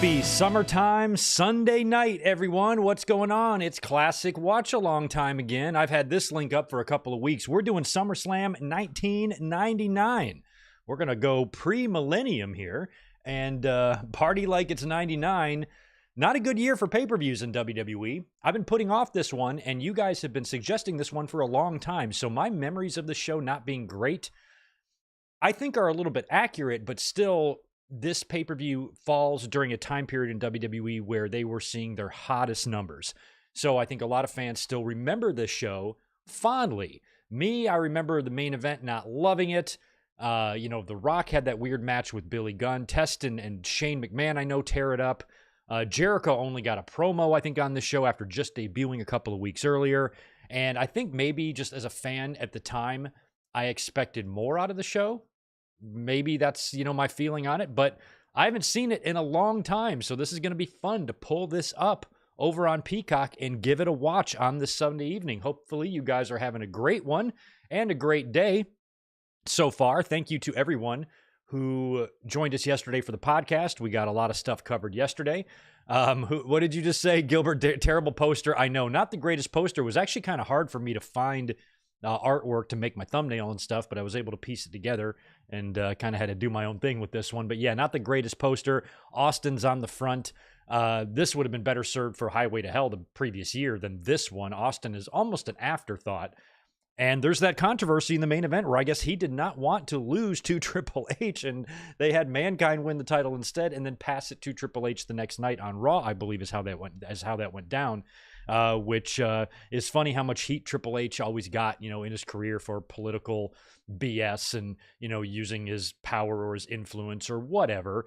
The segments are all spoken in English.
Happy summertime Sunday night, everyone. What's going on? It's classic watch along time again. I've had this link up for a couple of weeks. We're doing SummerSlam 1999. We're going to go pre-millennium here and party like it's 99. Not a good year for pay-per-views in WWE. I've been putting off this one, and you guys have been suggesting this one for a long time. So my memories of the show not being great, I think are a little bit accurate, but still, this pay-per-view falls during a time period in WWE where they were seeing their hottest numbers. So I think a lot of fans still remember this show fondly. Me, I remember the main event not loving it. The Rock had that weird match with Billy Gunn. Test and Shane McMahon, I know, tear it up. Jericho only got a promo, I think, on this show after just debuting a couple of weeks earlier. And I think maybe just as a fan at the time, I expected more out of the show. Maybe that's, my feeling on it, but I haven't seen it in a long time. So this is going to be fun to pull this up over on Peacock and give it a watch on this Sunday evening. Hopefully you guys are having a great one and a great day so far. Thank you to everyone who joined us yesterday for the podcast. We got a lot of stuff covered yesterday. What did you just say, Gilbert? Terrible poster. I know, not the greatest poster. It was actually kind of hard for me to find artwork to make my thumbnail and stuff, but I was able to piece it together and kind of had to do my own thing with this one. But yeah, not the greatest poster. Austin's on the front. This would have been better served for Highway to Hell the previous year than this one. Austin is almost an afterthought. And there's that controversy in the main event where I guess he did not want to lose to Triple H, and they had Mankind win the title instead and then pass it to Triple H the next night on Raw, I believe is how that went down. Which is funny how much heat Triple H always got, in his career for political BS and, using his power or his influence or whatever.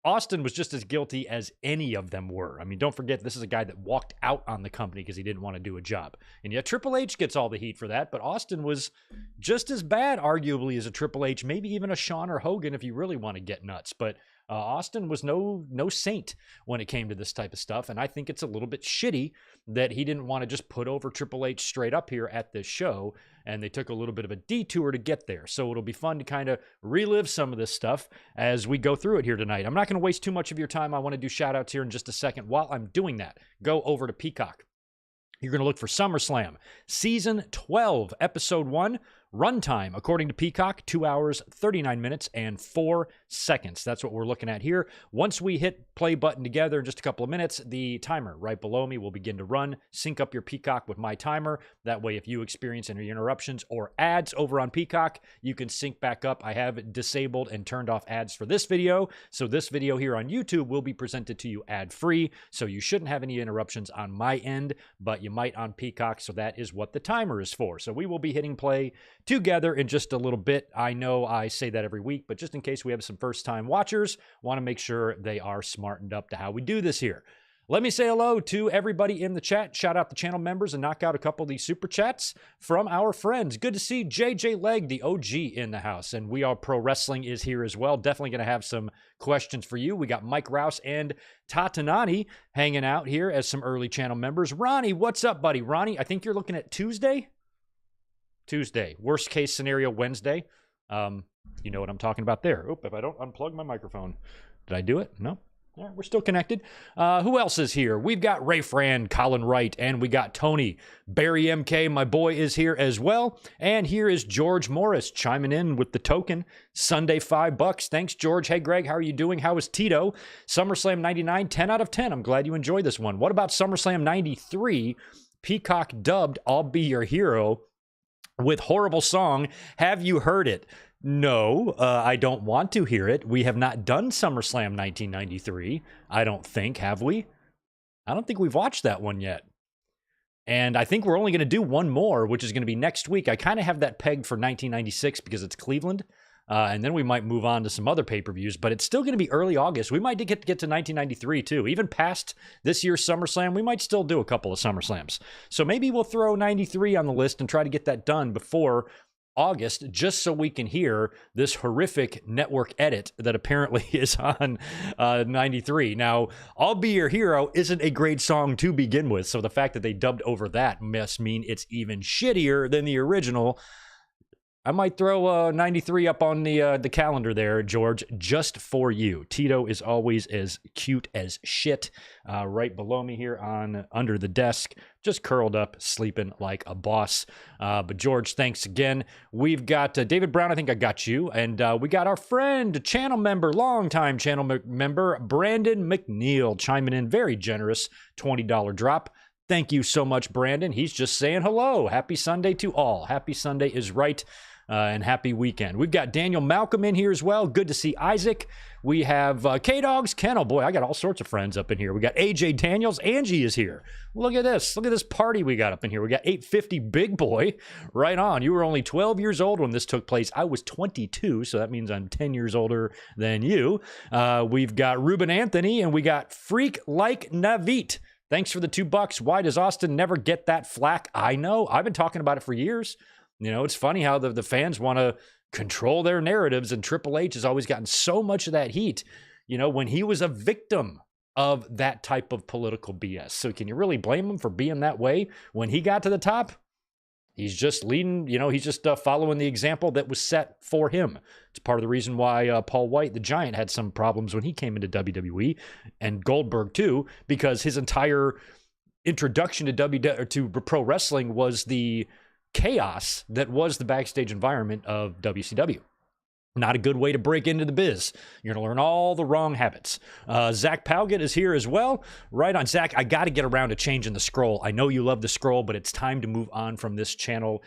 Austin was just as guilty as any of them were. I mean, don't forget, this is a guy that walked out on the company because he didn't want to do a job. And yet Triple H gets all the heat for that, but Austin was just as bad, arguably, as a Triple H, maybe even a Shawn or Hogan if you really want to get nuts. But Austin was no saint when it came to this type of stuff, and I think it's a little bit shitty that he didn't want to just put over Triple H straight up here at this show, and they took a little bit of a detour to get there. So it'll be fun to kind of relive some of this stuff as we go through it here tonight. I'm not going to waste too much of your time. I want to do shout-outs here in just a second. While I'm doing that, go over to Peacock. You're going to look for SummerSlam, Season 12, Episode 1. Runtime, according to Peacock, 2 hours, 39 minutes, and 4 seconds. That's what we're looking at here. Once we hit play button together in just a couple of minutes, the timer right below me will begin to run. Sync up your Peacock with my timer. That way, if you experience any interruptions or ads over on Peacock, you can sync back up. I have disabled and turned off ads for this video, so this video here on YouTube will be presented to you ad-free, so you shouldn't have any interruptions on my end, but you might on Peacock, so that is what the timer is for. So we will be hitting play together in just a little bit. I know I say that every week, but just in case we have some first-time watchers, want to make sure they are smartened up to how we do this here. Let me say hello to everybody in the chat. Shout out the channel members and knock out a couple of these super chats from our friends. Good to see JJ Leg, the OG, in the house. And We Are Pro Wrestling is here as well. Definitely going to have some questions for you. We got Mike Rouse and Tatanani hanging out here as some early channel members. Ronnie, what's up, buddy? Ronnie, I think you're looking at Tuesday. Worst case scenario, Wednesday. You know what I'm talking about there. Oop, if I don't unplug my microphone. Did I do it? No. Yeah, we're still connected. Who else is here? We've got Ray Fran, Colin Wright, and we got Tony. Barry MK, my boy, is here as well. And here is George Morris chiming in with the token. Sunday, $5. Thanks, George. Hey, Greg, how are you doing? How is Tito? SummerSlam 99, 10 out of 10. I'm glad you enjoyed this one. What about SummerSlam 93? Peacock dubbed I'll Be Your Hero with horrible song. Have you heard it? No, I don't want to hear it. We have not done SummerSlam 1993. I don't think, have we? I don't think we've watched that one yet. And I think we're only going to do one more, which is going to be next week. I kind of have that pegged for 1996 because it's Cleveland. And then we might move on to some other pay-per-views, but it's still going to be early August. We might get to 1993 too. Even past this year's SummerSlam, we might still do a couple of SummerSlams. So maybe we'll throw 93 on the list and try to get that done before August, just so we can hear this horrific network edit that apparently is on 93. Now, I'll Be Your Hero isn't a great song to begin with, so the fact that they dubbed over that must mean it's even shittier than the original. I might throw 93 up on the calendar there, George, just for you. Tito is always as cute as shit. Right below me here on under the desk, just curled up, sleeping like a boss. But George, thanks again. We've got David Brown. I think I got you, and we got our friend, channel member, longtime channel member Brandon McNeil chiming in, very generous, $20 drop. Thank you so much, Brandon. He's just saying hello. Happy Sunday to all. Happy Sunday is right. And happy weekend. We've got Daniel Malcolm in here as well. Good to see Isaac. We have K-Dog's Kennel. Boy, I got all sorts of friends up in here. We got AJ Daniels. Angie is here. Look at this. Look at this party we got up in here. We got 850 Big Boy. Right on. You were only 12 years old when this took place. I was 22, so that means I'm 10 years older than you. We've got Ruben Anthony, and we got Freak Like Navit. Thanks for the $2. Why does Austin never get that flack? I know. I've been talking about it for years. You know, it's funny how the fans want to control their narratives, and Triple H has always gotten so much of that heat, you know, when he was a victim of that type of political BS. So can you really blame him for being that way when he got to the top? He's just leading, you know, he's just following the example that was set for him. It's part of the reason why Paul White, the Giant, had some problems when he came into WWE, and Goldberg too, because his entire introduction to pro wrestling was the chaos that was the backstage environment of WCW. Not a good way to break into the biz. You're going to learn all the wrong habits. Zach Palgett is here as well. Right on. Zach, I got to get around to changing the scroll. I know you love the scroll, but it's time to move on from this channel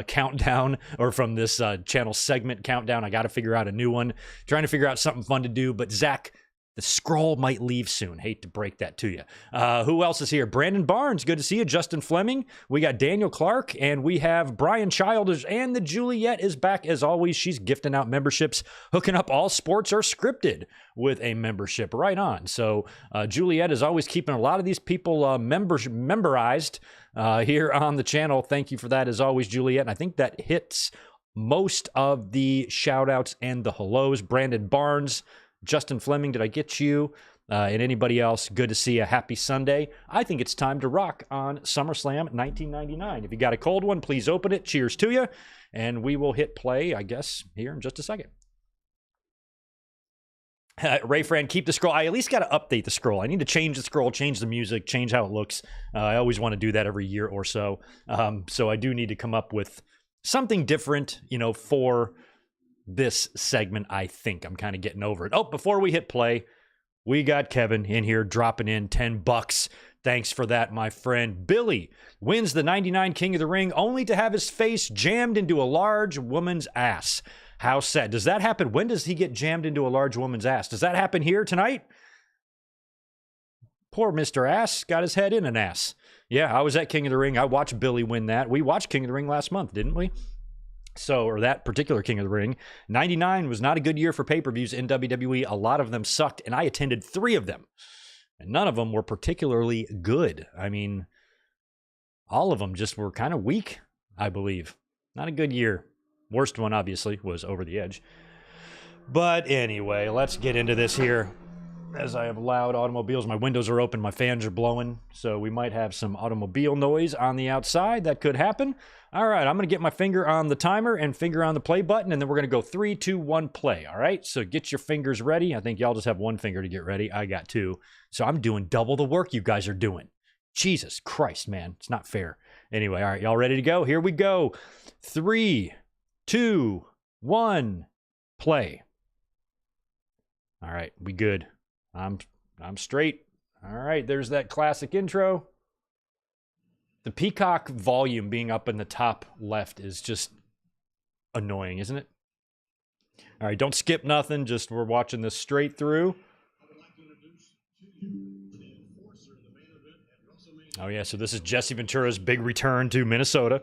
countdown, or from this channel segment countdown. I got to figure out a new one. Trying to figure out something fun to do, but Zach, the scroll might leave soon. Hate to break that to you. Who else is here? Brandon Barnes, good to see you. Justin Fleming. We got Daniel Clark, and we have Brian Childish, and the Juliet is back as always. She's gifting out memberships, hooking up All Sports Are Scripted with a membership. Right on. So Juliet is always keeping a lot of these people memberized here on the channel. Thank you for that as always, Juliet. And I think that hits most of the shout outs and the hellos. Brandon Barnes, Justin Fleming, did I get you? And anybody else, good to see you. Happy Sunday. I think it's time to rock on SummerSlam 1999. If you got a cold one, please open it. Cheers to you. And we will hit play, I guess, here in just a second. Ray Fran, keep the scroll. I at least got to update the scroll. I need to change the scroll, change the music, change how it looks. I always want to do that every year or so. So I do need to come up with something different, you know, for this segment. I think I'm kind of getting over it. Oh, before we hit play, we got Kevin in here dropping in $10. Thanks for that, my friend. Billy wins the 99 King of the Ring only to have his face jammed into a large woman's ass. How sad. Does that happen? When does he get jammed into a large woman's ass? Does that happen here tonight? Poor Mr. Ass got his head in an ass. Yeah, I was at King of the Ring. I watched Billy win that. We watched King of the Ring last month, didn't we? So, or that particular King of the Ring. 99 was not a good year for pay-per-views in WWE. A lot of them sucked, and I attended 3 of them. And none of them were particularly good. I mean, all of them just were kind of weak, I believe. Not a good year. Worst one, obviously, was Over the Edge. But anyway, let's get into this here. As I have loud automobiles, my windows are open, my fans are blowing, so we might have some automobile noise on the outside. That could happen. All right, I'm going to get my finger on the timer and finger on the play button, and then we're going to go 3, 2, 1, play. All right, so get your fingers ready. I think y'all just have one finger to get ready. I got 2. So I'm doing double the work you guys are doing. Jesus Christ, man. It's not fair. Anyway, all right, y'all ready to go? Here we go. 3, 2, 1, play. All right, we good. I'm straight. All right, there's that classic intro. The Peacock volume being up in the top left is just annoying, isn't it? All right, don't skip nothing. Just we're watching this straight through. Oh, yeah, so this is Jesse Ventura's big return to Minnesota.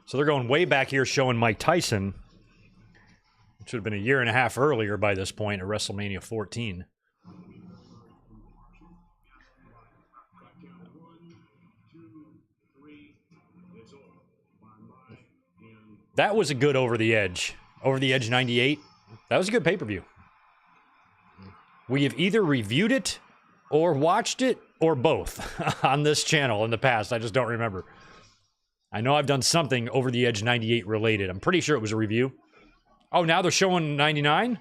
So they're going way back here showing Mike Tyson. It should have been a year and a half earlier by this point at WrestleMania 14. That was a good Over the Edge. Over the Edge 98. That was a good pay-per-view. We have either reviewed it or watched it or both on this channel in the past. I just don't remember. I know I've done something Over the Edge 98 related. I'm pretty sure it was a review. Oh, now they're showing 99?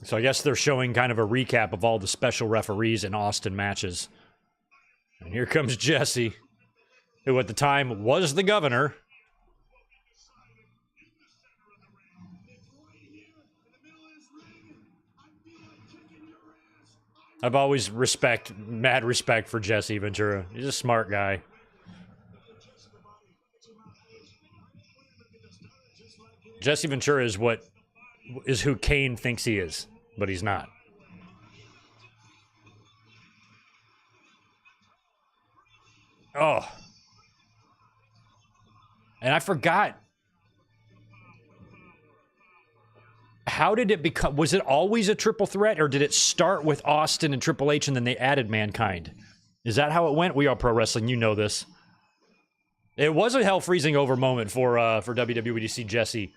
So I guess they're showing kind of a recap of all the special referees in Austin matches. And here comes Jesse, who at the time was the governor. I've always mad respect for Jesse Ventura. He's a smart guy. Jesse Ventura is who Kane thinks he is, but he's not. Oh. And I forgot. How did it become? Was it always a triple threat, or did it start with Austin and Triple H and then they added Mankind? Is that how it went? We are pro wrestling. You know this. It was a hell freezing over moment for WWE to see Jesse.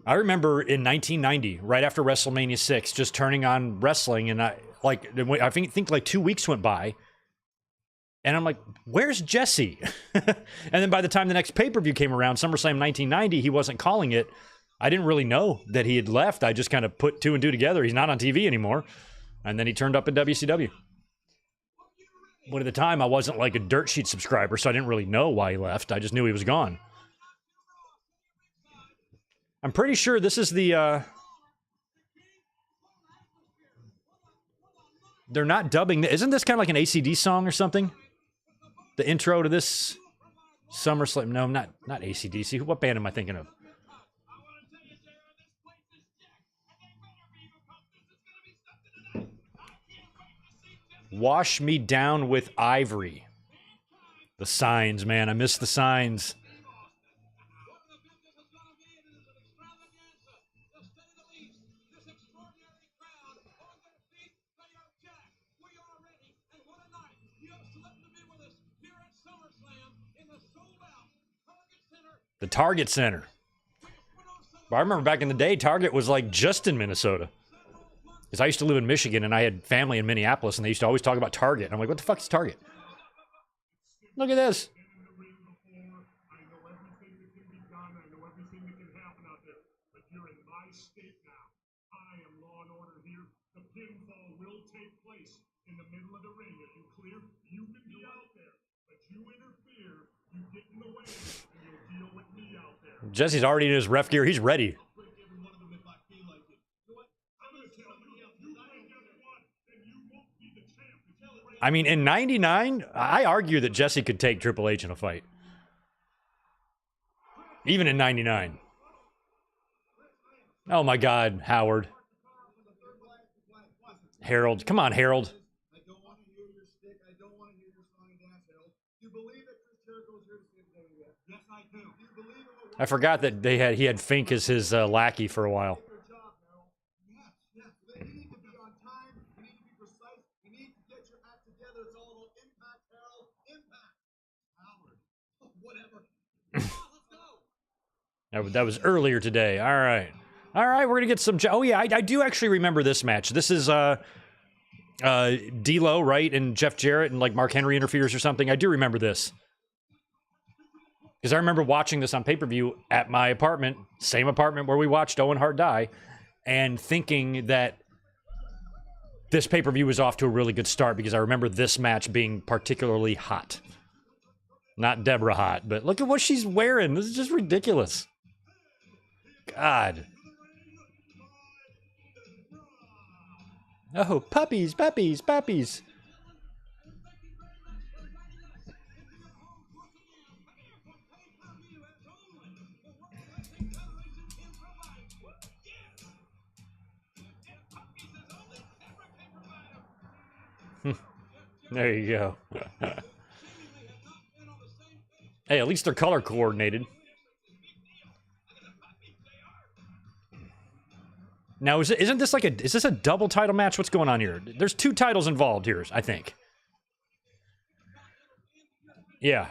I remember in 1990, right after WrestleMania 6, just turning on wrestling, and I think like 2 weeks went by, and I'm like, where's Jesse? And then by the time the next pay-per-view came around, SummerSlam 1990, he wasn't calling it. I didn't really know that he had left. I just kind of put two and two together. He's not on TV anymore. And then he turned up in WCW. But at the time, I wasn't like a Dirt Sheet subscriber, so I didn't really know why he left. I just knew he was gone. I'm pretty sure this is the, they're not dubbing. Isn't this kind of like an ACD song or something? The intro to this SummerSlam. No, not ACDC. What band am I thinking of? Wash Me Down with Ivory. The signs, man. I miss the signs. The Target Center. But I remember back in the day, Target was like just in Minnesota. Because I used to live in Michigan and I had family in Minneapolis and they used to always talk about Target. And I'm like, what the fuck is Target? Look at this. Jesse's already in his ref gear. He's ready. I mean, in 99, I argue that Jesse could take Triple H in a fight. Even in 99. Oh my God, Howard. Harold. Come on, Harold. I don't want to hear your stick. I don't want to hear your song and dance, Harold. You believe that Chris Jericho's here to save the day? Yes, I do. You believe it? I forgot that he had Fink as his lackey for a while. That was earlier today. All right, we're gonna get some. Oh yeah, I do actually remember this match. This is D'Lo, right, and Jeff Jarrett and like Mark Henry interferes or something. I do remember this because I remember watching this on pay-per-view at my apartment, same apartment where we watched Owen Hart die, and thinking that this pay-per-view was off to a really good start because I remember this match being particularly hot. Not Deborah hot, but look at what she's wearing. This is just ridiculous. God. Oh, puppies, puppies, puppies. There you go. Hey, at least they're color coordinated. Now, isn't this like is this a double title match? What's going on here? There's two titles involved here, I think. Yeah.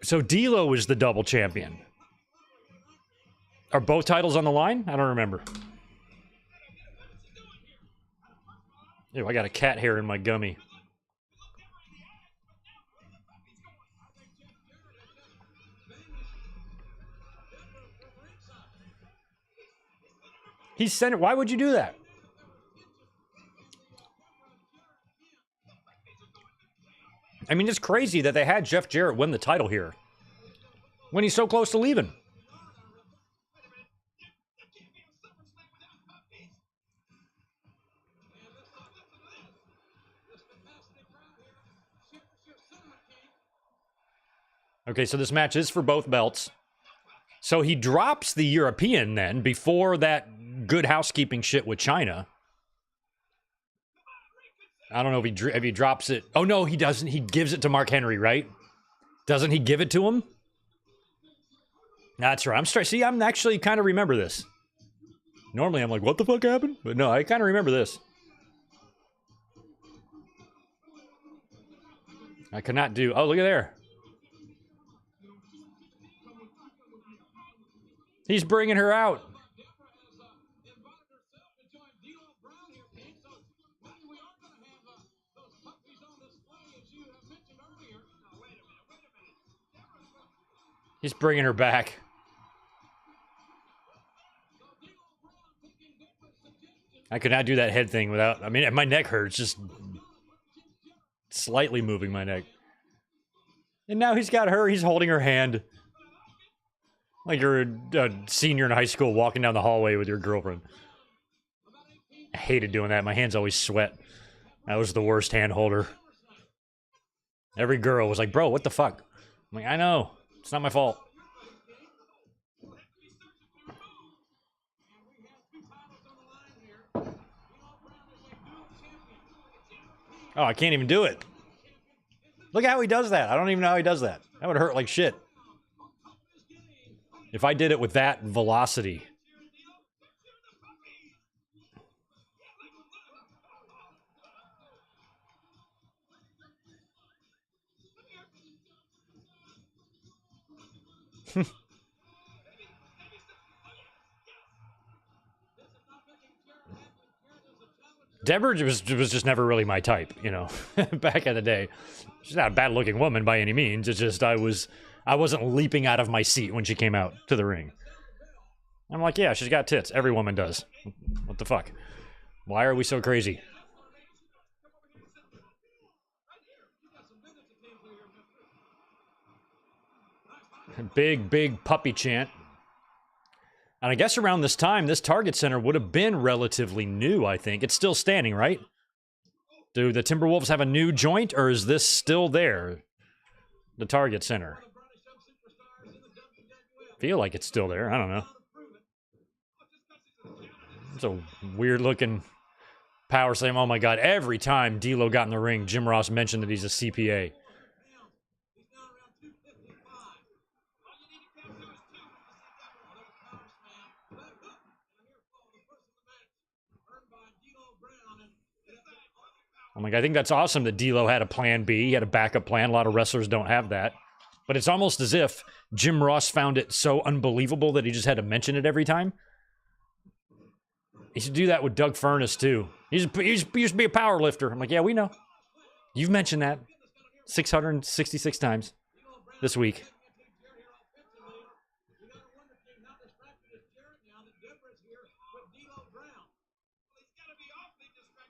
So D'Lo is the double champion. Are both titles on the line? I don't remember. Ew, I got a cat hair in my gummy. He's sent it. Why would you do that? I mean, it's crazy that they had Jeff Jarrett win the title here when he's so close to leaving. Okay, so this match is for both belts. So he drops the European then before that good housekeeping shit with China. I don't know if he drops it. Oh, no, he doesn't. He gives it to Mark Henry, right? Doesn't he give it to him? That's right. I'm straight. See, I'm actually kind of remember this. Normally, I'm like, what the fuck happened? But no, I kind of remember this. I could not do. Oh, look at there. He's bringing her out. He's bringing her back. I could not do that head thing without... I mean, my neck hurts. Just slightly moving my neck. And now he's got her. He's holding her hand. Like you're a senior in high school walking down the hallway with your girlfriend. I hated doing that. My hands always sweat. That was the worst hand holder. Every girl was like, bro, what the fuck? I'm like, I know. It's not my fault. Oh, I can't even do it. Look how he does that. I don't even know how he does that. That would hurt like shit. If I did it with that velocity. Deborah was just never really my type, you know, back in the day. She's not a bad-looking woman by any means. It's just I wasn't leaping out of my seat when she came out to the ring. I'm like, yeah, she's got tits. Every woman does. What the fuck? Why are we so crazy? Big puppy chant. And I guess around this time, this Target Center would have been relatively new, I think. It's still standing, right? Do the Timberwolves have a new joint, or is this still there? The Target Center. Feel like it's still there. I don't know. It's a weird-looking power slam. Oh, my God. Every time D'Lo got in the ring, Jim Ross mentioned that he's a CPA. I'm like, I think that's awesome that D'Lo had a plan B. He had a backup plan. A lot of wrestlers don't have that. But it's almost as if Jim Ross found it so unbelievable that he just had to mention it every time. He should do that with Doug Furnas, too. He used to be a power lifter. I'm like, yeah, we know. You've mentioned that 666 times this week.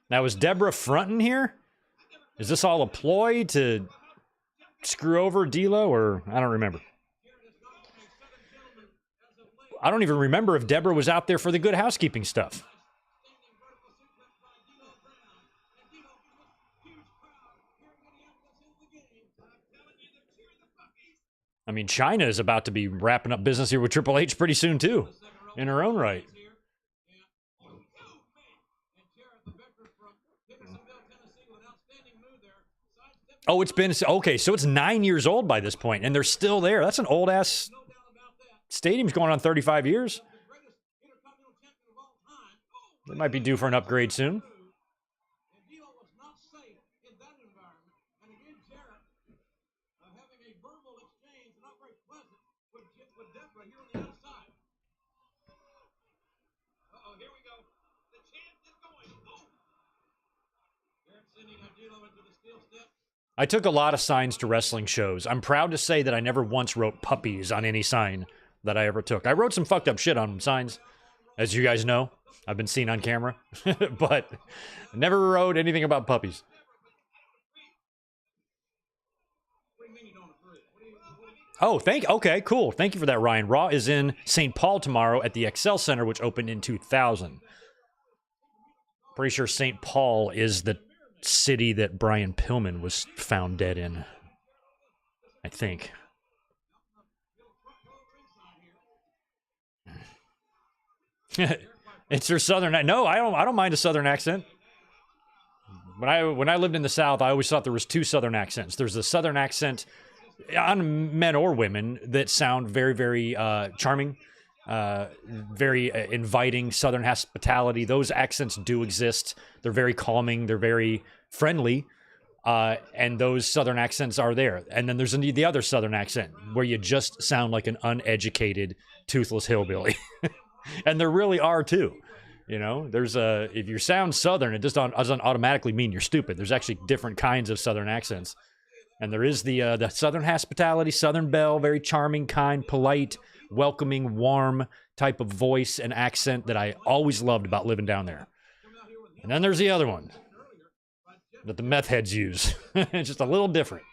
Now, is Deborah fronting here? Is this all a ploy to screw over D'Lo, or I don't remember. I don't even remember if Deborah was out there for the good housekeeping stuff. I mean, China is about to be wrapping up business here with Triple H pretty soon, too, in her own right. Oh, it's been, okay, so it's 9 years old by this point, and they're still there. That's an old-ass stadium's going on 35 years. They might be due for an upgrade soon. I took a lot of signs to wrestling shows. I'm proud to say that I never once wrote puppies on any sign that I ever took. I wrote some fucked up shit on signs, as you guys know. I've been seen on camera, but never wrote anything about puppies. Oh, okay, cool. Thank you for that, Ryan. Raw is in St. Paul tomorrow at the Excel Center, which opened in 2000. Pretty sure St. Paul is the city that Brian Pillman was found dead in. I think. It's your southern. No, I don't mind a southern accent. When I lived in the South, I always thought there was two southern accents. There's the southern accent on men or women that sound very, very charming, very inviting, southern hospitality. Those accents do exist. They're very calming. They're very friendly. And those southern accents are there. And then there's the other southern accent where you just sound like an uneducated, toothless hillbilly. And there really are too. You know, there's if you sound southern, it just doesn't automatically mean you're stupid. There's actually different kinds of southern accents. And there is the southern hospitality, southern belle, very charming, kind, polite, welcoming, warm type of voice and accent that I always loved about living down there. And then there's the other one that the meth heads use. It's just a little different.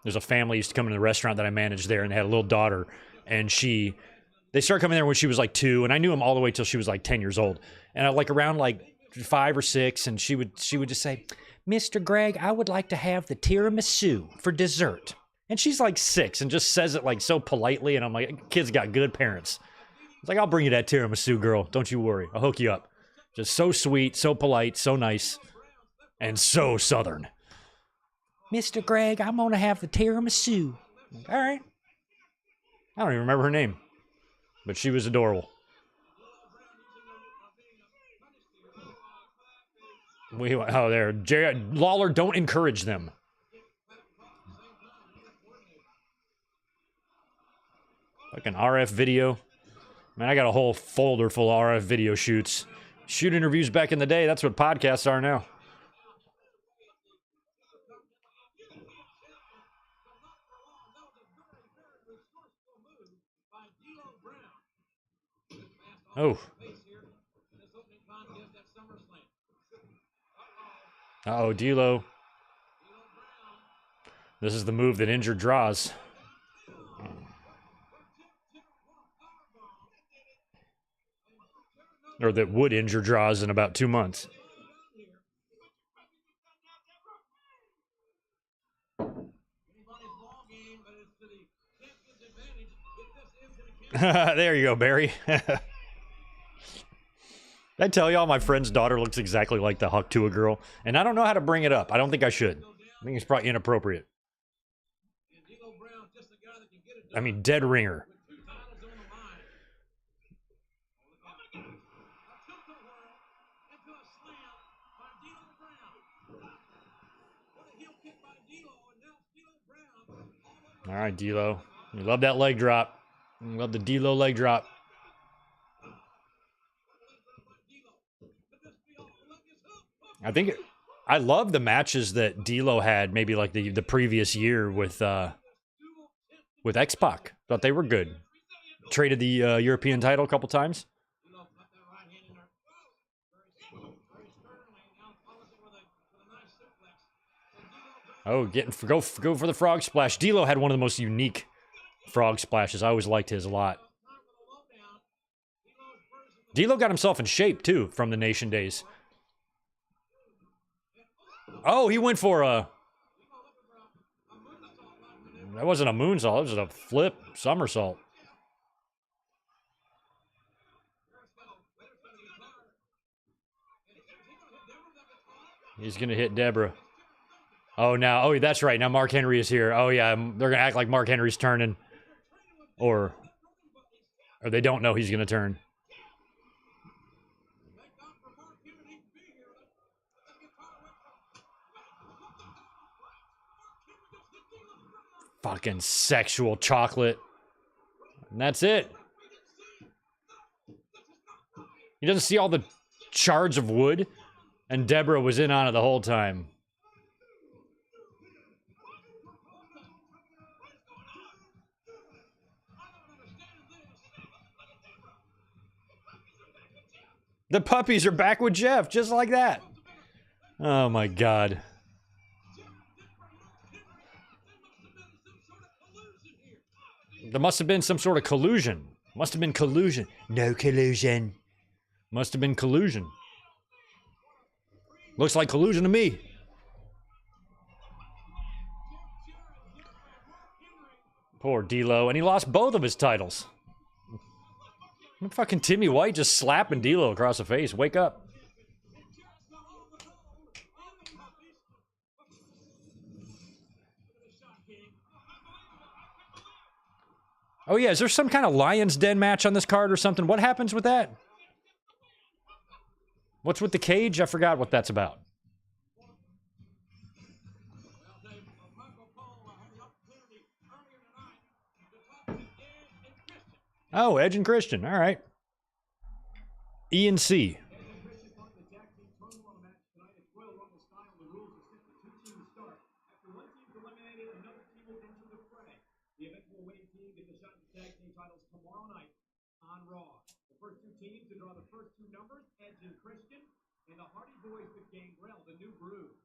There's a family used to come into the restaurant that I managed there, and they had a little daughter, and they started coming there when she was like 2, and I knew them all the way till she was like 10 years old. And I like around like 5 or 6, and she would just say, "Mr. Greg, I would like to have the tiramisu for dessert." And she's like 6 and just says it like so politely, and I'm like, kid's got good parents. It's like, "I'll bring you that tiramisu, girl. Don't you worry. I'll hook you up." Just so sweet, so polite, so nice, and so southern. "Mr. Greg, I'm going to have the tiramisu." All right. I don't even remember her name, but she was adorable. There. Jarrett, Lawler, don't encourage them. Like an RF video. Man, I got a whole folder full of RF video shoots. Shoot interviews back in the day, that's what podcasts are now. Oh. Uh-oh, D'Lo. This is the move that injured draws. Or that would injure draws in about 2 months. There you go, Barry. I tell y'all, my friend's daughter looks exactly like the Huck Tua girl, and I don't know how to bring it up. I don't think I should. I think it's probably inappropriate. I mean, dead ringer. All right, D'Lo. You love that leg drop. You love the D'Lo leg drop. I love the matches that D'Lo had maybe like the previous year with X-Pac. Thought they were good. Traded the European title a couple times. Oh, go for the frog splash. D'Lo had one of the most unique frog splashes. I always liked his a lot. D'Lo got himself in shape too from the Nation days. Oh, he went for a... That wasn't a moonsault. It was a flip somersault. He's going to hit Deborah. Oh, now... Oh, that's right. Now Mark Henry is here. Oh, yeah. They're going to act like Mark Henry's turning. Or they don't know he's going to turn. Fucking sexual chocolate. And that's it. He doesn't see all the shards of wood. And Deborah was in on it the whole time. The puppies are back with Jeff, just like that. Oh my God. There must have been some sort of collusion. Must have been collusion. No collusion. Must have been collusion. Looks like collusion to me. Poor D'Lo, and he lost both of his titles. Fucking Timmy White just slapping D'Lo across the face. Wake up. Oh yeah, is there some kind of Lion's Den match on this card or something? What happens with that? What's with the cage? I forgot what that's about. Oh, Edge and Christian. All right. E and C.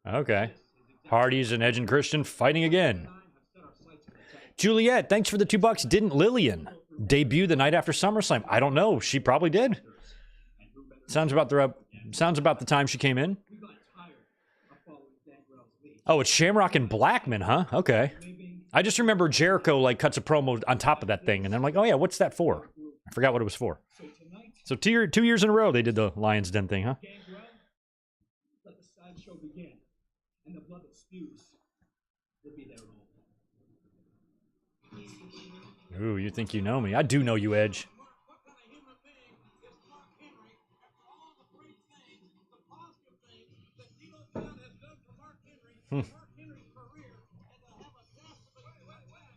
Okay. Hardy's and Edge and Christian fighting again. Juliet, thanks for the $2. Didn't Lillian debut the night after SummerSlam? I don't know. She probably did. Sounds about the time she came in. Oh, it's Shamrock and Blackman, huh? Okay. I just remember Jericho like cuts a promo on top of that thing, and I'm like, oh yeah, what's that for? I forgot what it was for. So 2 years in a row they did the Lion's Den thing, huh? Ooh, you think you know me? I do know you, Edge.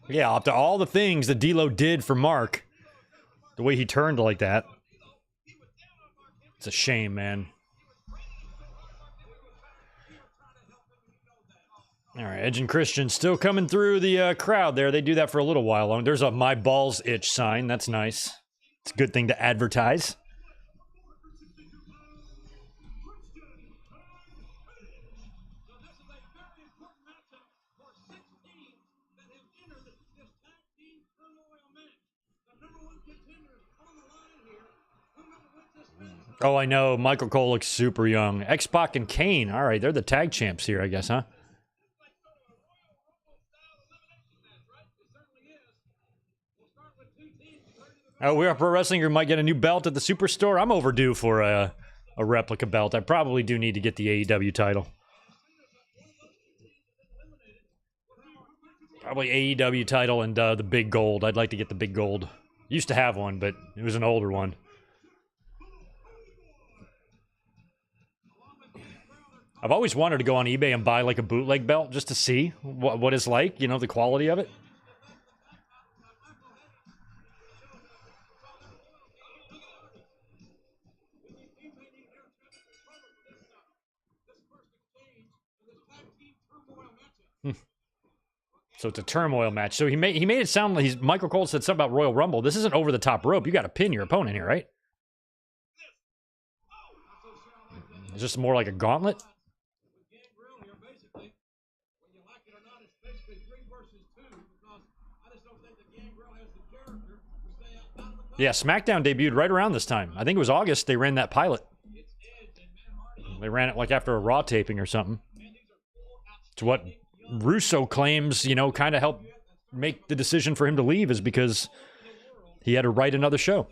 Yeah, after all the things that D'Lo did for Mark, the way he turned like that, it's a shame, man. All right, Edge and Christian still coming through the crowd there. They do that for a little while long. There's a My Balls Itch sign. That's nice. It's a good thing to advertise. Oh, I know. Michael Cole looks super young. X-Pac and Kane. All right, they're the tag champs here, I guess, huh? Oh, We Are Pro Wrestling might get a new belt at the Superstore. I'm overdue for a replica belt. I probably do need to get the AEW title. Probably AEW title and the big gold. I'd like to get the big gold. Used to have one, but it was an older one. I've always wanted to go on eBay and buy like a bootleg belt just to see what it's like, you know, the quality of it. So it's a turmoil match. So he made it sound like Michael Cole said something about Royal Rumble. This isn't over the top rope. You got to pin your opponent here, right? It's just more like a gauntlet. Yeah, SmackDown debuted right around this time. I think it was August they ran that pilot. They ran it like after a Raw taping or something. It's what Russo claims, you know, kind of helped make the decision for him to leave is because he had to write another show.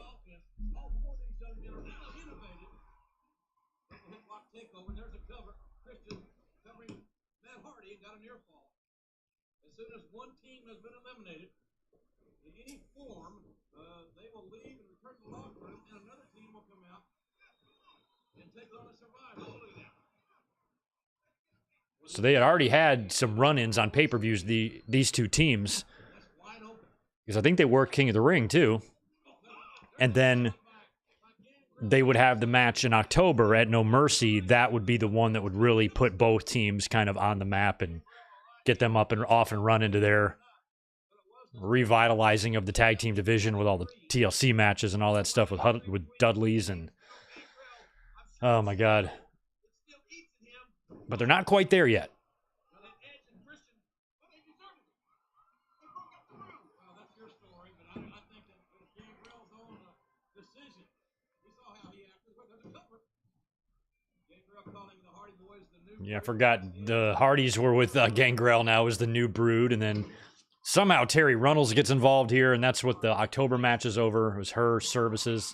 So they had already had some run-ins on pay-per-views, these two teams. because I think they worked King of the Ring too. And then they would have the match in October at No Mercy. That would be the one that would really put both teams kind of on the map and get them up and off and run into their revitalizing of the tag team division with all the TLC matches and all that stuff with Dudley's and oh my God. But they're not quite there yet. Yeah, I forgot the Hardys were with Gangrel now as the new Brood, and then somehow Terry Runnels gets involved here, and that's what the October match is over. It was her services.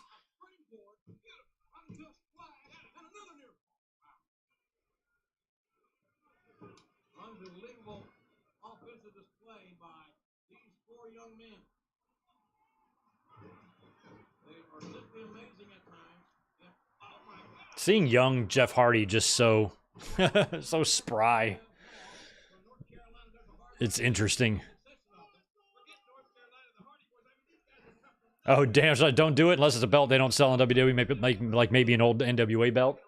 Unbelievable offensive display by these four young men. They are simply amazing at times. Oh my God. Seeing young Jeff Hardy just so so spry. It's interesting. Oh, damn, so don't do it unless it's a belt they don't sell in WWE, maybe an old NWA belt.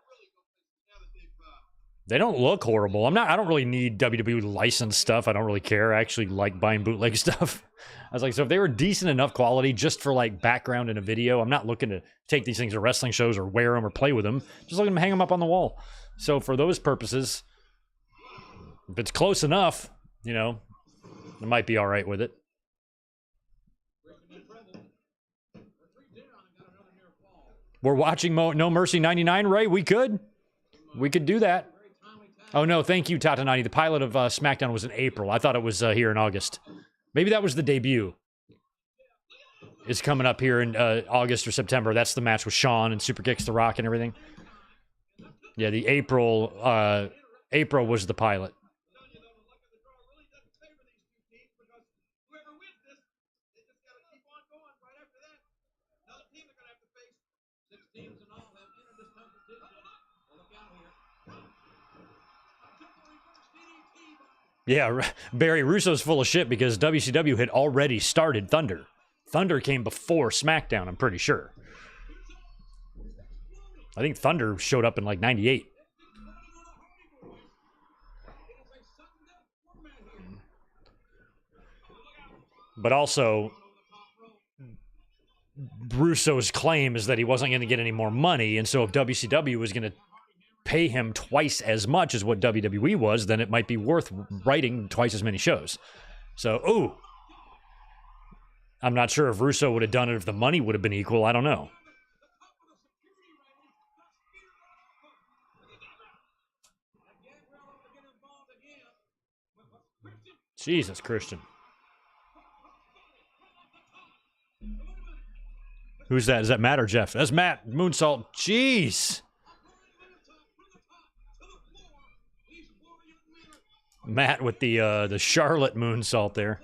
They don't look horrible. I don't really need WWE licensed stuff. I don't really care. I actually like buying bootleg stuff. I was like, so if they were decent enough quality just for like background in a video, I'm not looking to take these things to wrestling shows or wear them or play with them. Just looking to hang them up on the wall. So for those purposes, if it's close enough, you know, I might be all right with it. We're watching No Mercy 99, Ray. We could do that. Oh, no, thank you, Tatanani. The pilot of SmackDown was in April. I thought it was here in August. Maybe that was the debut. It's coming up here in August or September. That's the match with Shawn and Super Kicks The Rock and everything. Yeah, the April was the pilot. Yeah, Barry Russo's full of shit because WCW had already started Thunder. Thunder came before SmackDown, I'm pretty sure. I think Thunder showed up in like 98. But also, Russo's claim is that he wasn't going to get any more money, and so if WCW was going to pay him twice as much as what WWE was, then it might be worth writing twice as many shows. So, I'm not sure if Russo would have done it if the money would have been equal. I don't know. Jesus, Christian. Who's that? Is that Matt or Jeff? That's Matt. Moonsault. Jeez. Matt with the Charlotte moonsault there.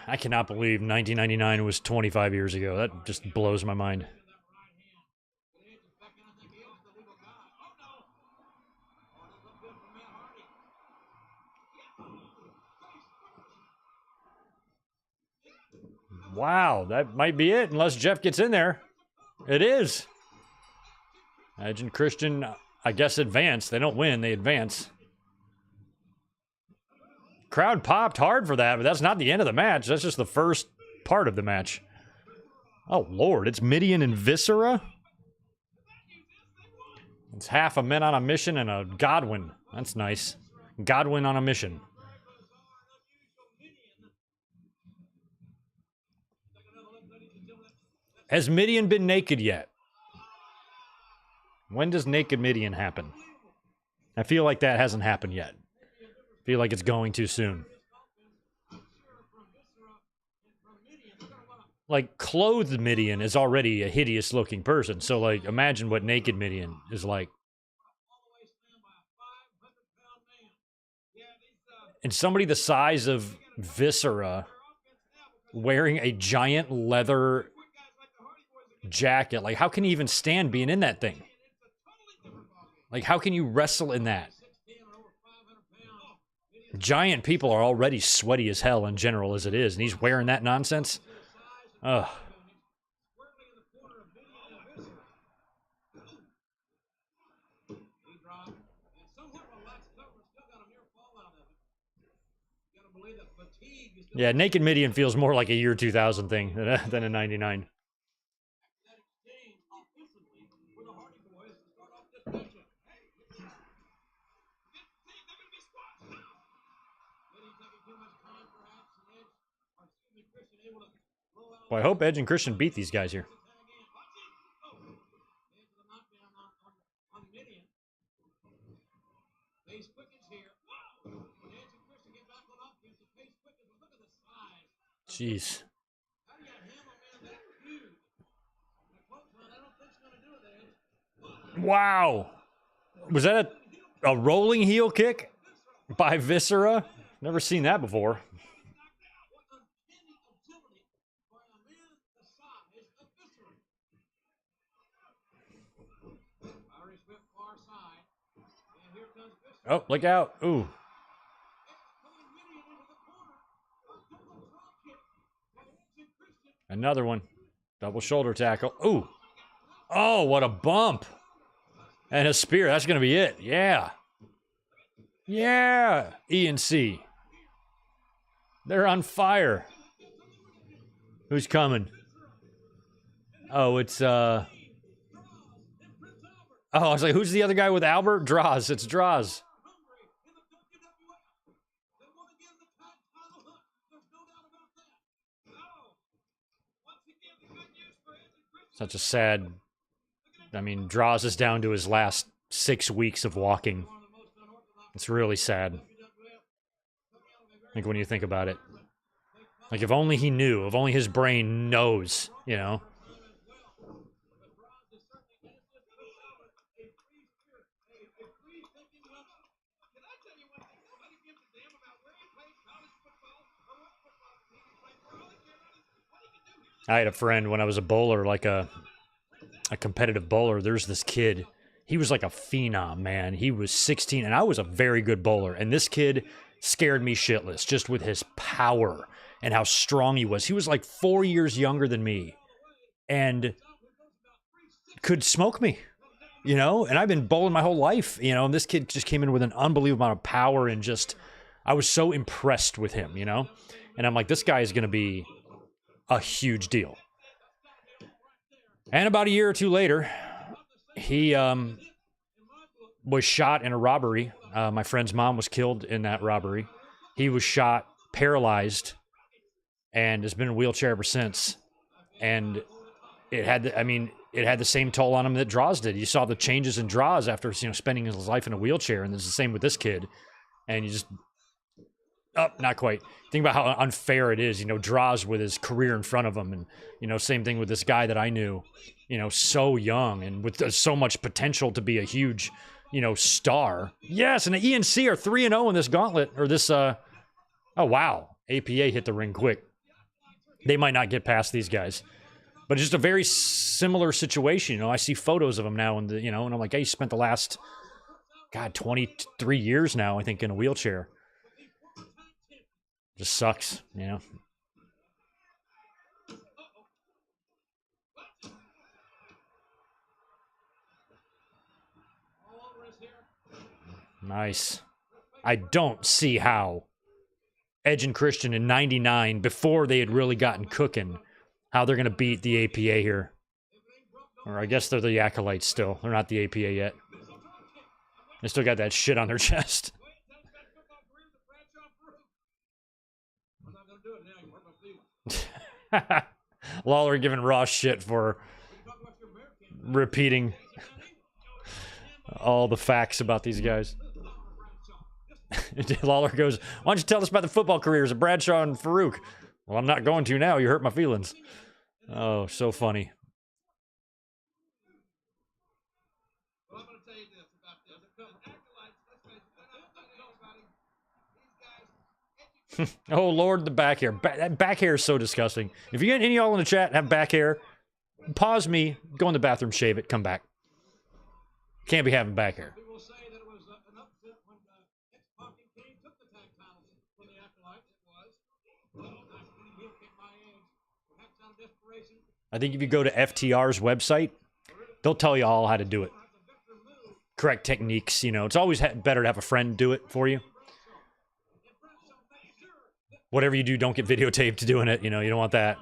I cannot believe 1999 was 25 years ago. That just blows my mind. Wow, that might be it, unless Jeff gets in there. It is. Edge and Christian, I guess, advance. They don't win, they advance. Crowd popped hard for that, but that's not the end of the match. That's just the first part of the match. Oh, Lord, it's Mideon and Viscera? It's half a Men on a Mission and a Godwin. That's nice. Godwin on a mission. Has Mideon been naked yet? When does Naked Mideon happen? I feel like that hasn't happened yet. I feel like it's going too soon. Like, clothed Mideon is already a hideous-looking person, so, like, imagine what Naked Mideon is like. And somebody the size of Viscera wearing a giant leather jacket. Like, how can he even stand being in that thing? Like, how can you wrestle in that? Giant people are already sweaty as hell in general as it is, and he's wearing that nonsense. Ugh. Yeah, Naked Midian feels more like a year 2000 thing than a 99. Well, I hope Edge and Christian beat these guys here. Jeez. Wow. Was that a rolling heel kick by Viscera? Never seen that before. Oh, look out. Ooh. Another one. Double shoulder tackle. Ooh. Oh, what a bump. And a spear. That's going to be it. Yeah. Yeah. E&C. They're on fire. Who's coming? Oh, it's, Oh, I was like, who's the other guy with Albert? Draws. It's Draws. Such a sad... I mean, Draws is down to his last 6 weeks of walking. It's really sad. Like, when you think about it. Like, if only he knew. If only his brain knows, you know? I had a friend when I was a bowler, like a competitive bowler. There's this kid. He was like a phenom, man. He was 16, and I was a very good bowler. And this kid scared me shitless just with his power and how strong he was. He was like 4 years younger than me and could smoke me, you know? And I've been bowling my whole life, you know? And this kid just came in with an unbelievable amount of power and just, I was so impressed with him, you know? And I'm like, this guy is going to be a huge deal. And about a year or two later, he was shot in a robbery. My friend's mom was killed in that robbery. He was shot, paralyzed, and has been in a wheelchair ever since. And it had, it had the same toll on him that Draws did. You saw the changes in Draws after, you know, spending his life in a wheelchair, and it's the same with this kid. And you just, not quite. Think about how unfair it is, you know, Draws with his career in front of him. And, you know, same thing with this guy that I knew, you know, so young and with so much potential to be a huge, you know, star. Yes, and the E&C are 3-0 in this gauntlet, or this, oh, wow. APA hit the ring quick. They might not get past these guys. But it's just a very similar situation. You know, I see photos of him now, and, you know, and I'm like, hey, he spent the last, 23 years now, I think, in a wheelchair. Just sucks, you know. Nice. I don't see how Edge and Christian in 99, before they had really gotten cooking, how they're going to beat the APA here. Or I guess they're the Acolytes still. They're not the APA yet. They still got that shit on their chest. Lawler giving Ross shit for repeating all the facts about these guys. Lawler goes, why don't you tell us about the football careers of Bradshaw and Farouk? Well, I'm not going to now. You hurt my feelings. Oh, so funny. Oh, Lord, the back hair. That back hair is so disgusting. If you get any of y'all in the chat have back hair, pause me, go in the bathroom, shave it, come back. Can't be having back hair. I think if you go to FTR's website, they'll tell you all how to do it. Correct techniques, you know. It's always better to have a friend do it for you. Whatever you do, don't get videotaped doing it. You know, you don't want that.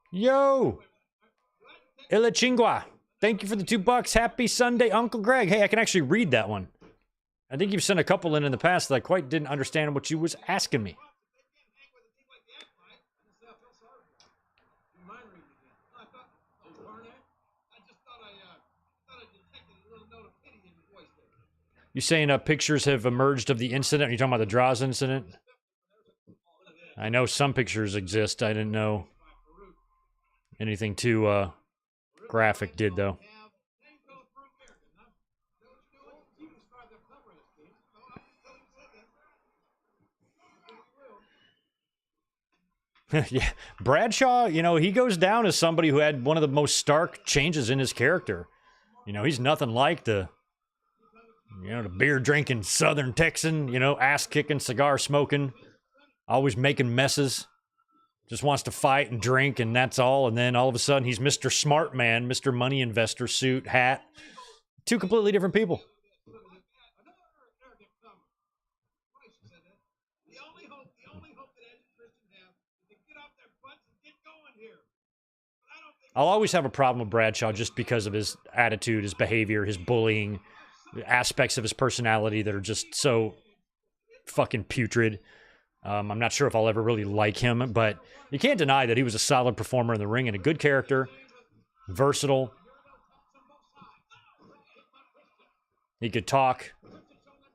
Yo! Illa Chingua. Thank you for the $2. Happy Sunday, Uncle Greg. Hey, I can actually read that one. I think you've sent a couple in the past that I quite didn't understand what you was asking me. You saying pictures have emerged of the incident? Are you talking about the Draws incident? I know some pictures exist. I didn't know anything too graphic did, though. Yeah, Bradshaw, you know, he goes down as somebody who had one of the most stark changes in his character. You know, he's nothing like the beer-drinking Southern Texan, you know, ass-kicking, cigar-smoking, always making messes, just wants to fight and drink, and that's all. And then all of a sudden, he's Mr. Smart Man, Mr. Money Investor, suit, hat. Two completely different people. I'll always have a problem with Bradshaw just because of his attitude, his behavior, his bullying, aspects of his personality that are just so fucking putrid. I'm not sure if I'll ever really like him, but you can't deny that he was a solid performer in the ring and a good character, versatile. He could talk.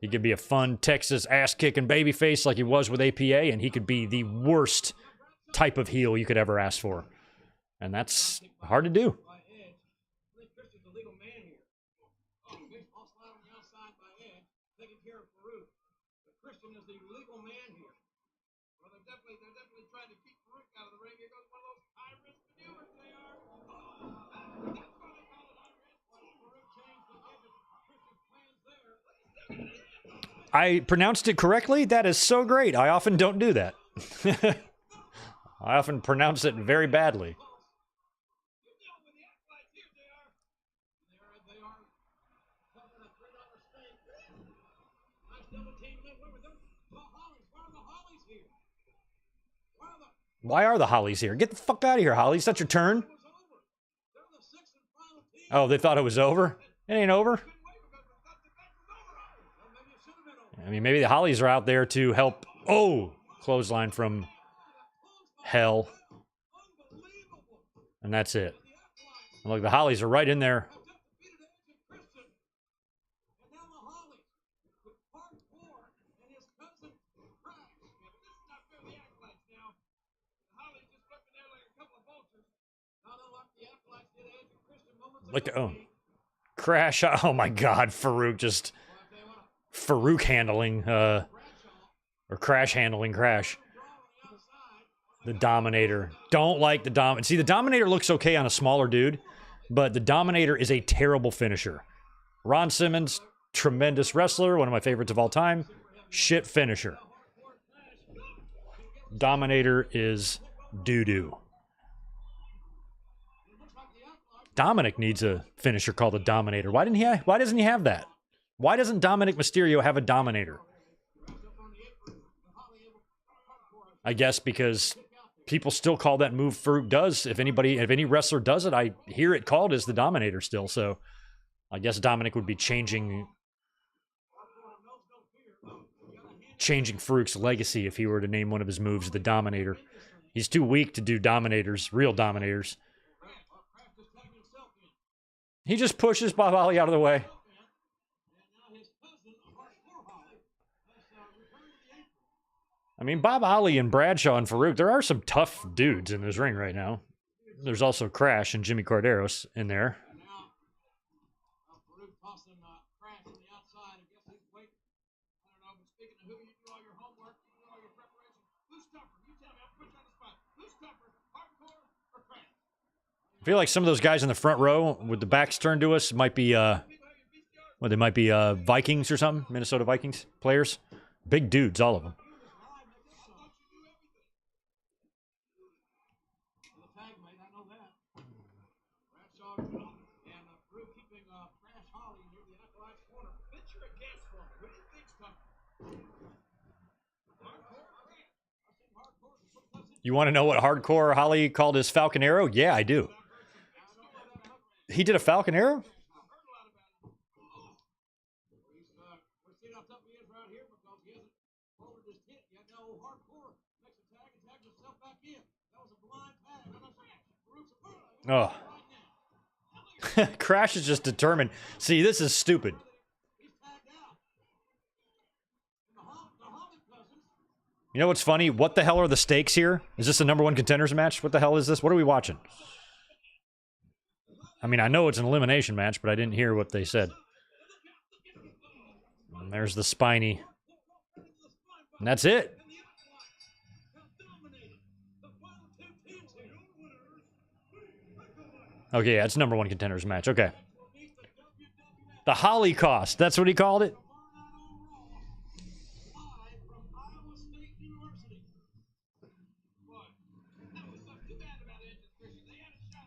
He could be a fun Texas ass-kicking babyface like he was with APA, and he could be the worst type of heel you could ever ask for. And that's hard to do. I pronounced it correctly? That is so great. I often don't do that. I often pronounce it very badly. Why are the Hollies here? Get the fuck out of here, Hollies. Is that your turn? Oh, they thought it was over? It ain't over. I mean, maybe the Hollies are out there to help. Oh, clothesline from hell. And that's it. Look, the Hollies are right in there. Like, oh, Crash. Oh my God, Farouk handling, or Crash handling Crash. The Dominator. Don't like the Dominator. See, the Dominator looks okay on a smaller dude, but the Dominator is a terrible finisher. Ron Simmons, tremendous wrestler, one of my favorites of all time. Shit finisher. Dominator is doo-doo. Dominic needs a finisher called the Dominator. Why doesn't he have that? Why doesn't Dominic Mysterio have a Dominator? I guess because people still call that move Farouk does. If any wrestler does it, I hear it called as the Dominator still. So I guess Dominic would be changing Farouk's legacy if he were to name one of his moves the Dominator. He's too weak to do Dominators, real Dominators. He just pushes Bob Holly out of the way. I mean, Bob Holly and Bradshaw and Farouk, there are some tough dudes in this ring right now. There's also Crash and Jimmy Corderos in there. I feel like some of those guys in the front row with the backs turned to us might be, they might be Vikings or something, Minnesota Vikings players. Big dudes, all of them. You want to know what Hardcore Holly called his Falcon Arrow? Yeah, I do. He did a Falcon Arrow? Oh. Crash is just determined. See, this is stupid. You know what's funny? What the hell are the stakes here? Is this a #1 contenders match? What the hell is this? What are we watching? I mean, I know it's an elimination match, but I didn't hear what they said. And there's the spiny. And that's it. Okay, yeah, it's #1 contenders match. Okay. The Holocaust. That's what he called it?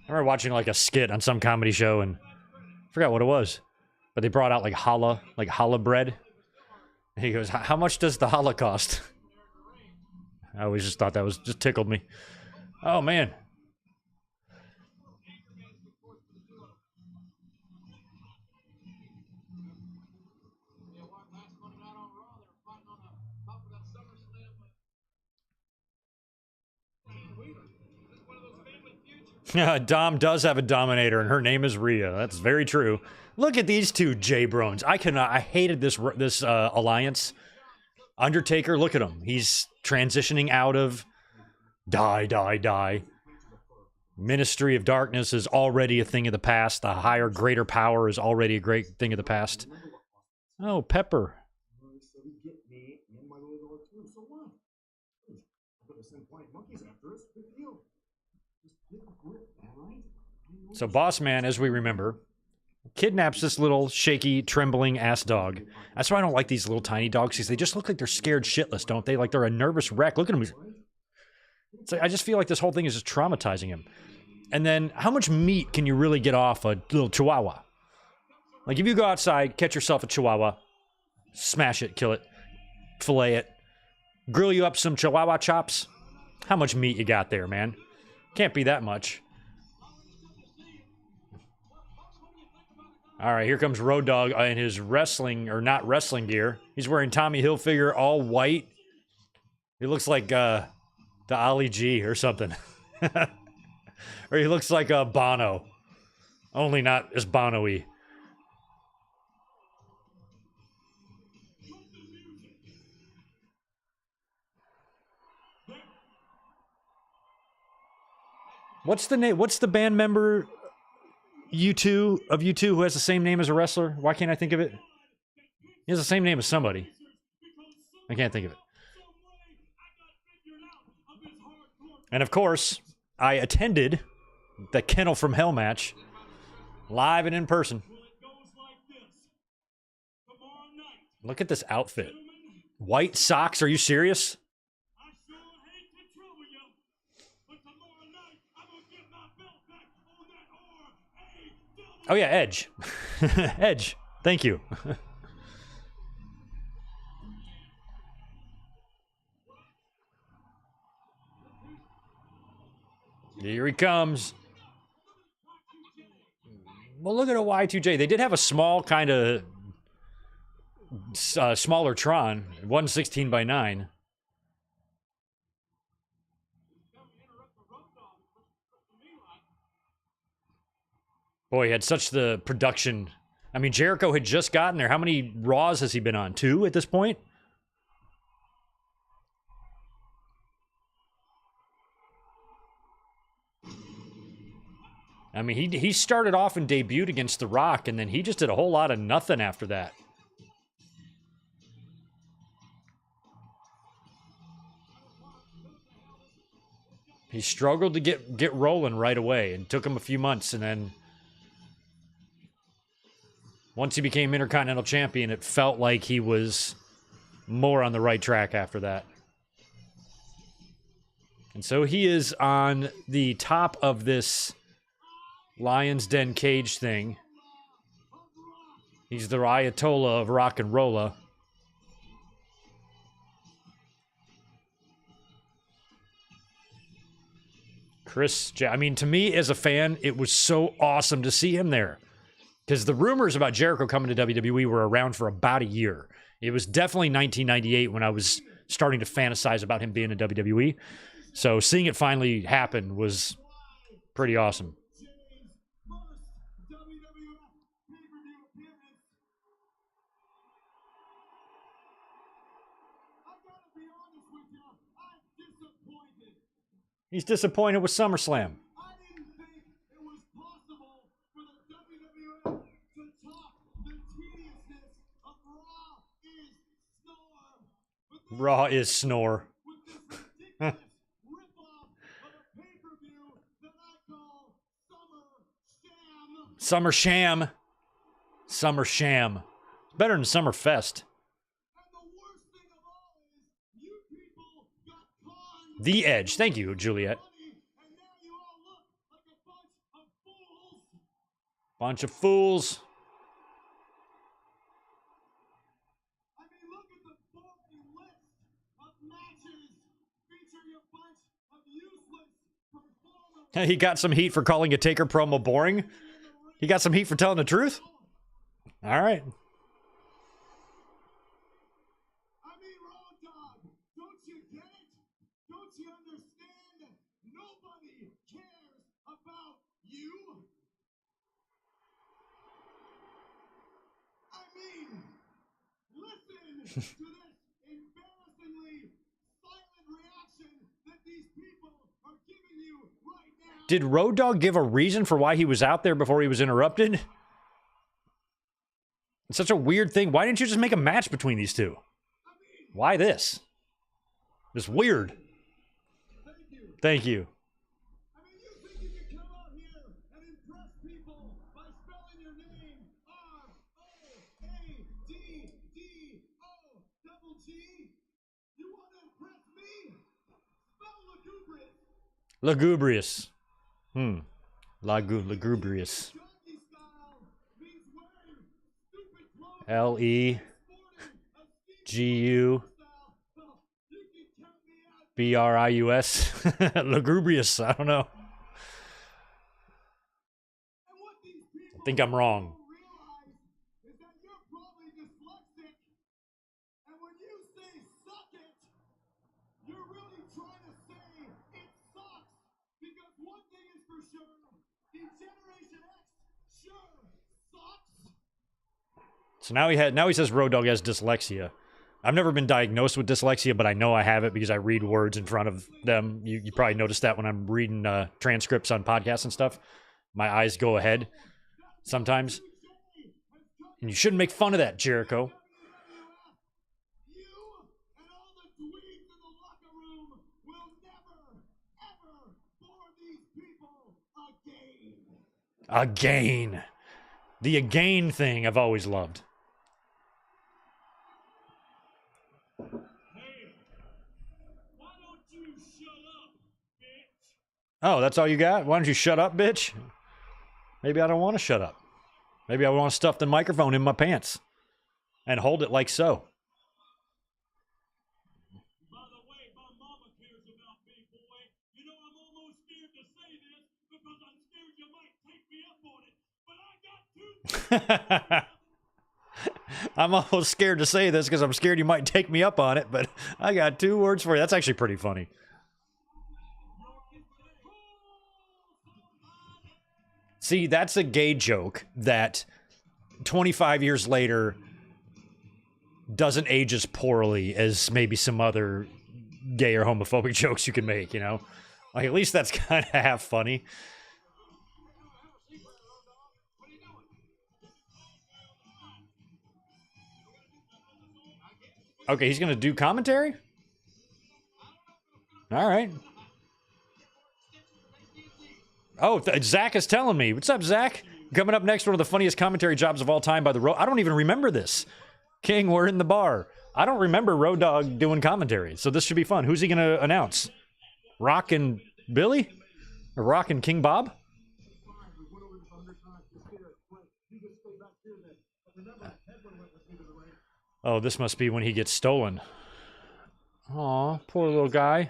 I remember watching like a skit on some comedy show and I forgot what it was. But they brought out like challah bread. And he goes, how much does the Holocaust? I always just thought that was just tickled me. Oh man. Dom does have a Dominator, and her name is Rhea. That's very true. Look at these two J-Brones. I hated this alliance. Undertaker, look at him. He's transitioning out of die. Ministry of Darkness is already a thing of the past. The higher, greater power is already a great thing of the past. Oh, Pepper. So Boss Man, as we remember, kidnaps this little shaky, trembling ass dog. That's why I don't like these little tiny dogs, because they just look like they're scared shitless, don't they? Like they're a nervous wreck. Look at him. It's like, I just feel like this whole thing is just traumatizing him. And then, how much meat can you really get off a little chihuahua? Like, if you go outside, catch yourself a chihuahua, smash it, kill it, fillet it, grill you up some chihuahua chops, how much meat you got there, man? Can't be that much. All right, here comes Road Dogg in his wrestling, or not wrestling gear. He's wearing Tommy Hilfiger, all white. He looks like the Ali G or something. Or he looks like Bono. Only not as Bono-y. What's the name? What's the band member U2 who has the same name as a wrestler? Why can't I think of it? He has the same name as somebody. I can't think of it. And of course, I attended the Kennel from Hell match live and in person. Look at this outfit. White socks, are you serious? Oh yeah, Edge. Edge. Thank you. Here he comes. Well, look at a Y2J. They did have a small kind of smaller Tron, 116x9. Boy, he had such the production. I mean, Jericho had just gotten there. How many Raws has he been on? 2 at this point? I mean, he started off and debuted against The Rock, and then he just did a whole lot of nothing after that. He struggled to get rolling right away, and took him a few months, and then once he became Intercontinental Champion, it felt like he was more on the right track after that. And so he is on the top of this Lion's Den cage thing. He's the Ayatollah of rock and rolla. I mean, to me as a fan, it was so awesome to see him there. Because the rumors about Jericho coming to WWE were around for about a year. It was definitely 1998 when I was starting to fantasize about him being in WWE. So seeing it finally happen was pretty awesome. He's disappointed with SummerSlam. Raw is snore. SummerSlam. SummerSlam. Better than SummerFest. The Edge. Thank you, Juliet. Bunch of fools. He got some heat for calling a Taker promo boring. He got some heat for telling the truth. All right. To this embarrassingly silent reaction that these people are giving you right now. Did Road Dogg give a reason for why he was out there before he was interrupted? It's such a weird thing. Why didn't you just make a match between these two? Why this? It's weird. Thank you. Lugubrious. Lugubrious. Legubrious. Lugubrious. I don't know. I think I'm wrong. So now he says Road Dogg has dyslexia. I've never been diagnosed with dyslexia, but I know I have it because I read words in front of them. You probably noticed that when I'm reading transcripts on podcasts and stuff. My eyes go ahead sometimes. And you shouldn't make fun of that, Jericho. Again. The again thing I've always loved. Oh, that's all you got? Why don't you shut up, bitch? Maybe I don't want to shut up. Maybe I want to stuff the microphone in my pants and hold it like so. By the way, my mama cares about me, boy. You know, I'm almost scared to say this because I'm scared you might take me up on it. But I got two. I'm almost scared to say this because I'm scared you might take me up on it, but I got 2 words for you. That's actually pretty funny. See, that's a gay joke that 25 years later doesn't age as poorly as maybe some other gay or homophobic jokes you can make, you know? Like, at least that's kind of half funny. Okay, he's going to do commentary? All right. Oh, Zach is telling me. What's up, Zach? Coming up next, one of the funniest commentary jobs of all time by the Road. I don't even remember this. King, we're in the bar. I don't remember Road Dogg doing commentary, so this should be fun. Who's he going to announce? Rock and Billy? Or Rock and King Bob? Oh, this must be when he gets stolen. Aw, poor little guy.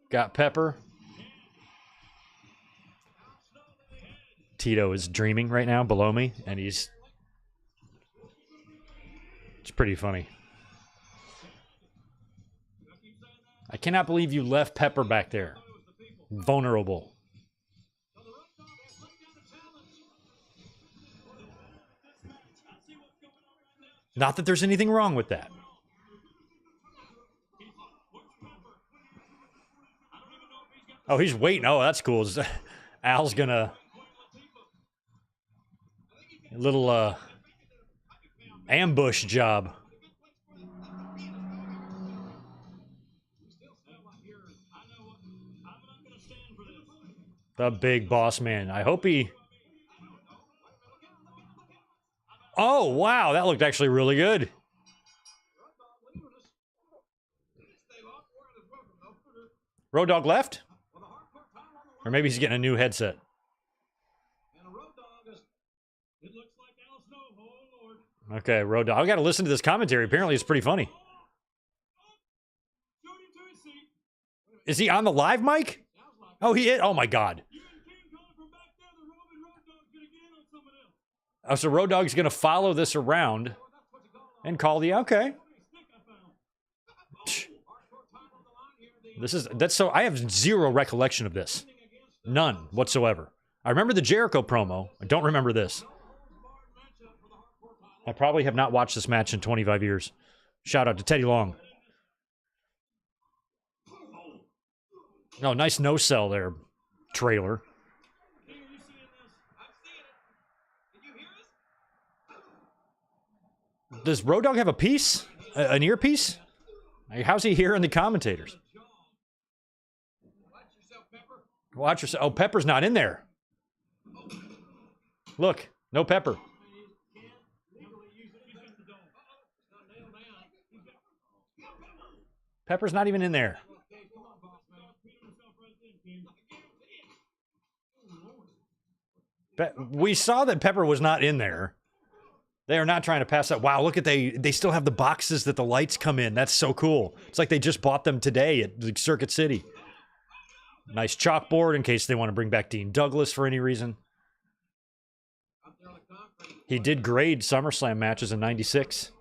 Got Pepper. Tito is dreaming right now below me, and it's pretty funny. I cannot believe you left Pepper back there. Vulnerable. Not that there's anything wrong with that. Oh, he's waiting. Oh, that's cool. Al's gonna... A little, ambush job. The big boss man. I hope he... Oh, wow. That looked actually really good. Road Dogg left? Or maybe he's getting a new headset. Okay, Road Dogg. I got to listen to this commentary. Apparently, it's pretty funny. Is he on the live mic? Oh, he is. Oh, my God. Oh, so Road Dogg's going to follow this around and call the... Okay. That's so... I have zero recollection of this. None whatsoever. I remember the Jericho promo. I don't remember this. I probably have not watched this match in 25 years. Shout out to Teddy Long. Oh, nice no-sell there, trailer. Does Road Dogg have a piece? An earpiece? How's he hearing the commentators? Watch yourself. Oh, Pepper's not in there. Look, no Pepper. Pepper's not even in there. We saw that Pepper was not in there. They are not trying to pass that. Wow, look at they still have the boxes that the lights come in. That's so cool. It's like they just bought them today at Circuit City. Nice chalkboard in case they want to bring back Dean Douglas for any reason. He did grade SummerSlam matches in 96.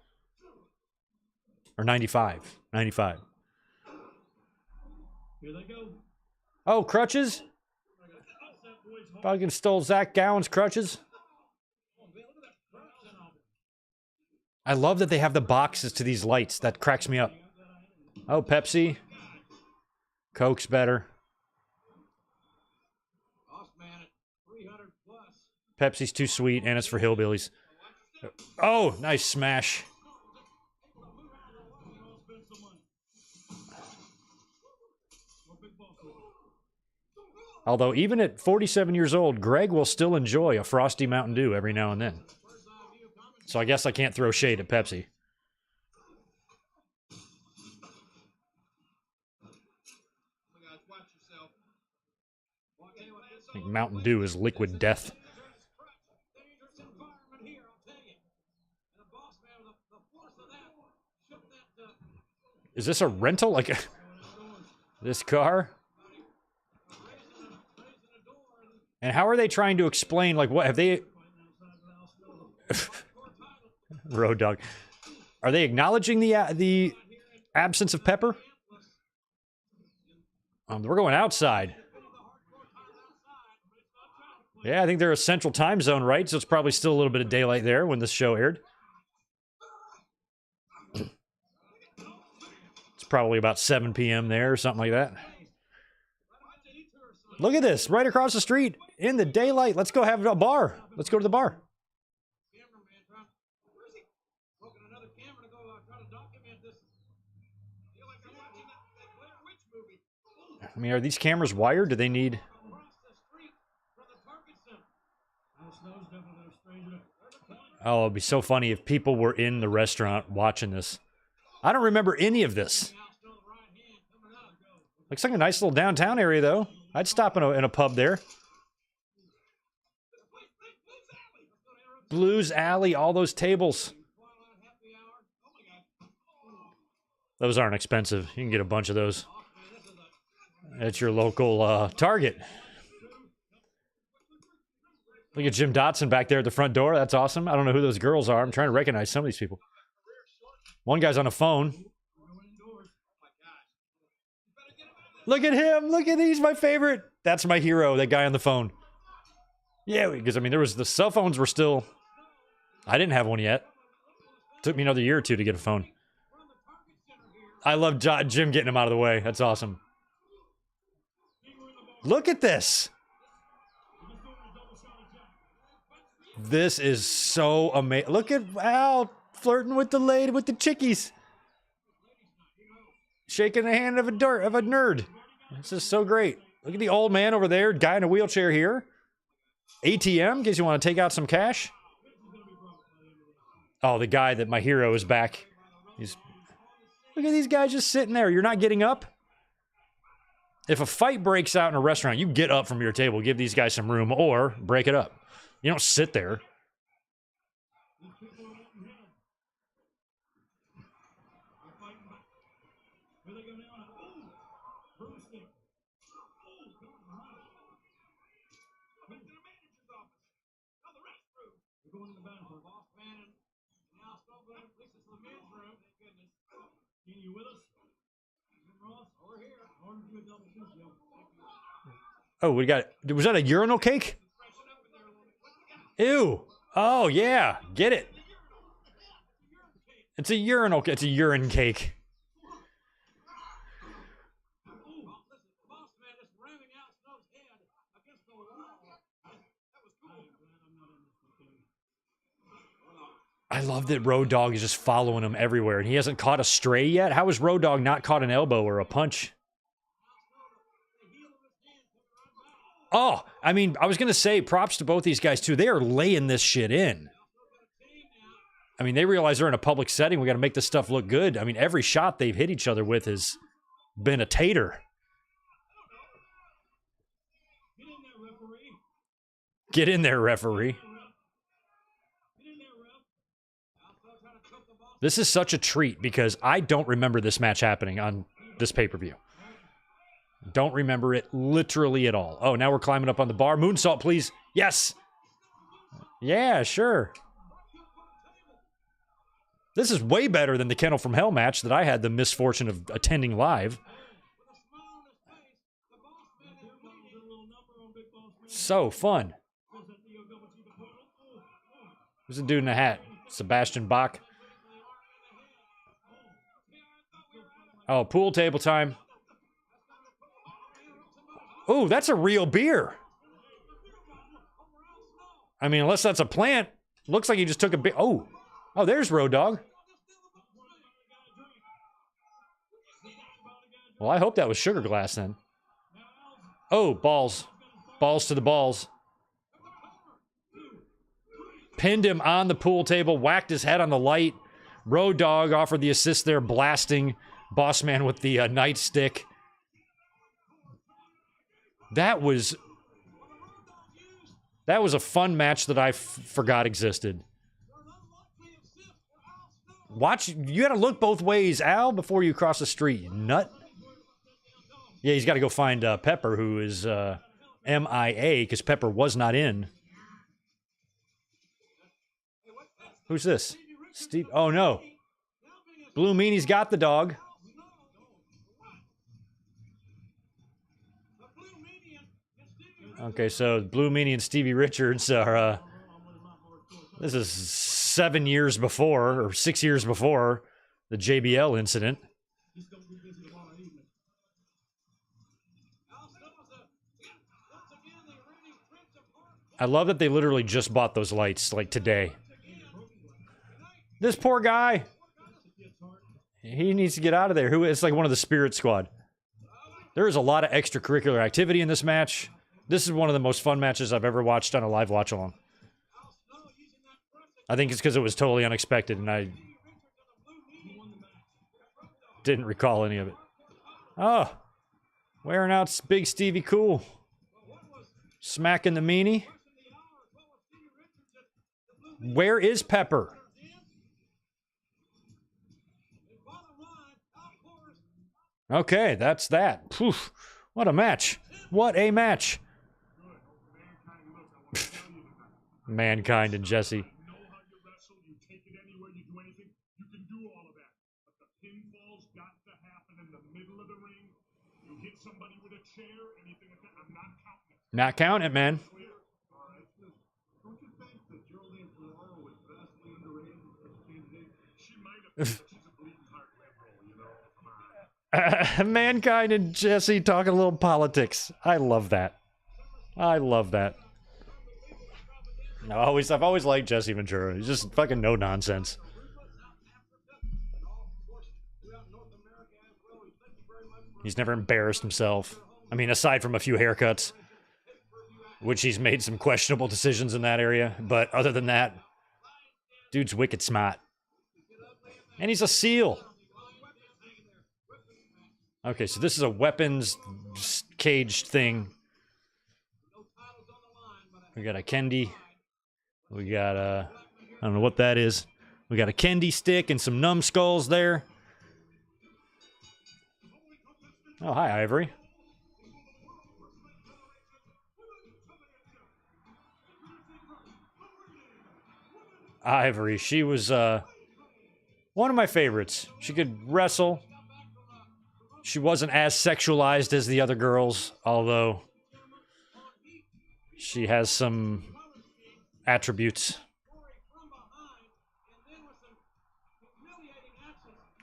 Or 95. 95. Oh, crutches? Fucking stole Zach Gowen's crutches. I love that they have the boxes to these lights. That cracks me up. Oh, Pepsi. Coke's better. Pepsi's too sweet, and it's for hillbillies. Oh, nice smash. Although, even at 47 years old, Greg will still enjoy a frosty Mountain Dew every now and then. So I guess I can't throw shade at Pepsi. I think Mountain Dew is liquid death. Is this a rental? Like this car? And how are they trying to explain, like, what have they... Road Dogg. Are they acknowledging the absence of Pepper? We're going outside. Yeah, I think they're a central time zone, right? So it's probably still a little bit of daylight there when this show aired. It's probably about 7 p.m. there or something like that. Look at this, right across the street in the daylight. Let's go have a bar. Let's go to the bar. I mean, are these cameras wired? Do they need... Oh, it'd be so funny if people were in the restaurant watching this. I don't remember any of this. Looks like a nice little downtown area, though. I'd stop in a pub there. Blues Alley, all those tables. Those aren't expensive. You can get a bunch of those at your local Target. Look at Jim Dotson back there at the front door. That's awesome. I don't know who those girls are. I'm trying to recognize some of these people. One guy's on a phone. Look at him. Look at he's my favorite. That's my hero, that guy on the phone. Yeah, because, I mean, the cell phones were still... I didn't have one yet. Took me another year or two to get a phone. I love Jim getting him out of the way. That's awesome. Look at this. This is so amazing. Look at Al flirting with the lady, with the chickies. Shaking the hand of a nerd. This is so great. Look at the old man over there, guy in a wheelchair here. ATM, in case you want to take out some cash. Oh, the guy that my hero is back. Look at these guys just sitting there. You're not getting up? If a fight breaks out in a restaurant, you get up from your table, give these guys some room, or break it up. You don't sit there. Oh, we got... Was that a urinal cake? Ew. Oh, yeah. Get it. It's a urinal... It's a urine cake. I love that Road Dogg is just following him everywhere, and he hasn't caught a stray yet. How has Road Dogg not caught an elbow or a punch? Oh, I mean, I was going to say props to both these guys, too. They are laying this shit in. I mean, they realize they're in a public setting. We got to make this stuff look good. I mean, every shot they've hit each other with has been a tater. Get in there, referee. This is such a treat because I don't remember this match happening on this pay-per-view. Don't remember it literally at all. Oh, now we're climbing up on the bar. Moonsault, please. Yes. Yeah, sure. This is way better than the Kennel from Hell match that I had the misfortune of attending live. So fun. There's a dude in a hat. Sebastian Bach. Oh, pool table time. Oh, that's a real beer. I mean, unless that's a plant. Looks like he just took a bit. Oh, there's Road Dogg. Well, I hope that was sugar glass then. Oh, balls. Balls to the balls. Pinned him on the pool table, whacked his head on the light. Road Dogg offered the assist there, blasting Bossman with the nightstick. That was a fun match that I forgot existed. Watch, you gotta look both ways, Al, before you cross the street, you nut. Yeah, he's got to go find Pepper, who is MIA, because Pepper was not in. Who's this? Steve? Oh, no. Blue Meanie's got the dog. Okay, so Blue Meanie and Stevie Richards are, this is 7 years before, or 6 years before, the JBL incident. I love that they literally just bought those lights, like, today. This poor guy. He needs to get out of there. It's like one of the Spirit Squad. There is a lot of extracurricular activity in this match. This is one of the most fun matches I've ever watched on a live watch-along. I think it's because it was totally unexpected and I didn't recall any of it. Oh, wearing out Big Stevie Cool. Smacking the meanie. Where is Pepper? Okay, that's that. Poof. What a match. What a match. Mankind and Jesse. I know how you wrestle, you take it anywhere, you do anything, you can do all of that. But the pinfall's got to happen in the middle of the ring. You hit somebody with a chair, anything like that, I'm not counting it. Not counting it, man. Don't you think that Geraldine Ferraro was vastly underrated as a candidate? She might have been, but she's a bleeding heart liberal, you know? Come on. Mankind and Jesse talking a little politics. I love that. I love that. I've always liked Jesse Ventura. He's just fucking no nonsense. He's never embarrassed himself. I mean, aside from a few haircuts, which he's made some questionable decisions in that area. But other than that, dude's wicked smart. And he's a SEAL. Okay, so this is a weapons caged thing. We got a Kendi. We got a... I don't know what that is. We got a Kendi stick and some numbskulls there. Oh, hi, Ivory. Ivory, she was one of my favorites. She could wrestle. She wasn't as sexualized as the other girls, although she has some attributes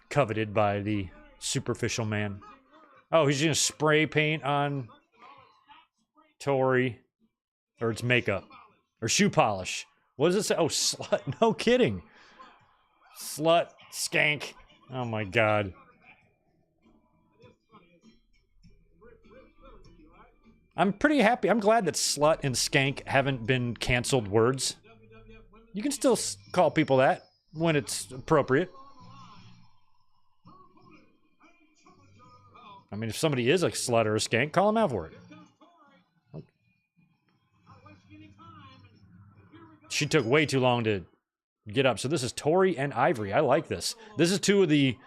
coveted by the superficial man. Oh, he's gonna spray paint on Tori, or it's makeup, or shoe polish. What does it say? Oh, slut. No kidding. Slut, skank. Oh my god. I'm pretty happy. I'm glad that slut and skank haven't been canceled words. You can still call people that when it's appropriate. I mean, if somebody is a slut or a skank, call them out for it. She took way too long to get up. So this is Tori and Ivory. I like this. This is two of the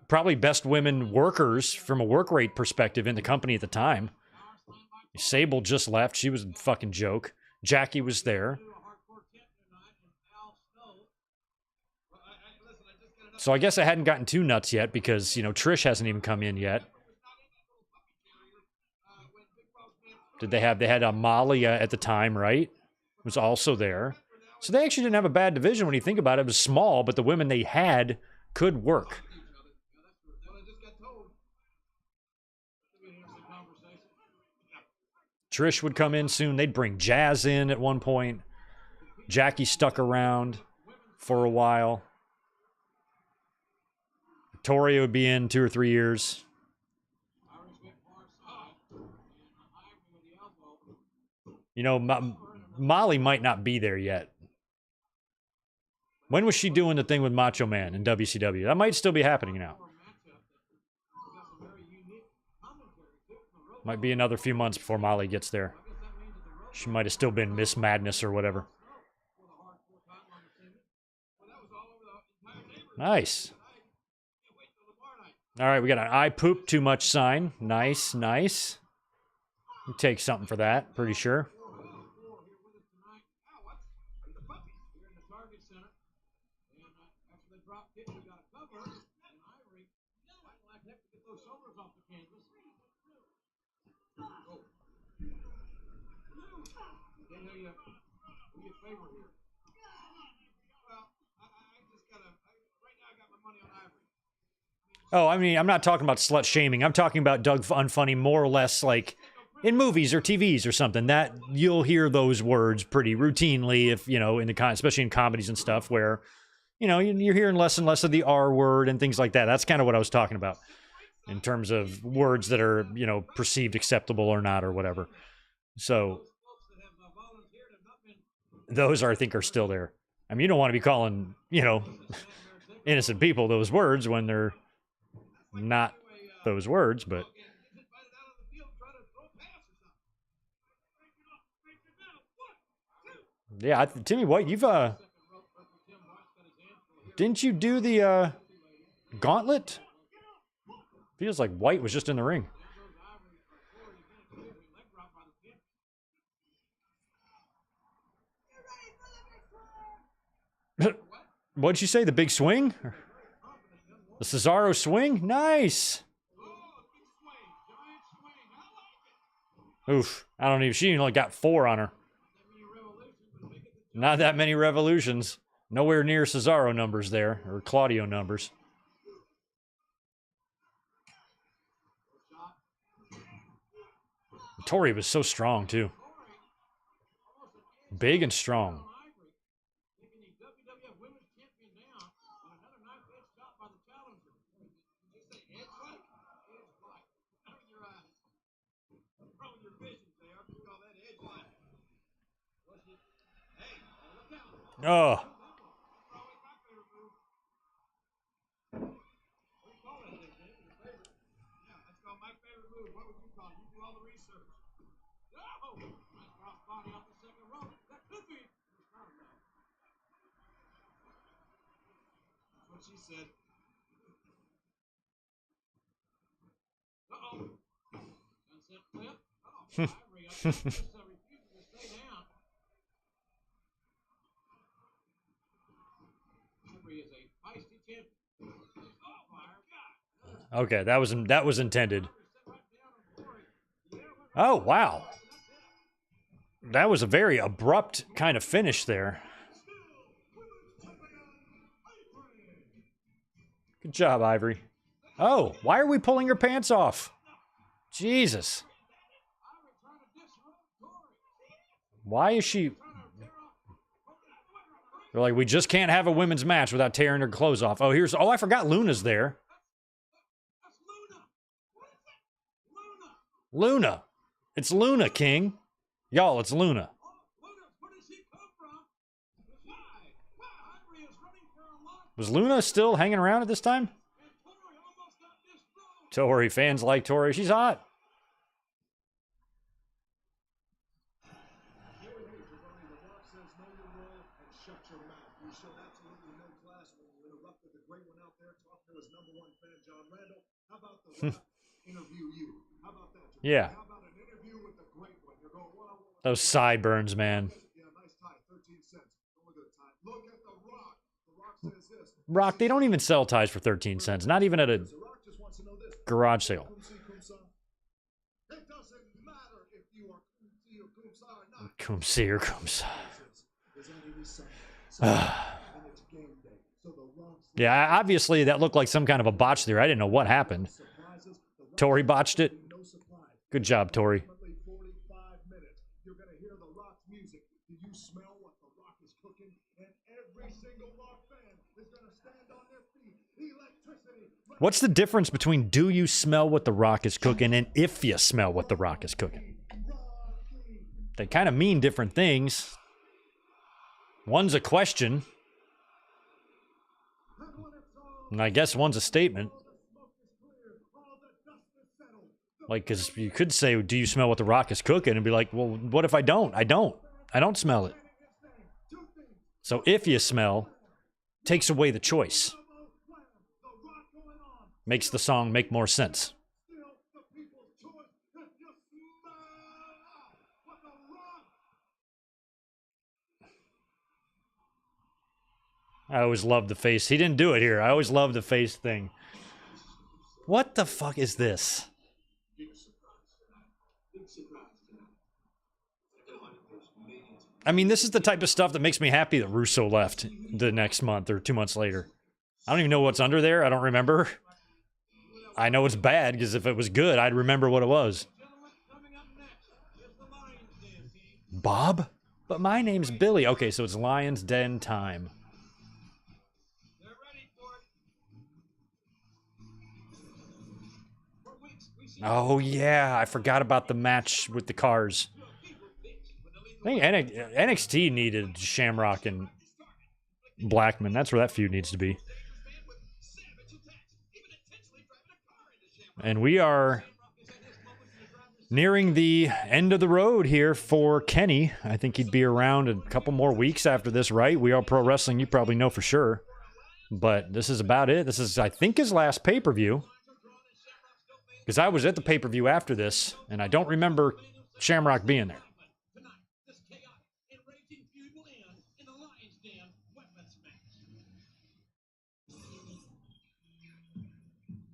probably best women workers from a work rate perspective in the company at the time. Sable just left. She was a fucking joke. Jackie was there. So I guess I hadn't gotten too nuts yet because, you know, Trish hasn't even come in yet. They had Molly at the time, right? Was also there. So they actually didn't have a bad division when you think about it. It was small, but the women they had could work. Trish would come in soon. They'd bring Jazz in at one point. Jackie stuck around for a while. Victoria would be in 2 or 3 years. You know, Molly might not be there yet. When was she doing the thing with Macho Man in WCW? That might still be happening now. Might be another few months before Molly gets there. She might have still been Miss Madness or whatever. Nice. All right, we got an I poop too much sign. Nice, nice. You take something for that, pretty sure. Oh, I mean, I'm not talking about slut shaming. I'm talking about Doug Unfunny more or less like in movies or TVs or something. That you'll hear those words pretty routinely if, you know, especially in comedies and stuff where, you know, you're hearing less and less of the R word and things like that. That's kind of what I was talking about in terms of words that are, you know, perceived acceptable or not or whatever. So those I think are still there. I mean, you don't want to be calling, you know, innocent people those words when they're not those words, but yeah, Timmy White, you've didn't you do the gauntlet? Feels like White was just in the ring. What'd you say? The big swing? The Cesaro swing? Nice. Oof. I don't even. She only got 4 on her. Not that many revolutions. Nowhere near Cesaro numbers there, or Claudio numbers. Tori was so strong, too. Big and strong. Oh. She said, Okay, that was intended. Oh, wow. That was a very abrupt kind of finish there. Good job, Ivory. Oh, why are we pulling her pants off? Jesus. Why is she... They're like, we just can't have a women's match without tearing her clothes off. Oh, here's... Oh, I forgot Luna's there. Luna. It's Luna, King. Y'all, it's Luna. Was Luna still hanging around at this time? Tori, fans like Tori. She's hot. Yeah. Those sideburns, man. Rock, they don't even sell ties for 13 cents. Not even at a garage sale. Kumsi or Kumsa. Yeah, obviously that looked like some kind of a botch there. I didn't know what happened. Tori botched it. Good job, Tori. What's the difference between do you smell what the Rock is cooking and if you smell what the Rock is cooking? They kind of mean different things. One's a question. And I guess one's a statement. Like, because you could say, do you smell what the Rock is cooking? And be like, well, what if I don't? I don't smell it. So if you smell, takes away the choice. Makes the song make more sense. I always loved the face. He didn't do it here. I always loved the face thing. What the fuck is this? I mean, this is the type of stuff that makes me happy that Russo left the next month or 2 months later. I don't even know what's under there. I don't remember. I know it's bad because if it was good, I'd remember what it was. Bob? But my name's Billy. Okay, so it's Lion's Den time. Oh, yeah. I forgot about the match with the cars. I think NXT needed Shamrock and Blackman. That's where that feud needs to be. And we are nearing the end of the road here for Kenny. I think he'd be around a couple more weeks after this, right? We Are Pro Wrestling, you probably know for sure. But this is about it. This is, I think, his last pay-per-view. Because I was at the pay-per-view after this, and I don't remember Shamrock being there.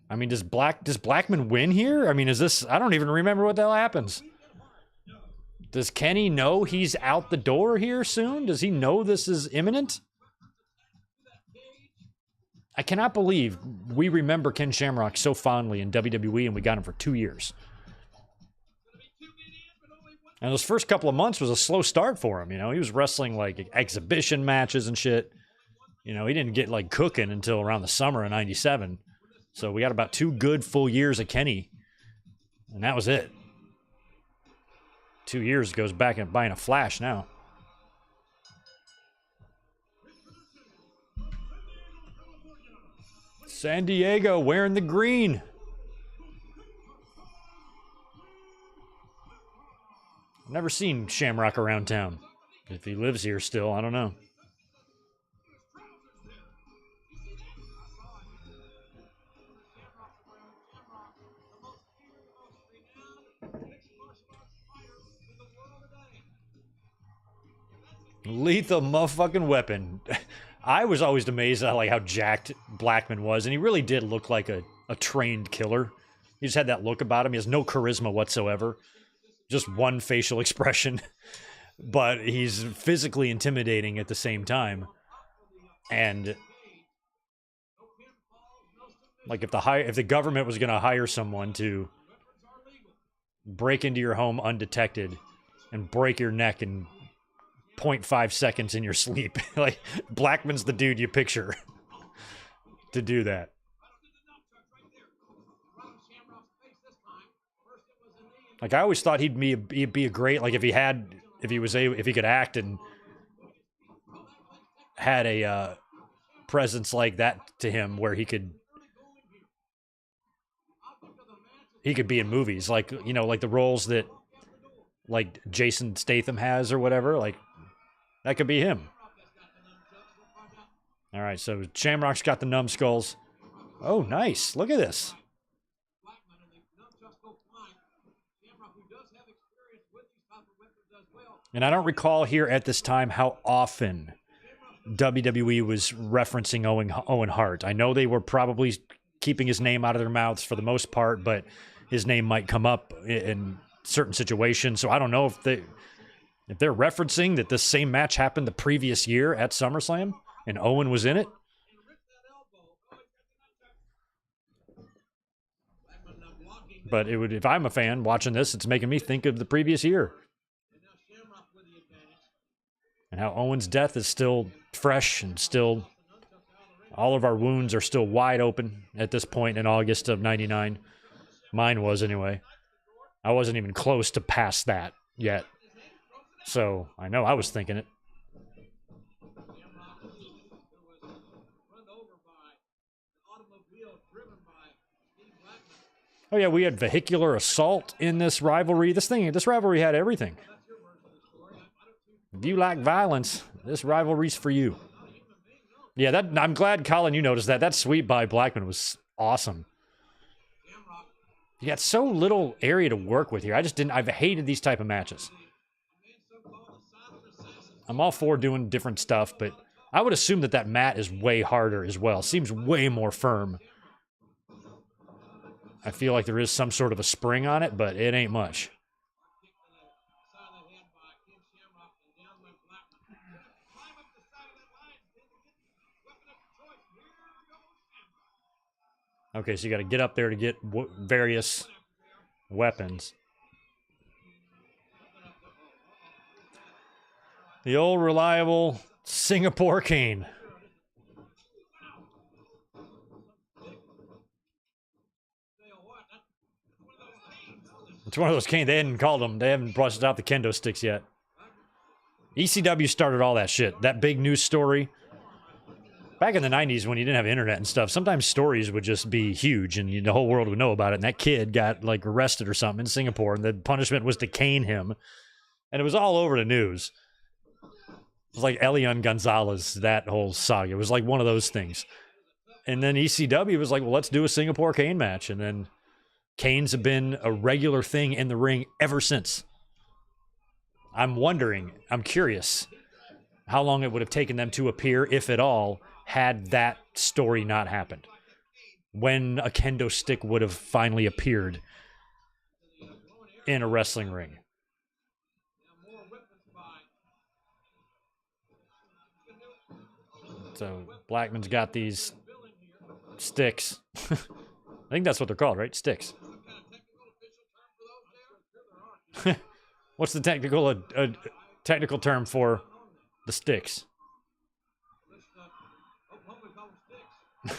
I mean, does Blackman win here? I mean, is this... I don't even remember what the hell happens. Does Kenny know he's out the door here soon? Does he know this is imminent? I cannot believe we remember Ken Shamrock so fondly in WWE, and we got him for 2 years. And those first couple of months was a slow start for him, you know? He was wrestling, like, exhibition matches and shit. You know, he didn't get, like, cooking until around the summer of '97. So we got about 2 good full years of Kenny. And that was it. 2 years goes back and buying a flash now. San Diego wearing the green. Never seen Shamrock around town. If he lives here still, I don't know. Lethal motherfucking weapon. I was always amazed at like how jacked Blackman was, and he really did look like a trained killer. He just had that look about him. He has no charisma whatsoever. Just one facial expression. But he's physically intimidating at the same time. And like if the government was going to hire someone to break into your home undetected and break your neck in 0.5 seconds in your sleep, like Blackman's the dude you picture to do that. Like I always thought he'd be a great, like if he could act and had a presence like that to him where he could be in movies, like, you know, like the roles that like Jason Statham has or whatever, like that could be him. All right, so Shamrock's got the numbskulls. Oh, nice. Look at this. And I don't recall here at this time how often WWE was referencing Owen Hart. I know they were probably keeping his name out of their mouths for the most part, but his name might come up in certain situations. So I don't know if they're referencing that this same match happened the previous year at SummerSlam and Owen was in it. But it would, if I'm a fan watching this, it's making me think of the previous year. And how Owen's death is still fresh and still, all of our wounds are still wide open at this point in August of '99. Mine was anyway. I wasn't even close to past that yet. So I know I was thinking it. Oh yeah, we had vehicular assault in this rivalry. This rivalry had everything. If you like violence, this rivalry's for you. Yeah, I'm glad, Colin, you noticed that. That sweep by Blackman was awesome. You got so little area to work with here. I've hated these type of matches. I'm all for doing different stuff, but I would assume that mat is way harder as well. Seems way more firm. I feel like there is some sort of a spring on it, but it ain't much. Okay, so you got to get up there to get various weapons. The old reliable Singapore cane. It's one of those canes. They haven't busted out the kendo sticks yet. ECW started all that shit. That big news story Back in the 90s when you didn't have internet and stuff, sometimes stories would just be huge and the whole world would know about it. And that kid got like arrested or something in Singapore and the punishment was to cane him. And it was all over the news. It was like Elian Gonzalez, that whole saga. It was like one of those things. And then ECW was like, well, let's do a Singapore cane match. And then canes have been a regular thing in the ring ever since. I'm curious how long it would have taken them to appear, if at all, had that story not happened. When a kendo stick would have finally appeared in a wrestling ring. So Blackman's got these sticks. I think that's what they're called, right? Sticks. What's the technical term for the sticks?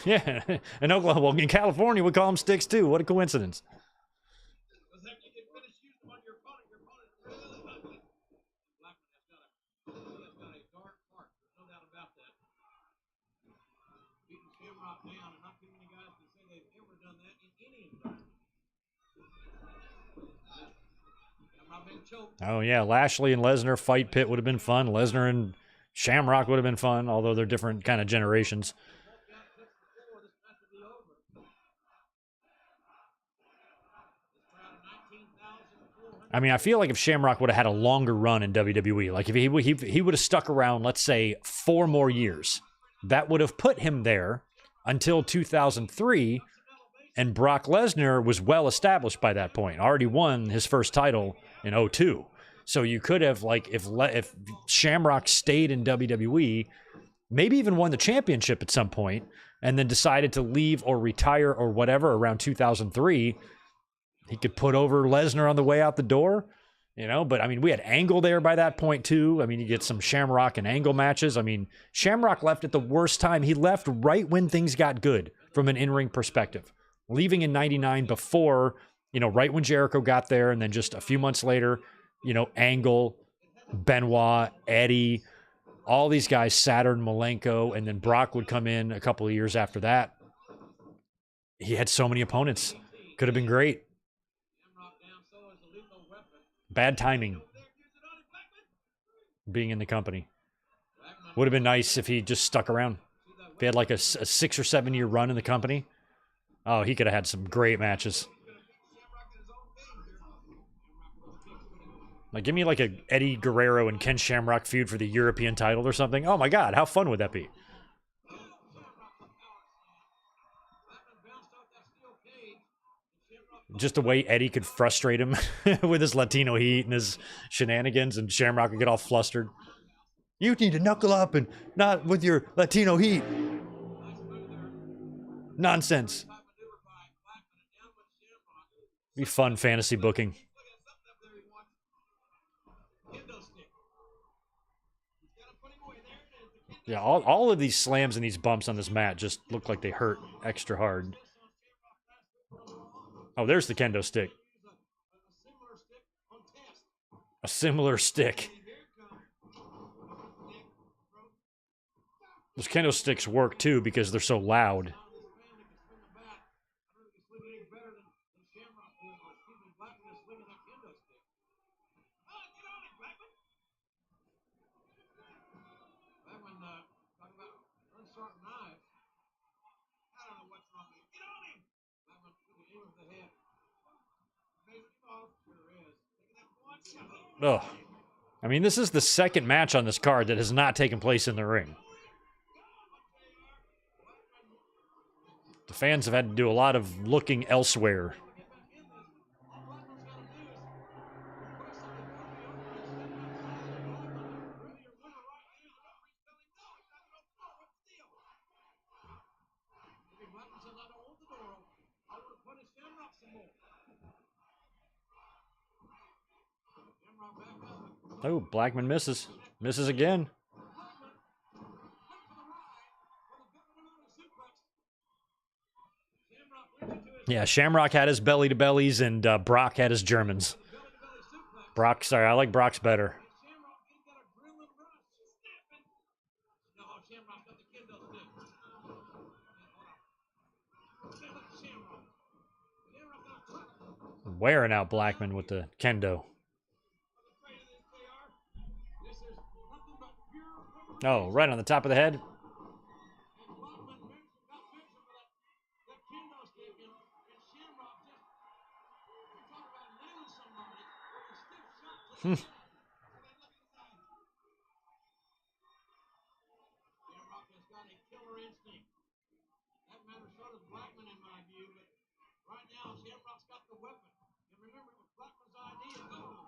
Yeah, in Oklahoma, well, in California, we call them sticks too. What a coincidence. Oh, yeah, Lashley and Lesnar fight pit would have been fun. Lesnar and Shamrock would have been fun, although they're different kind of generations. I mean, I feel like if Shamrock would have had a longer run in WWE, like if he would have stuck around, let's say, 4 more years, that would have put him there until 2003, and Brock Lesnar was well established by that point, already won his first title in 2002. So you could have, like, if Shamrock stayed in WWE, maybe even won the championship at some point, and then decided to leave or retire or whatever around 2003, he could put over Lesnar on the way out the door, But, I mean, we had Angle there by that point, too. I mean, you get some Shamrock and Angle matches. I mean, Shamrock left at the worst time. He left right when things got good from an in-ring perspective. Leaving in 99 before, right when Jericho got there, and then just a few months later, Angle, Benoit, Eddie, all these guys, Saturn, Malenko, and then Brock would come in a couple of years after that. He had so many opponents. Could have been great. Bad timing being in the company. Would have been nice if he just stuck around. If he had like a 6 or 7 year run in the company. Oh, he could have had some great matches. Like, give me like a Eddie Guerrero and Ken Shamrock feud for the European title or something. Oh my God, how fun would that be? Just the way Eddie could frustrate him with his Latino heat and his shenanigans, and Shamrock would get all flustered. You need to knuckle up and not with your Latino heat. Nonsense. Be fun fantasy booking. Yeah, all of these slams and these bumps on this mat just look like they hurt extra hard. Oh, there's the kendo stick. A similar stick. Those kendo sticks work too because they're so loud. Ugh. I mean, this is the second match on this card that has not taken place in the ring. The fans have had to do a lot of looking elsewhere. Oh, Blackman misses. Misses again. Yeah, Shamrock had his belly-to-bellies, and Brock had his Germans. Sorry, I like Brock's better. wearing out Blackman with the kendo. Oh, right on the top of the head. Hmm.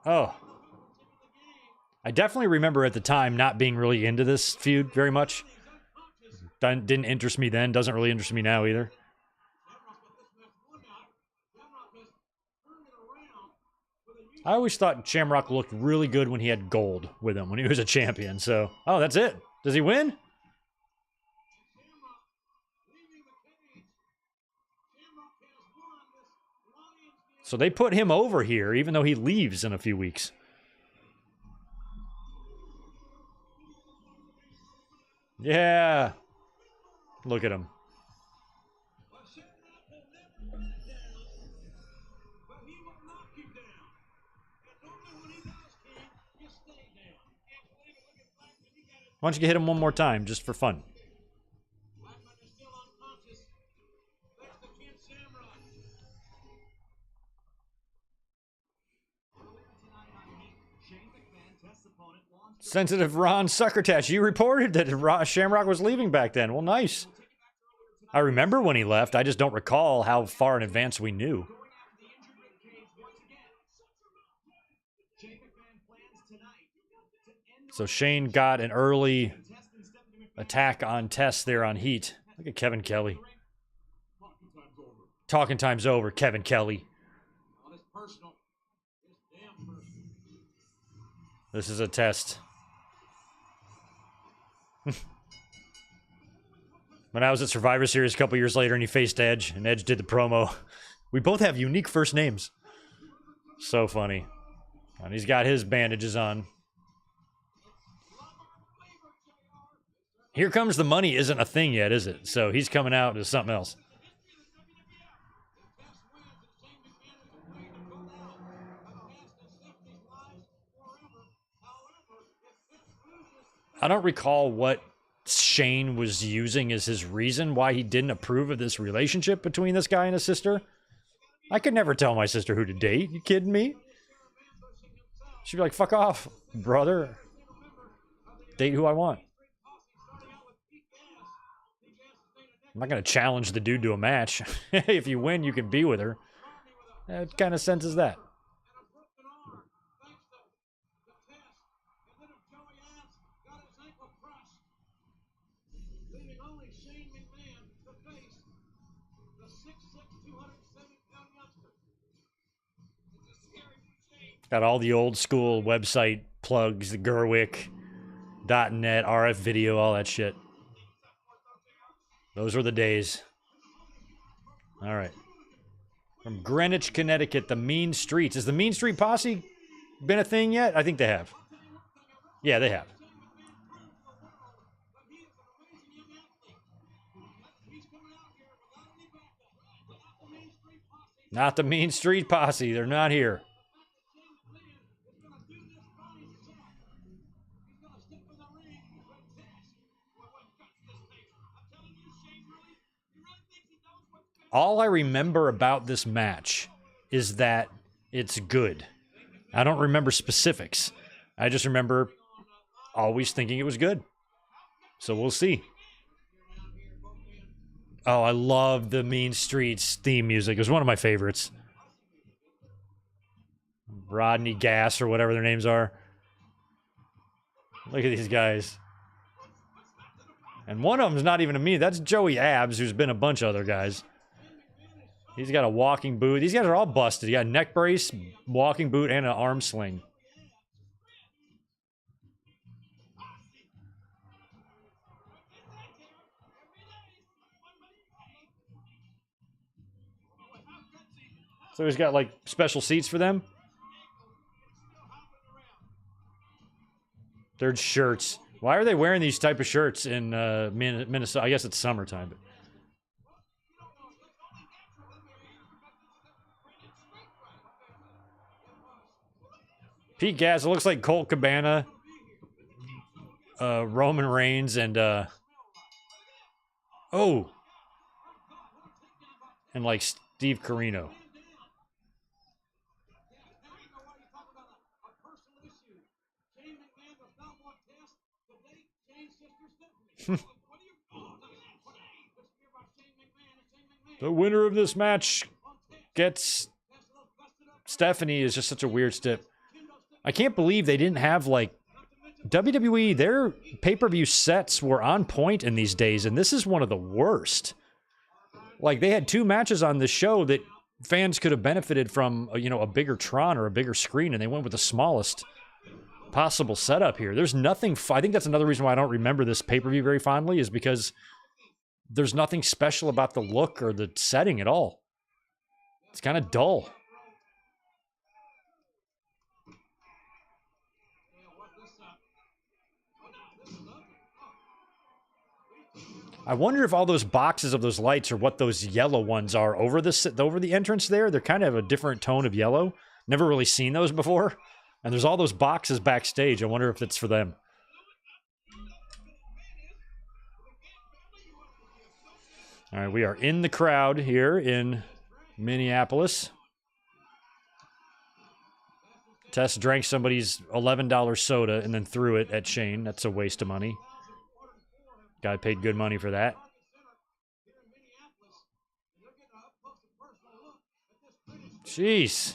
Oh. I definitely remember at the time not being really into this feud very much. Didn't interest me then. Doesn't really interest me now either. I always thought Shamrock looked really good when he had gold with him, when he was a champion. So, oh, that's it. Does he win? So they put him over here, even though he leaves in a few weeks. Yeah. Look at him. Why don't you hit him one more time, just for fun? Sensitive Ron Succotash, you reported that Shamrock was leaving back then. Well, nice. I remember when he left. I just don't recall how far in advance we knew. So Shane got an early attack on Tess there on Heat. Look at Kevin Kelly. Talking time's over, Kevin Kelly. This is a test. When I was at Survivor Series a couple years later and he faced Edge, and Edge did the promo. We both have unique first names. So funny. And he's got his bandages on. Here Comes the Money isn't a thing yet, is it? So he's coming out as something else. I don't recall what Shane was using as his reason why he didn't approve of this relationship between this guy and his sister. I could never tell my sister who to date. You kidding me? She'd be like, fuck off, brother. Date who I want. I'm not going to challenge the dude to a match. If you win, you can be with her. What kind of sense is that? Got all the old school website plugs, the Gerwick.net, RF video, all that shit. Those were the days. All right. From Greenwich, Connecticut, the Mean Streets. Has the Mean Street Posse been a thing yet? I think they have. Yeah, they have. Not the Mean Street Posse. They're not here. All I remember about this match is that it's good. I don't remember specifics. I just remember always thinking it was good. So we'll see. Oh, I love the Mean Streets theme music. It was one of my favorites. Rodney Gas or whatever their names are. Look at these guys. And one of them's not even a me. That's Joey Abs, who's been a bunch of other guys. He's got a walking boot. These guys are all busted. He got a neck brace, walking boot, and an arm sling. So he's got, like, special seats for them? They're shirts. Why are they wearing these type of shirts in Minnesota? I guess it's summertime. But... Pete Gas, it looks like Colt Cabana, Roman Reigns, and and like Steve Corino. The winner of this match gets Stephanie is just such a weird step. I can't believe they didn't have, like, WWE, their pay-per-view sets were on point in these days, and this is one of the worst. Like, they had 2 matches on this show that fans could have benefited from, you know, a bigger Tron or a bigger screen, and they went with the smallest possible setup here. There's nothing, I think that's another reason why I don't remember this pay-per-view very fondly, is because there's nothing special about the look or the setting at all. It's kind of dull. I wonder if all those boxes of those lights are what those yellow ones are over the entrance there. They're kind of a different tone of yellow. Never really seen those before. And there's all those boxes backstage. I wonder if it's for them. All right, we are in the crowd here in Minneapolis. Tess drank somebody's $11 soda and then threw it at Shane. That's a waste of money. Guy paid good money for that. Jeez.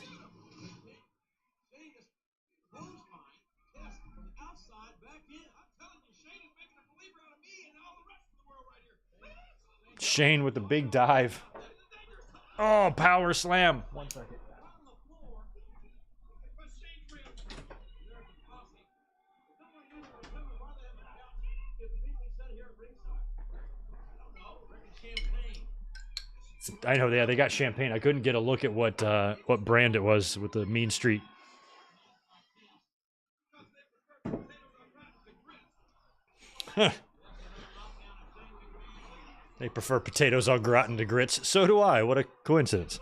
Shane with the big dive. Oh, power slam. 1 second. I know, yeah, they got champagne. I couldn't get a look at what brand it was with the Mean Street. They prefer potatoes au gratin to grits. So do I. What a coincidence.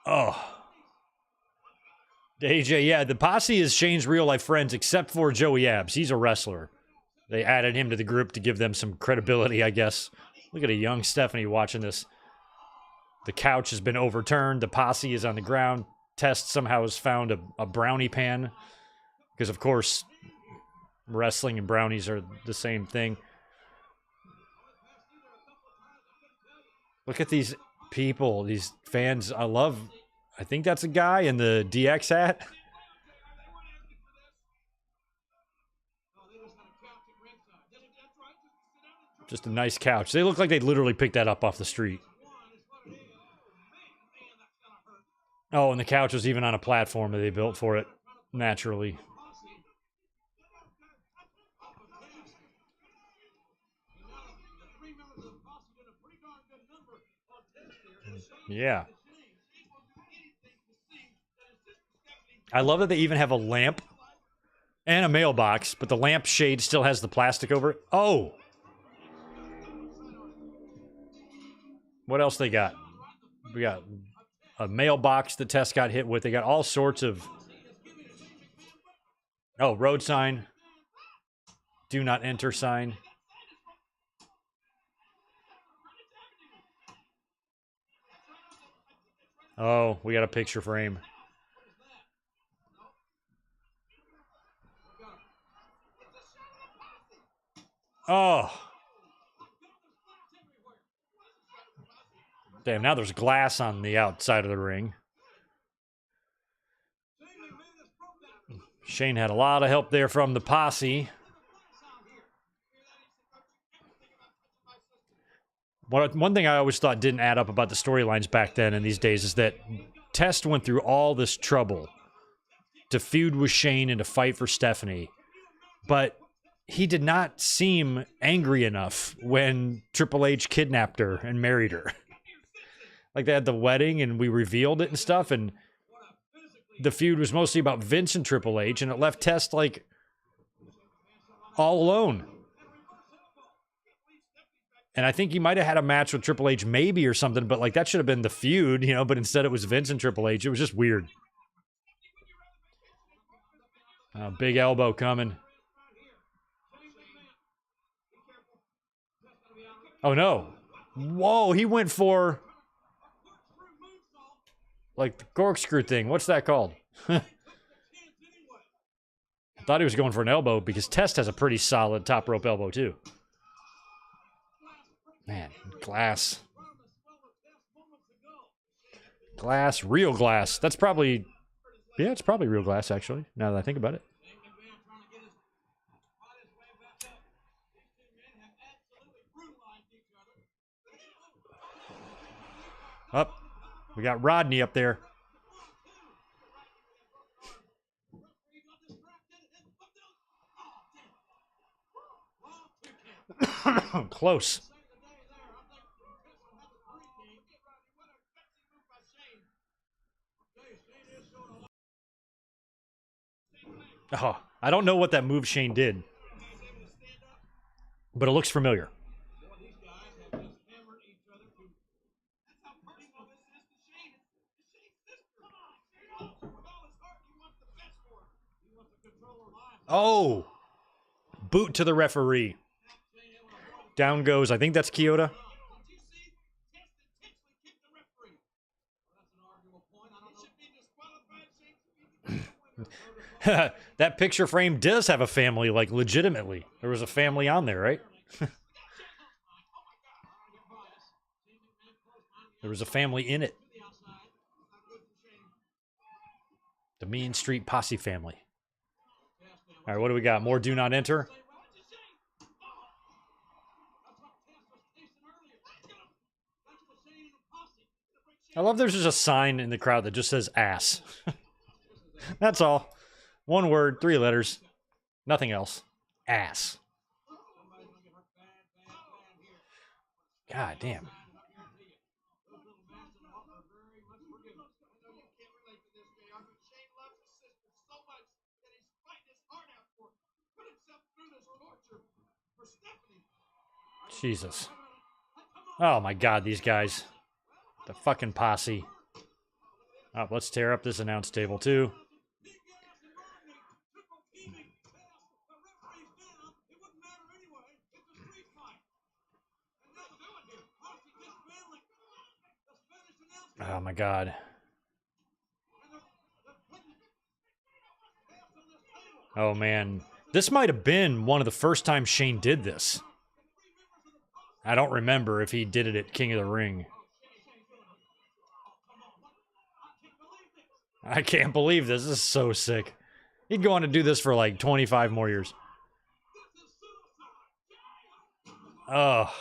Oh. AJ, yeah, the posse is Shane's real-life friends, except for Joey Abs. He's a wrestler. They added him to the group to give them some credibility, I guess. Look at a young Stephanie watching this. The couch has been overturned. The posse is on the ground. Test somehow has found a brownie pan. Because, of course, wrestling and brownies are the same thing. Look at these people, these fans. I think that's a guy in the DX hat. Just a nice couch. They look like they literally picked that up off the street. Oh, and the couch was even on a platform that they built for it, naturally. Yeah. I love that they even have a lamp and a mailbox, but the lamp shade still has the plastic over it. Oh! What else they got? We got a mailbox that Tess got hit with. They got all sorts of... Oh, road sign. Do not enter sign. Oh, we got a picture frame. Oh. Damn, now there's glass on the outside of the ring. Shane had a lot of help there from the posse. One thing I always thought didn't add up about the storylines back then in these days is that Test went through all this trouble to feud with Shane and to fight for Stephanie. But he did not seem angry enough when Triple H kidnapped her and married her. Like, they had the wedding and we revealed it and stuff, and the feud was mostly about Vince and Triple H, and it left Test, like, all alone. And I think he might have had a match with Triple H maybe or something, but like that should have been the feud, you know, but instead it was Vince and Triple H. It was just weird. Big elbow coming. Oh, no. Whoa, he went for like the corkscrew thing. What's that called? I thought he was going for an elbow because Test has a pretty solid top rope elbow too. Man, glass. Glass, real glass. That's probably, yeah, it's probably real glass actually, now that I think about it. Up. We got Rodney up there. Close. Oh, I don't know what that move Shane did, but it looks familiar. Oh, boot to the referee. Down goes, I think that's Kyoto. That picture frame does have a family, like legitimately. There was a family on there, right? There was a family in it. The Mean Street Posse family. All right, what do we got? More do not enter. I love there's just a sign in the crowd that just says ass. That's all. One word, 3 letters. Nothing else. Ass. God damn. Jesus. Oh my God, these guys. The fucking posse. Oh, let's tear up this announce table too. Oh my God. Oh man. This might have been one of the first times Shane did this. I don't remember if he did it at King of the Ring. I can't believe this. This is so sick. He'd go on to do this for like 25 more years. Oh.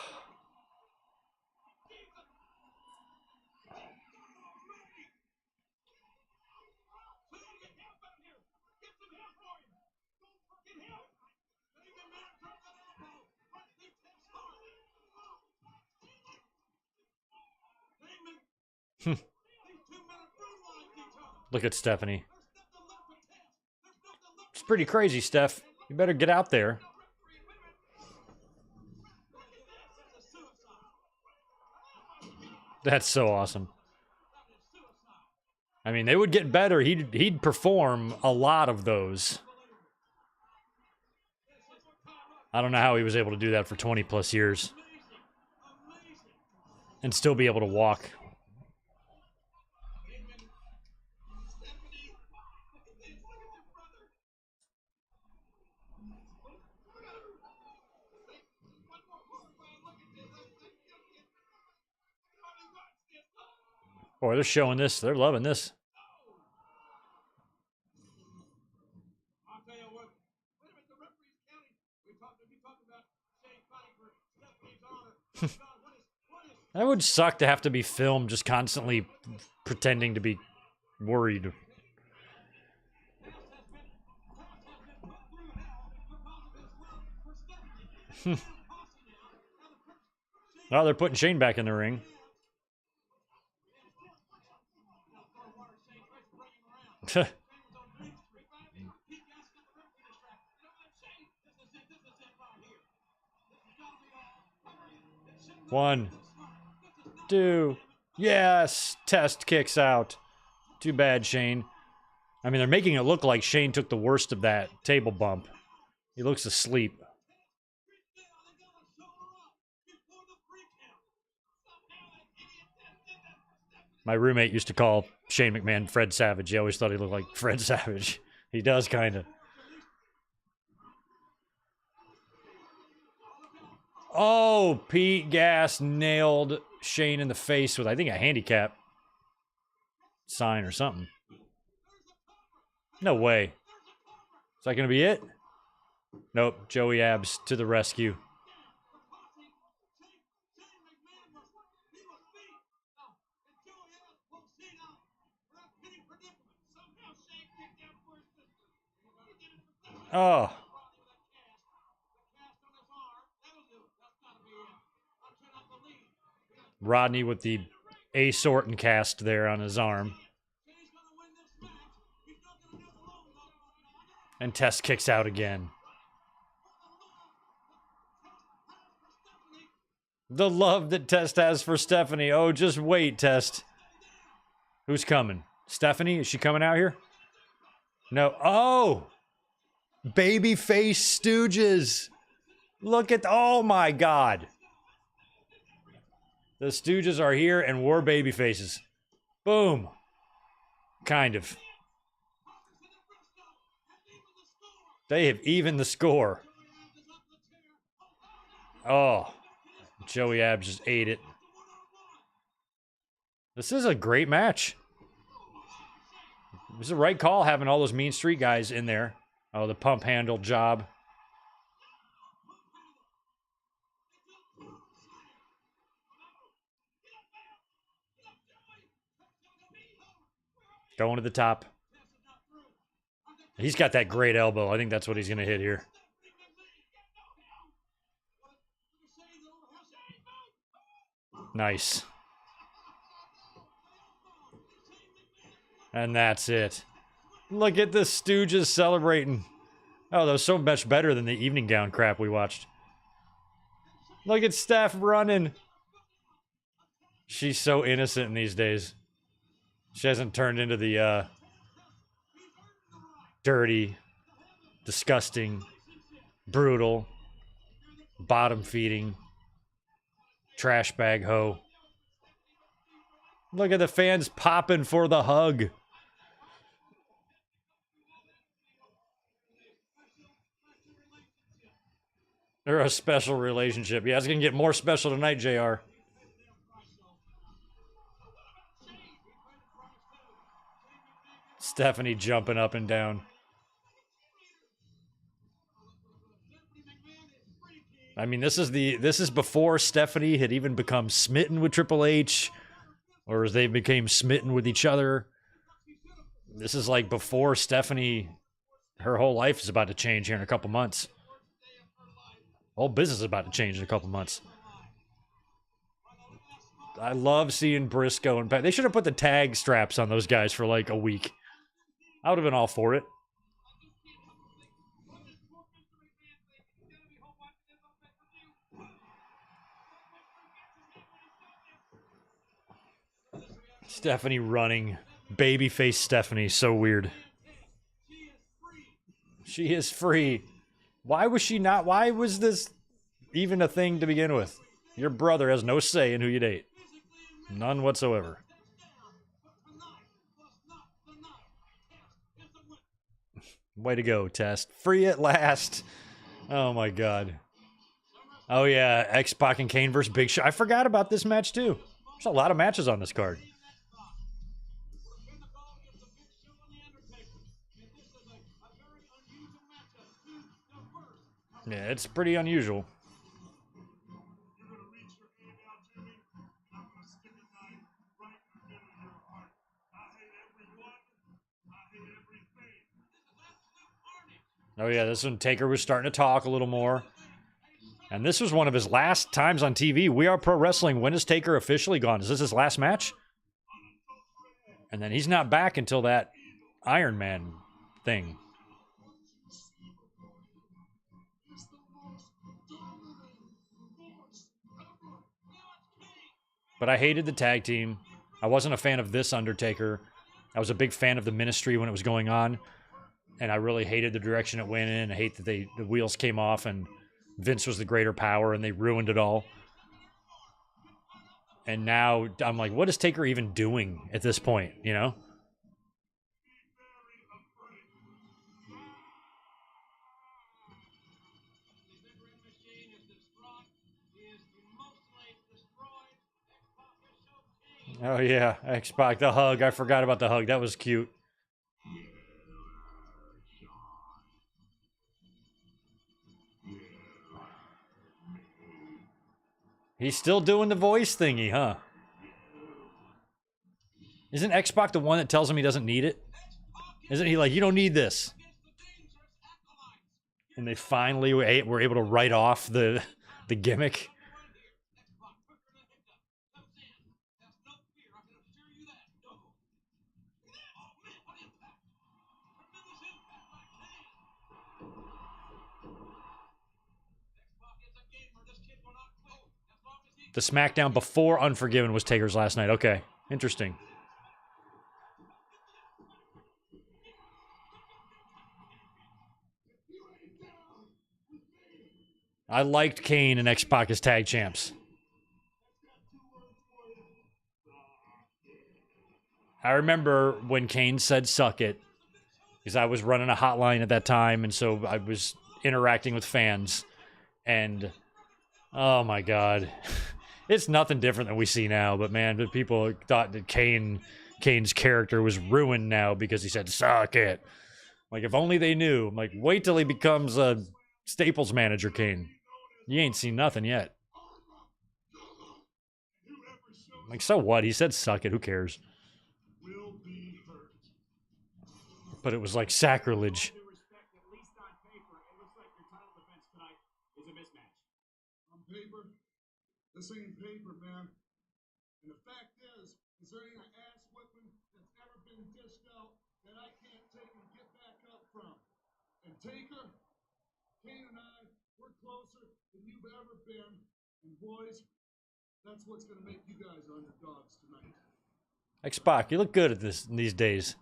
Look at Stephanie. It's pretty crazy, Steph. You better get out there. That's so awesome. I mean, they would get better. He'd perform a lot of those. I don't know how he was able to do that for 20 plus years. And still be able to walk. Boy, they're showing this. They're loving this. That would suck to have to be filmed just constantly pretending to be worried. Oh, they're putting Shane back in the ring. 1, 2. Yes! Test kicks out. Too bad, Shane. I mean, they're making it look like Shane took the worst of that table bump. He looks asleep. My roommate used to call Shane McMahon Fred Savage. He always thought he looked like Fred Savage. He does, kind of. Oh, Pete Gas nailed Shane in the face with, I think, a handicap sign or something. No way. Is that going to be it? Nope. Joey Abs to the rescue. Oh. Rodney with the Ace Orton cast there on his arm. And Test kicks out again. The love that Test has for Stephanie. Oh, just wait, Test. Who's coming? Stephanie? Is she coming out here? No. Oh! Babyface Stooges. Look at... Oh, my God. The Stooges are here, and we're babyfaces. Boom. Kind of. They have evened the score. Oh. Joey Abs just ate it. This is a great match. It was the right call having all those Mean Street guys in there. Oh, the pump handle job. Going to the top. He's got that great elbow. I think that's what he's going to hit here. Nice. And that's it. Look at the Stooges celebrating. Oh, that was so much better than the evening gown crap we watched. Look at Steph running. She's so innocent in these days. She hasn't turned into the dirty, disgusting, brutal, bottom-feeding, trash bag hoe. Look at the fans popping for the hug. They're a special relationship. Yeah, it's going to get more special tonight, JR. Stephanie jumping up and down. I mean, this is before Stephanie had even become smitten with Triple H, or as they became smitten with each other. This is like before Stephanie, her whole life is about to change here in a couple months. Whole business is about to change in a couple months. I love seeing Briscoe and Pat. They should have put the tag straps on those guys for like a week. I would have been all for it. Stephanie running. Babyface Stephanie. So weird. She is free. Why was she not? Why was this even a thing to begin with? Your brother has no say in who you date. None whatsoever. Way to go, Test. Free at last. Oh, my God. Oh, yeah. X-Pac and Kane versus Big Show. I forgot about this match, too. There's a lot of matches on this card. Yeah, it's pretty unusual. Oh, yeah, this one, Taker was starting to talk a little more. And this was one of his last times on TV. We Are Pro Wrestling. When is Taker officially gone? Is this his last match? And then he's not back until that Iron Man thing. But I hated the tag team. I wasn't a fan of this Undertaker. I was a big fan of the Ministry when it was going on. And I really hated the direction it went in. I hate that the wheels came off and Vince was the greater power and they ruined it all. And now I'm like, what is Taker even doing at this point, you know? Oh, yeah. X-Pac, the hug. I forgot about the hug. That was cute. He's still doing the voice thingy, huh? Isn't X-Pac the one that tells him he doesn't need it? Isn't he like, you don't need this? And they finally were able to write off the gimmick. The SmackDown before Unforgiven was Taker's last night. Okay, interesting. I liked Kane and X-Pac as tag champs. I remember when Kane said suck it, because I was running a hotline at that time, and so I was interacting with fans. And, oh my God. It's nothing different than we see now, but man, the people thought that Kane's character was ruined now because he said, suck it. Like, if only they knew. I'm like, wait till he becomes a Staples manager, Kane. You ain't seen nothing yet. Like, so what? He said suck it. Who cares? But it was like sacrilege. This ain't paper, man. And the fact is there ain't an ass whipping that's ever been dished out that I can't take and get back up from. And Taker, Kane and I, we're closer than you've ever been. And boys, that's what's gonna make you guys underdogs tonight. X-Pac, you look good at this these days.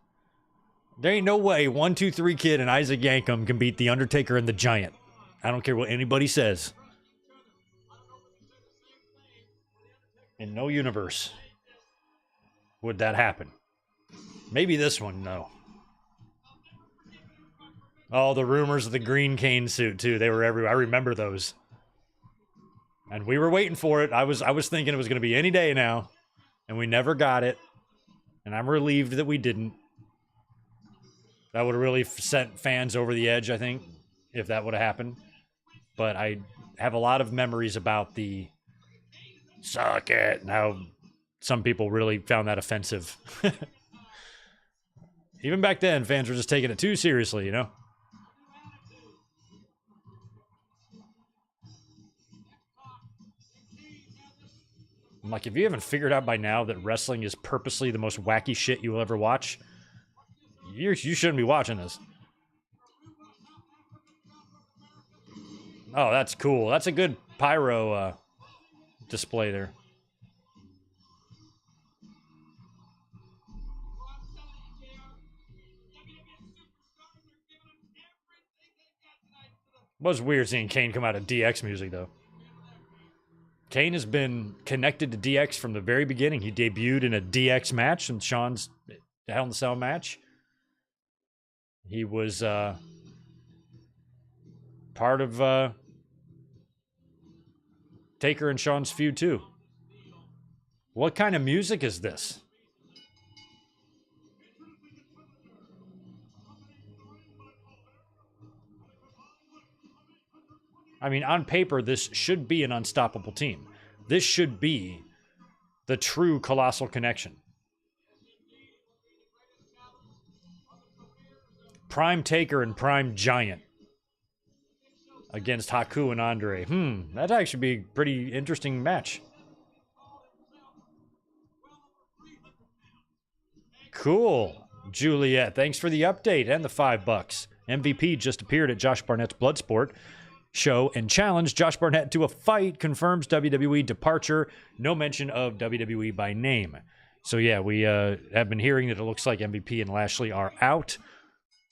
There ain't no way 1, 2, 3 Kid and Isaac Yankem can beat The Undertaker and The Giant. I don't care what anybody says. In no universe would that happen. Maybe this one, though. Oh, the rumors of the green Kane suit, too. They were everywhere. I remember those. And we were waiting for it. I was thinking it was going to be any day now. And we never got it. And I'm relieved that we didn't. That would have really sent fans over the edge, I think, if that would have happened. But I have a lot of memories about the suck it, and how some people really found that offensive. Even back then, fans were just taking it too seriously, you know? I'm like, if you haven't figured out by now that wrestling is purposely the most wacky shit you will ever watch, you shouldn't be watching this. Oh, that's cool. That's a good pyro display there. It was weird seeing Kane come out of DX music, though. Kane has been connected to DX from the very beginning. He debuted in a DX match in Shawn's Hell in the Cell match. He was part of Taker and Shawn's feud, too. What kind of music is this? I mean, on paper, this should be an unstoppable team. This should be the true Colossal Connection. Prime Taker and Prime Giant against Haku and Andre. That'd actually be a pretty interesting match. Cool. Juliet, thanks for the update and the $5. MVP just appeared at Josh Barnett's Bloodsport. Show and challenged Josh Barnett to a fight, confirms WWE departure. No mention of WWE by name. So yeah, we have been hearing that it looks like MVP and Lashley are out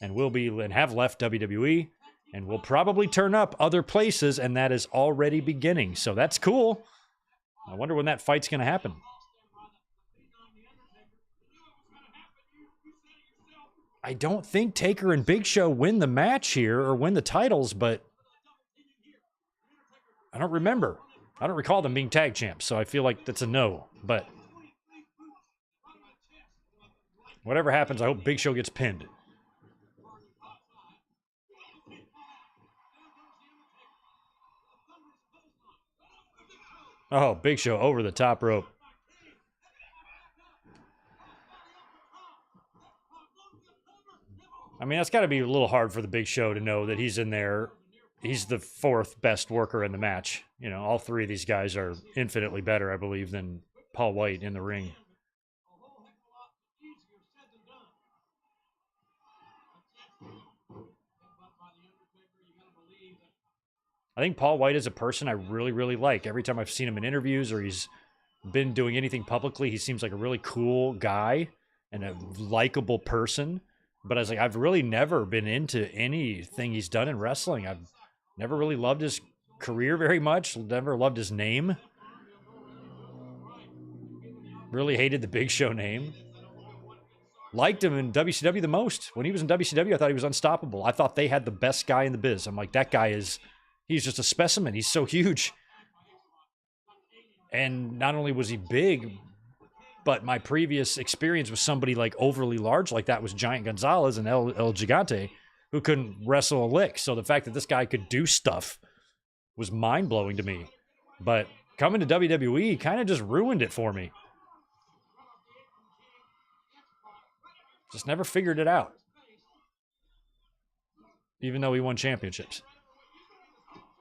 and have left WWE and will probably turn up other places, and that is already beginning. So that's cool. I wonder when that fight's going to happen. I don't think Taker and Big Show win the match here or win the titles, but I don't remember. I don't recall them being tag champs, so I feel like that's a no. But whatever happens, I hope Big Show gets pinned. Oh, Big Show over the top rope. I mean, that's got to be a little hard for the Big Show to know that he's in there. He's the fourth best worker in the match. You know, all three of these guys are infinitely better, I believe, than Paul White in the ring. I think Paul White is a person I really, really like. Every time I've seen him in interviews or he's been doing anything publicly, he seems like a really cool guy and a likable person. But I was like, I've really never been into anything he's done in wrestling. I've never really loved his career very much. Never loved his name. Really hated the Big Show name. Liked him in WCW the most. When he was in WCW, I thought he was unstoppable. I thought they had the best guy in the biz. I'm like, that guy he's just a specimen. He's so huge. And not only was he big, but my previous experience with somebody like overly large like that was Giant Gonzalez and El Gigante, who couldn't wrestle a lick. So the fact that this guy could do stuff was mind-blowing to me. But coming to WWE kind of just ruined it for me. Just never figured it out. Even though he won championships.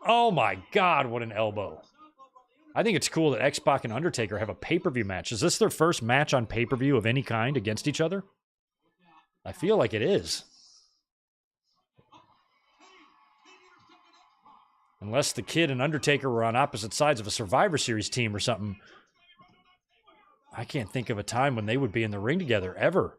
Oh my God, what an elbow. I think it's cool that X-Pac and Undertaker have a pay-per-view match. Is this their first match on pay-per-view of any kind against each other? I feel like it is. Unless the Kid and Undertaker were on opposite sides of a Survivor Series team or something. I can't think of a time when they would be in the ring together, ever.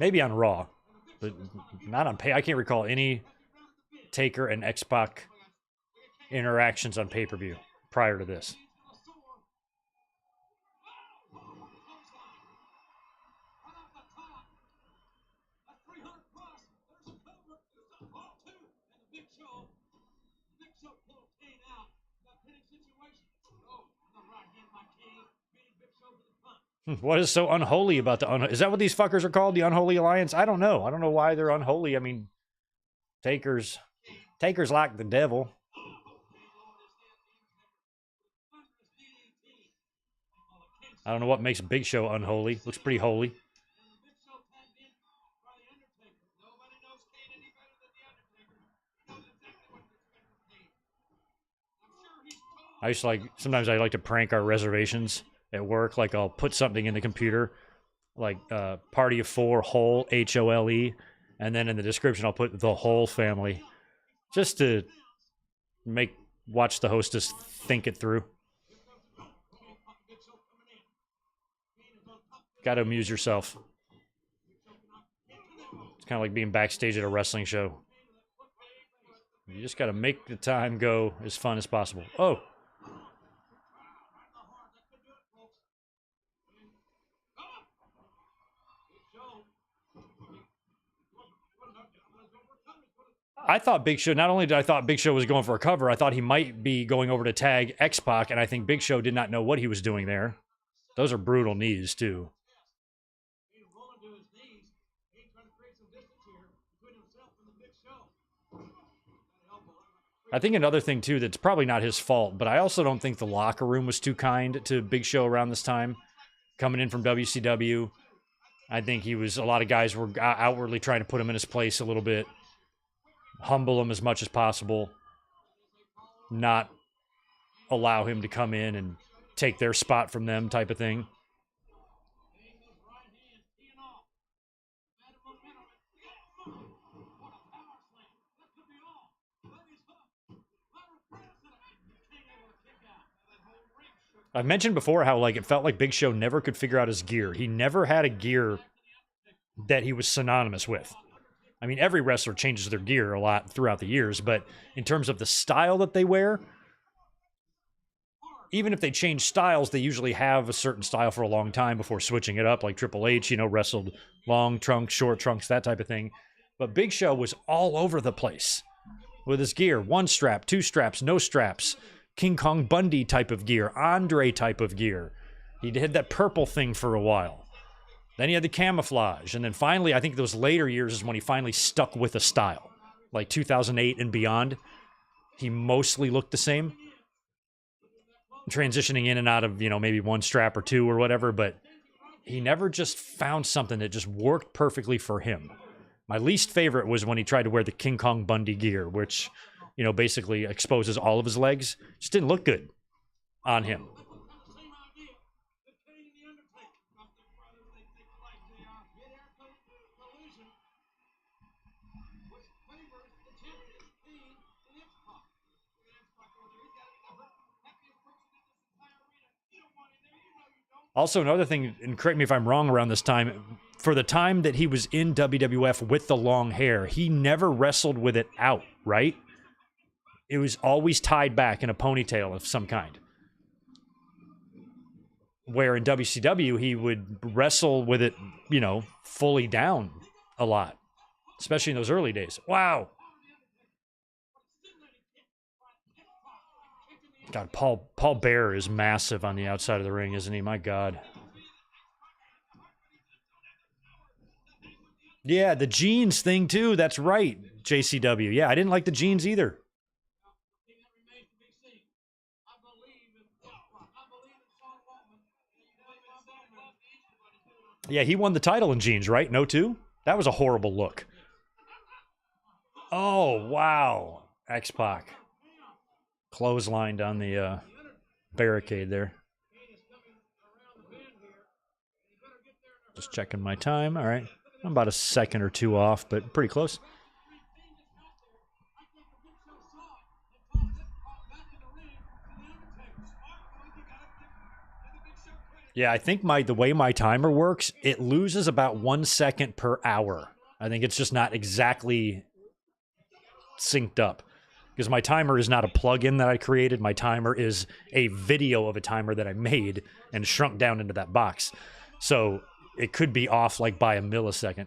Maybe on Raw, but not on pay. I can't recall any Taker and X-Pac interactions on pay-per-view prior to this. What is so unholy about the is that what these fuckers are called? The Unholy Alliance? I don't know. I don't know why they're unholy. I mean, Taker's like the devil. I don't know what makes Big Show unholy. Looks pretty holy. Sometimes I like to prank our reservations at work. Like I'll put something in the computer, like party of four, whole, HOLE. And then in the description, I'll put the whole family just to watch the hostess think it through. Got to amuse yourself. It's kind of like being backstage at a wrestling show. You just got to make the time go as fun as possible. Oh. I thought Big Show, not only did I thought Big Show was going for a cover, I thought he might be going over to tag X-Pac, and I think Big Show did not know what he was doing there. Those are brutal knees, too. I think another thing, too, that's probably not his fault, but I also don't think the locker room was too kind to Big Show around this time. Coming in from WCW, I think a lot of guys were outwardly trying to put him in his place a little bit. Humble him as much as possible, not allow him to come in and take their spot from them type of thing. I've mentioned before how like it felt like Big Show never could figure out his gear. He never had a gear that he was synonymous with. I mean, every wrestler changes their gear a lot throughout the years, but in terms of the style that they wear, even if they change styles, they usually have a certain style for a long time before switching it up, like Triple H, wrestled long trunks, short trunks, that type of thing. But Big Show was all over the place with his gear. 1 strap, 2 straps, no straps, King Kong Bundy type of gear, Andre type of gear. He did that purple thing for a while. Then he had the camouflage. And then finally, I think those later years is when he finally stuck with a style. Like 2008 and beyond, he mostly looked the same. Transitioning in and out of, maybe 1 strap or 2 or whatever, but he never just found something that just worked perfectly for him. My least favorite was when he tried to wear the King Kong Bundy gear, which, basically exposes all of his legs. Just didn't look good on him. Also, another thing, and correct me if I'm wrong around this time, for the time that he was in WWF with the long hair, he never wrestled with it out, right? It was always tied back in a ponytail of some kind. Where in WCW, he would wrestle with it, fully down a lot, especially in those early days. Wow. God, Paul Bearer is massive on the outside of the ring, isn't he? My God. Yeah, the jeans thing too. That's right, JCW. Yeah, I didn't like the jeans either. Yeah, he won the title in jeans, right? No 2? That was a horrible look. Oh, wow. X-Pac. Clotheslined on the barricade there. Just checking my time. All right. I'm about a second or 2 off, but pretty close. Yeah, I think the way my timer works, it loses about 1 second per hour. I think it's just not exactly synced up. Because my timer is not a plugin that I created. My timer is a video of a timer that I made and shrunk down into that box. So it could be off like by a millisecond.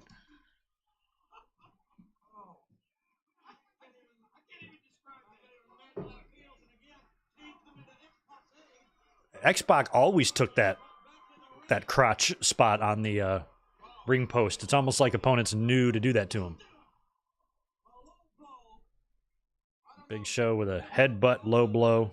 X-Pac always took that crotch spot on the ring post. It's almost like opponents knew to do that to him. Big Show with a headbutt low blow.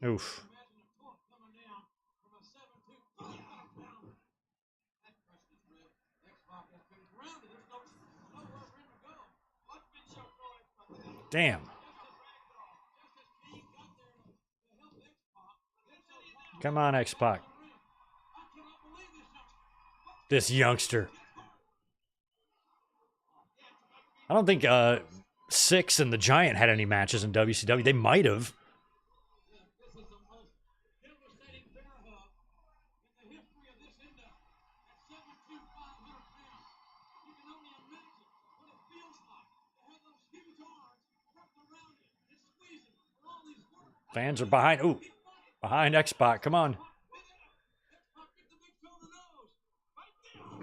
Oof. Damn. Come on, X-Pac. This youngster. I don't think Six and the Giant had any matches in WCW. They might have. Fans are behind. Ooh, behind X-Pac. Come on.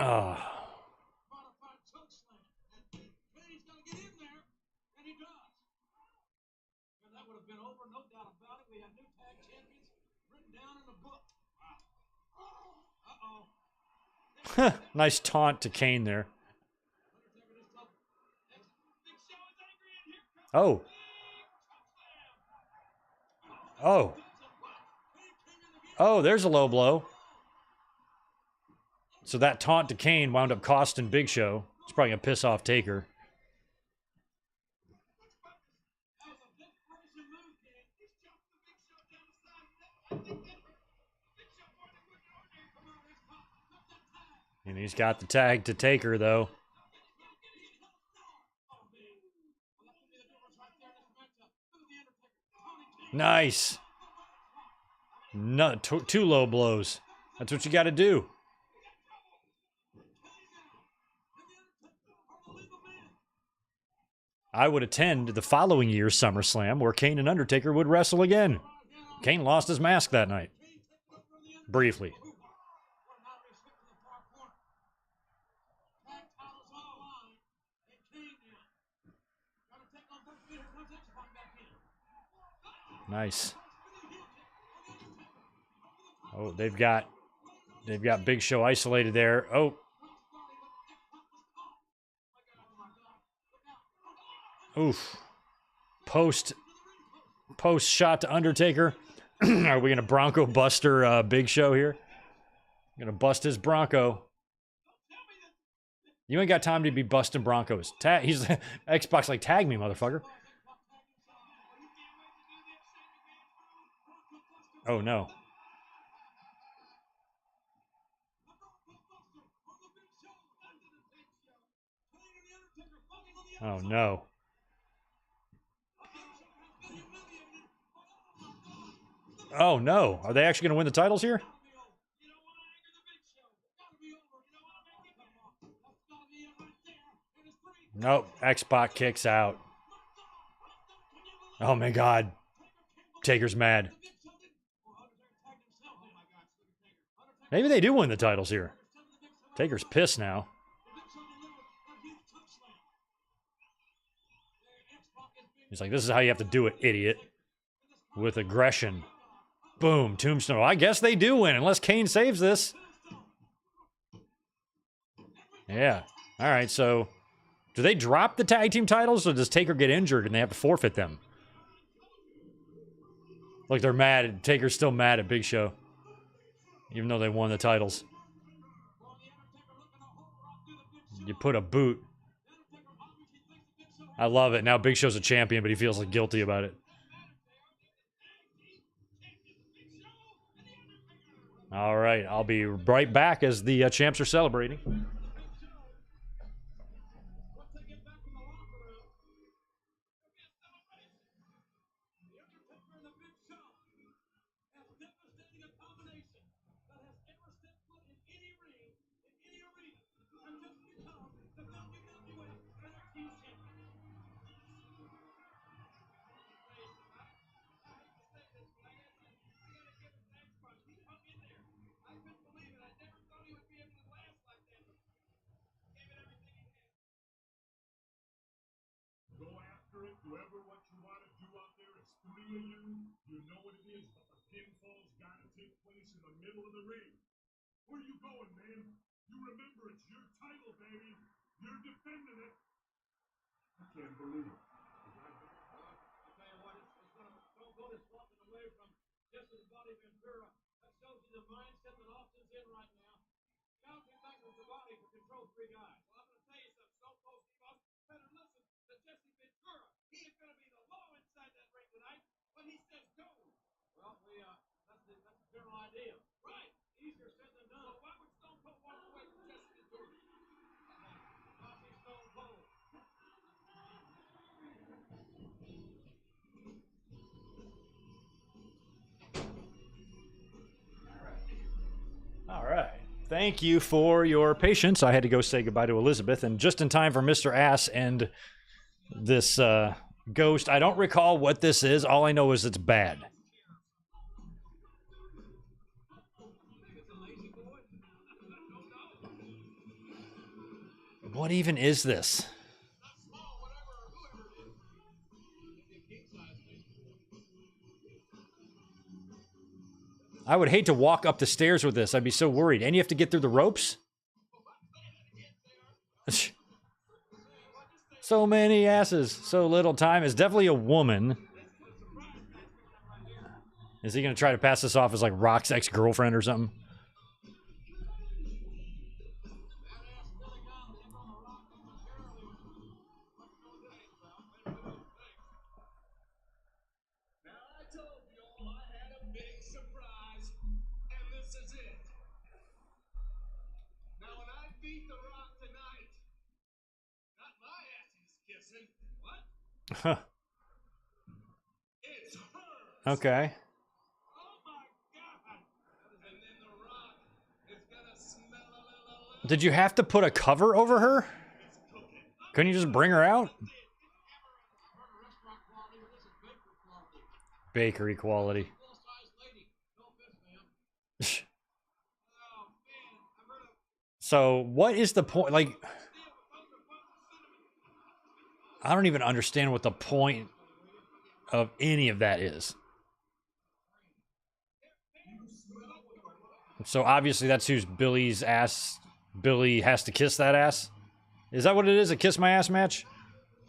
Oh. Nice taunt to Kane there. Oh. Oh. Oh, there's a low blow. So that taunt to Kane wound up costing Big Show. It's probably going to piss off Taker. And he's got the tag to Taker, though. Nice. No, two low blows. That's what you got to do. I would attend the following year's SummerSlam where Kane and Undertaker would wrestle again. Kane lost his mask that night. Briefly. Nice. Oh, they've got Big Show isolated there. Oh. Oof. Post shot to Undertaker. Are we gonna Bronco Buster Big Show here? Gonna bust his Bronco. You ain't got time to be busting Broncos. He's Xbox like, tag me, motherfucker. Oh no. Oh no. Oh no. Are they actually gonna win the titles here? Nope. X-Pac kicks out. Oh my God. Taker's mad. Maybe they do win the titles here. Taker's pissed now. He's like, this is how you have to do it, idiot. With aggression. Boom. Tombstone. I guess they do win, unless Kane saves this. Yeah. All right, so do they drop the tag team titles, or does Taker get injured and they have to forfeit them? Like they're mad. Taker's still mad at Big Show, even though they won the titles. You put a boot. I love it. Now Big Show's a champion, but he feels like guilty about it. All right, I'll be right back as the champs are celebrating. Whoever what you want to do out there is three of you. You know what it is, but the pinfall's got to take place in the middle of the ring. Where you going, man? You remember it's your title, baby. You're defending it. I can't believe it. I'll tell you what, it's gonna don't go this walking away from Jesse the Body Ventura. That shows you the mindset that Austin's in right now. Counting back with the body to control three guys. Well, I'm gonna tell you something. Stone Cold Steve Austin better listen to Jesse Ventura. He is going to be the law inside that ring tonight when he says go. Well, that's the general idea. Right. Easier said than done. Well, why would Stone Cold walk away from Jesse Ventura? Copy Stone Cold. All right. Thank you for your patience. I had to go say goodbye to Elizabeth, and just in time for Mr. Ass and this ghost. I don't recall what this is. All I know is it's bad. What even is this? I would hate to walk up the stairs with this. I'd be so worried. And you have to get through the ropes? So many asses, so little time. It's definitely a woman. Is he going to try to pass this off as like Rock's ex-girlfriend or something? beat The Rock tonight. Not my ass he's kissing. What? Huh. It's her. Okay. Oh my God. And then The Rock is gonna smell a little. Did you have to put a cover over her? Couldn't you just bring her out? Bakery quality. So, what is the point? Like, I don't even understand what the point of any of that is. So, obviously, that's who's Billy's ass. Billy has to kiss that ass. Is that what it is? A kiss my ass match?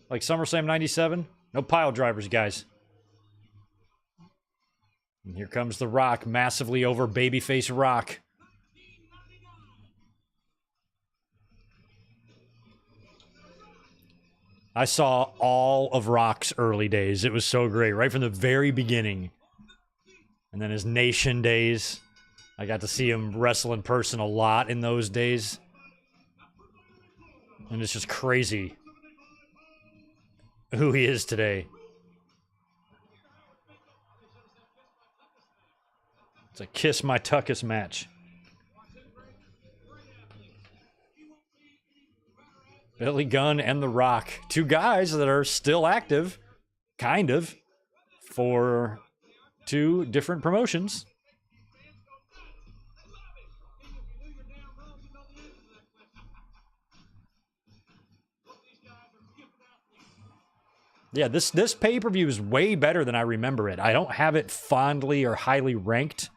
Like SummerSlam 97? No pile drivers, guys. And here comes The Rock, massively over babyface Rock. I saw all of Rock's early days. It was so great, right from the very beginning. And then his Nation days. I got to see him wrestle in person a lot in those days. And it's just crazy who he is today. It's a kiss my tuckus match. Billy Gunn and The Rock. Two guys that are still active, kind of, for two different promotions. Yeah, this pay-per-view is way better than I remember it. I don't have it fondly or highly ranked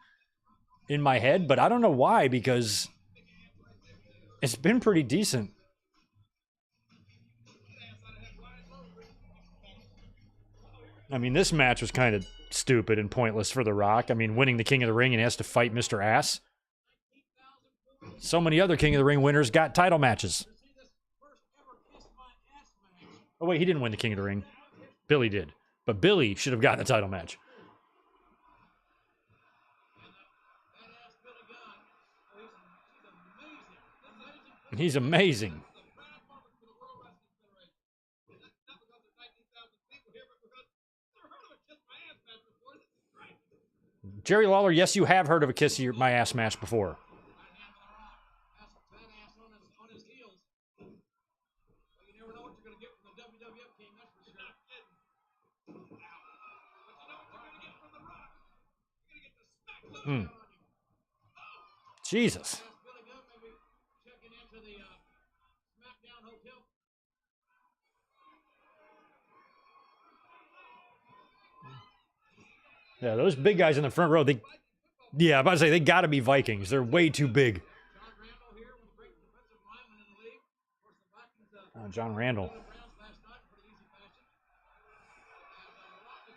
in my head, but I don't know why, because it's been pretty decent. I mean, this match was kind of stupid and pointless for The Rock. I mean, winning the King of the Ring and he has to fight Mr. Ass. So many other King of the Ring winners got title matches. Oh, wait, he didn't win the King of the Ring. Billy did. But Billy should have gotten the title match. He's amazing. Jerry Lawler, yes, you have heard of a kiss my ass match before. Jesus. Yeah, those big guys in the front row, I'm about to say, they got to be Vikings. They're way too big. Oh, John Randall.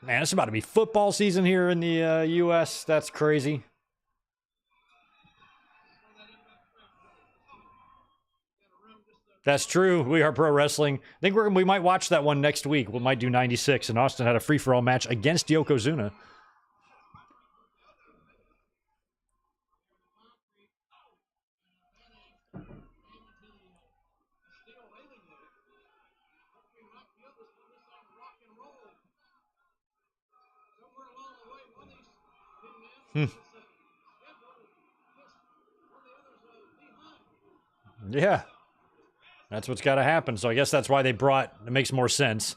Man, it's about to be football season here in the U.S. That's crazy. That's true. We are pro wrestling. I think we might watch that one next week. We might do 96, and Austin had a free-for-all match against Yokozuna. Yeah. That's what's got to happen. So I guess that's why it makes more sense.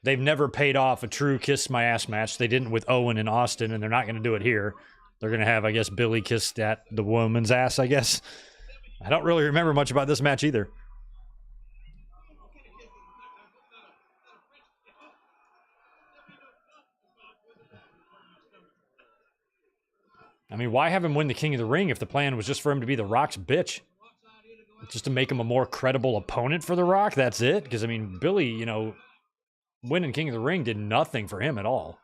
They've never paid off a true kiss my ass match. They didn't with Owen and Austin, and they're not going to do it here. They're going to have, I guess, Billy kiss the woman's ass, I guess. I don't really remember much about this match either. I mean, why have him win the King of the Ring if the plan was just for him to be The Rock's bitch? Just to make him a more credible opponent for The Rock? That's it? Because, I mean, Billy, winning King of the Ring did nothing for him at all.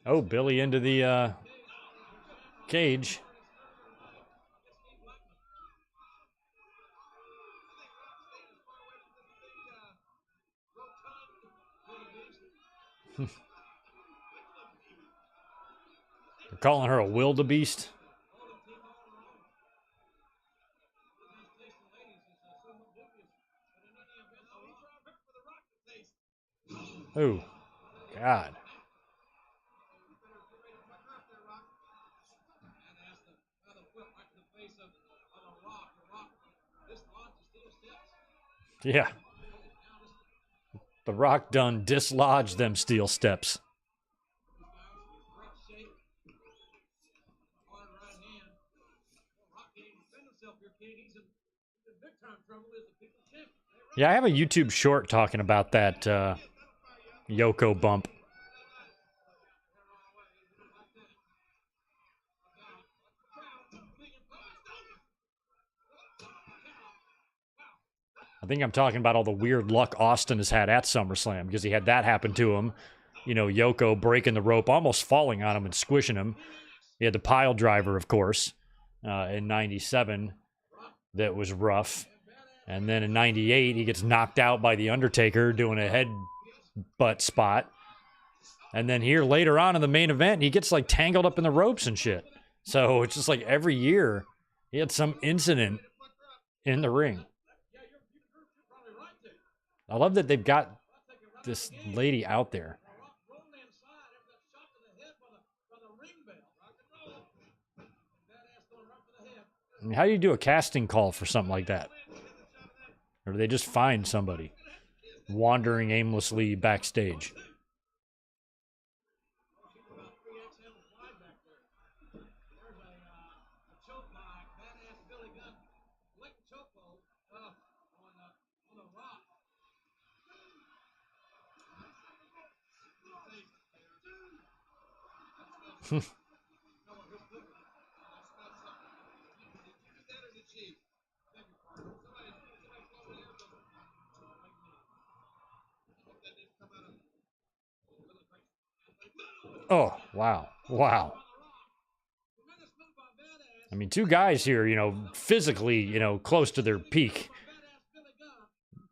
Oh, Billy into the cage. They're calling her a wildebeest. Oh, God. Yeah. The Rock done dislodged them steel steps. Yeah, I have a YouTube short talking about that Yoko bump. I think I'm talking about all the weird luck Austin has had at SummerSlam, because he had that happen to him. You know, Yoko breaking the rope, almost falling on him and squishing him. He had the pile driver, of course, in 97. That was rough. And then in 98, he gets knocked out by the Undertaker doing a headbutt spot. And then here later on in the main event, he gets like tangled up in the ropes and shit. So it's just like every year he had some incident in the ring. I love that they've got this lady out there. I mean, how do you do a casting call for something like that? Or do they just find somebody wandering aimlessly backstage? Oh, wow. Wow. I mean, two guys here, you know, physically, you know, close to their peak,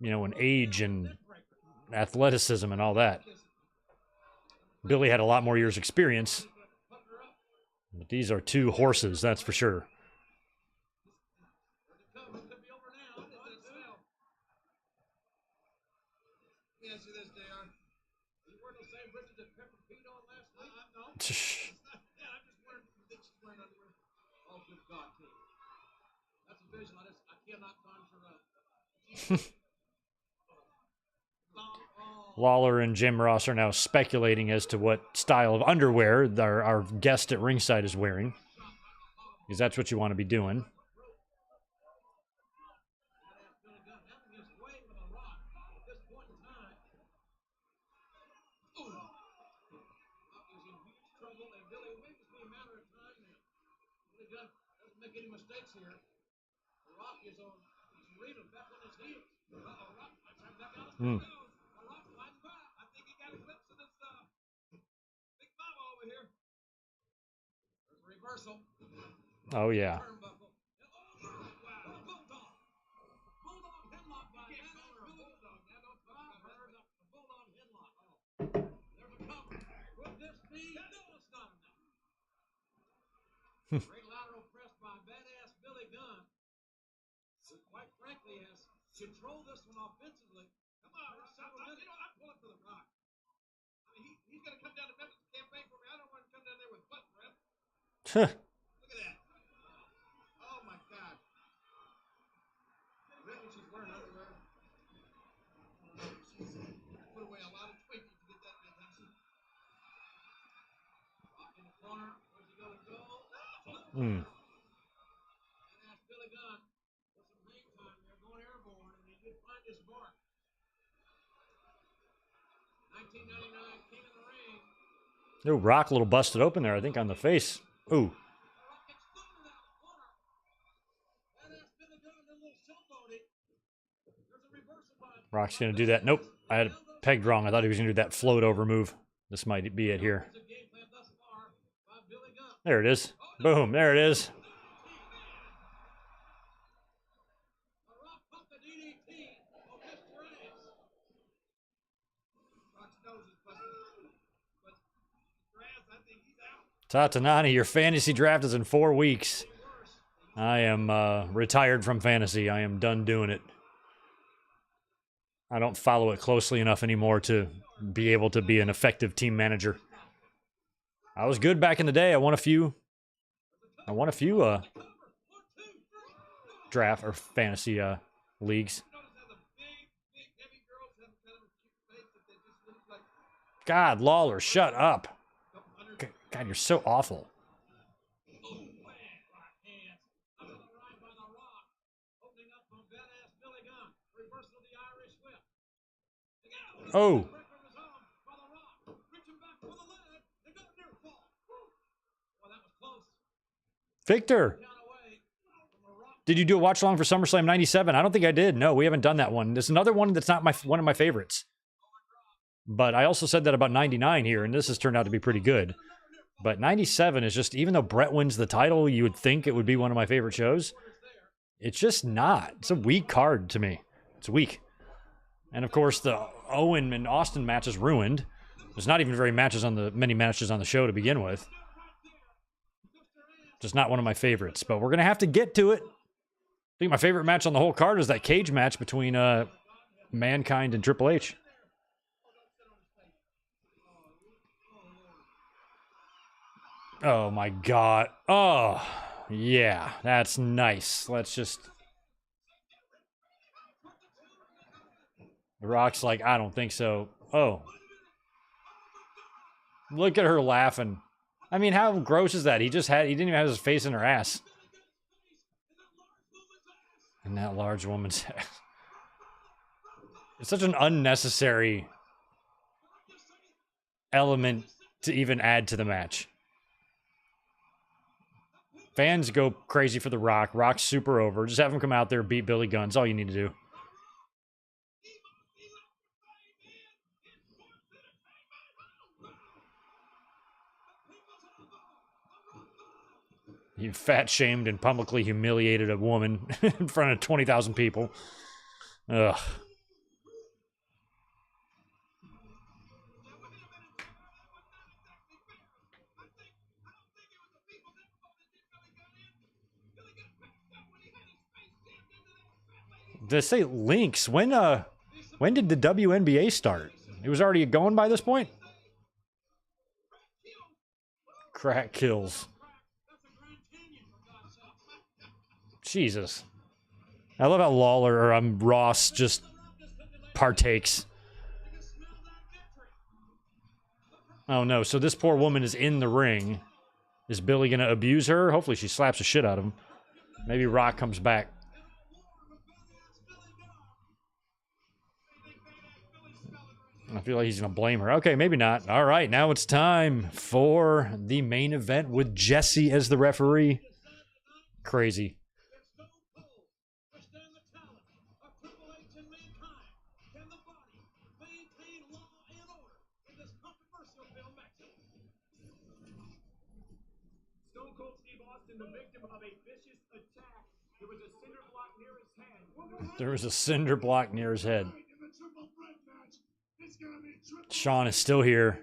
you know, in age and athleticism and all that. Billy had a lot more years' experience. But these are two horses, that's for sure. Lawler and Jim Ross are now speculating as to what style of underwear our guest at ringside is wearing, because that's what you want to be doing. Mm. Oh, yeah. Great lateral press by badass Billy Gunn. Quite frankly, has controlled this one offensively. Come on, you know, I'm pulling for the Rock. I mean, he's going to come down to Memphis and campaign for me. I don't want him to come down there with butt breath. Look at that. Oh, my God. Really, she's wearing underwear. She's put away a lot of Twinkies to get that big, hasn't she? Rock in the corner. Where's he going to go? Mm. And that's Billy Gunn. With some hang time there, going airborne, and he did find his mark. 1999, King of the Ring. Ooh, Rock a little busted open there, I think, on the face. Ooh. Rock's going to do that. Nope. I had it pegged wrong. I thought he was going to do that float over move. This might be it here. There it is. Boom. There it is. Tatanani, your fantasy draft is in 4 weeks. I am retired from fantasy. I am done doing it. I don't follow it closely enough anymore to be able to be an effective team manager. I was good back in the day. I won a few draft or fantasy leagues. God, Lawler, shut up. God, you're so awful. Oh. Victor. Did you do a watch along for SummerSlam 97? I don't think I did. No, we haven't done that one. There's another one that's not one of my favorites. But I also said that about 99 here, and this has turned out to be pretty good. But 97 is just, even though Brett wins the title, you would think it would be one of my favorite shows. It's just not. It's a weak card to me. It's weak. And of course, the Owen and Austin match is ruined. There's not even many matches on the show to begin with. Just not one of my favorites. But we're going to have to get to it. I think my favorite match on the whole card is that cage match between Mankind and Triple H. Oh my God. Oh, yeah, that's nice. Let's just... The Rock's like, I don't think so. Oh. Look at her laughing. I mean, how gross is that? He didn't even have his face in her ass. And that large woman's ass. It's such an unnecessary element to even add to the match. Fans go crazy for The Rock. Rock's super over. Just have him come out there, beat Billy Gunn. That's all you need to do. You fat-shamed and publicly humiliated a woman in front of 20,000 people. Ugh. They say links. When did the WNBA start? It was already going by this point? Crack kills. Jesus. I love how Lawler, or Ross, just partakes. Oh no, so this poor woman is in the ring. Is Billy gonna abuse her? Hopefully she slaps the shit out of him. Maybe Rock comes back. I feel like he's gonna blame her. Okay, maybe not. All right, now it's time for the main event with Jesse as the referee. Crazy. There was a cinder block near his head. Sean is still here.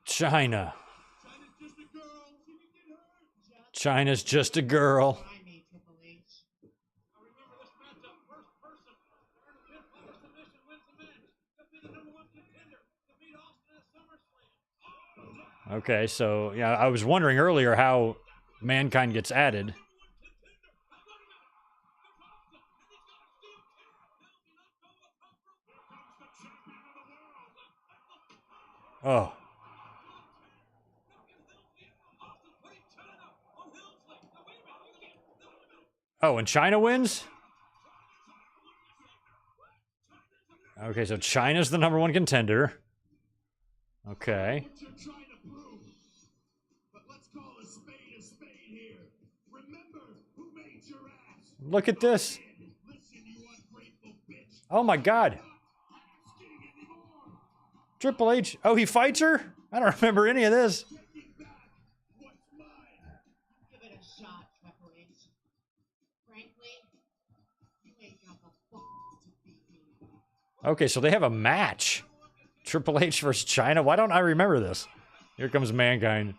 China. China's just a girl. Okay, so yeah, I was wondering earlier how Mankind gets added. Oh. Oh, and China wins? Okay, so China's the #1 contender. Okay. Look at this. Oh my God. Triple H. Oh, he fights her? I don't remember any of this. Okay, so they have a match. Triple H versus China. Why don't I remember this? Here comes Mankind.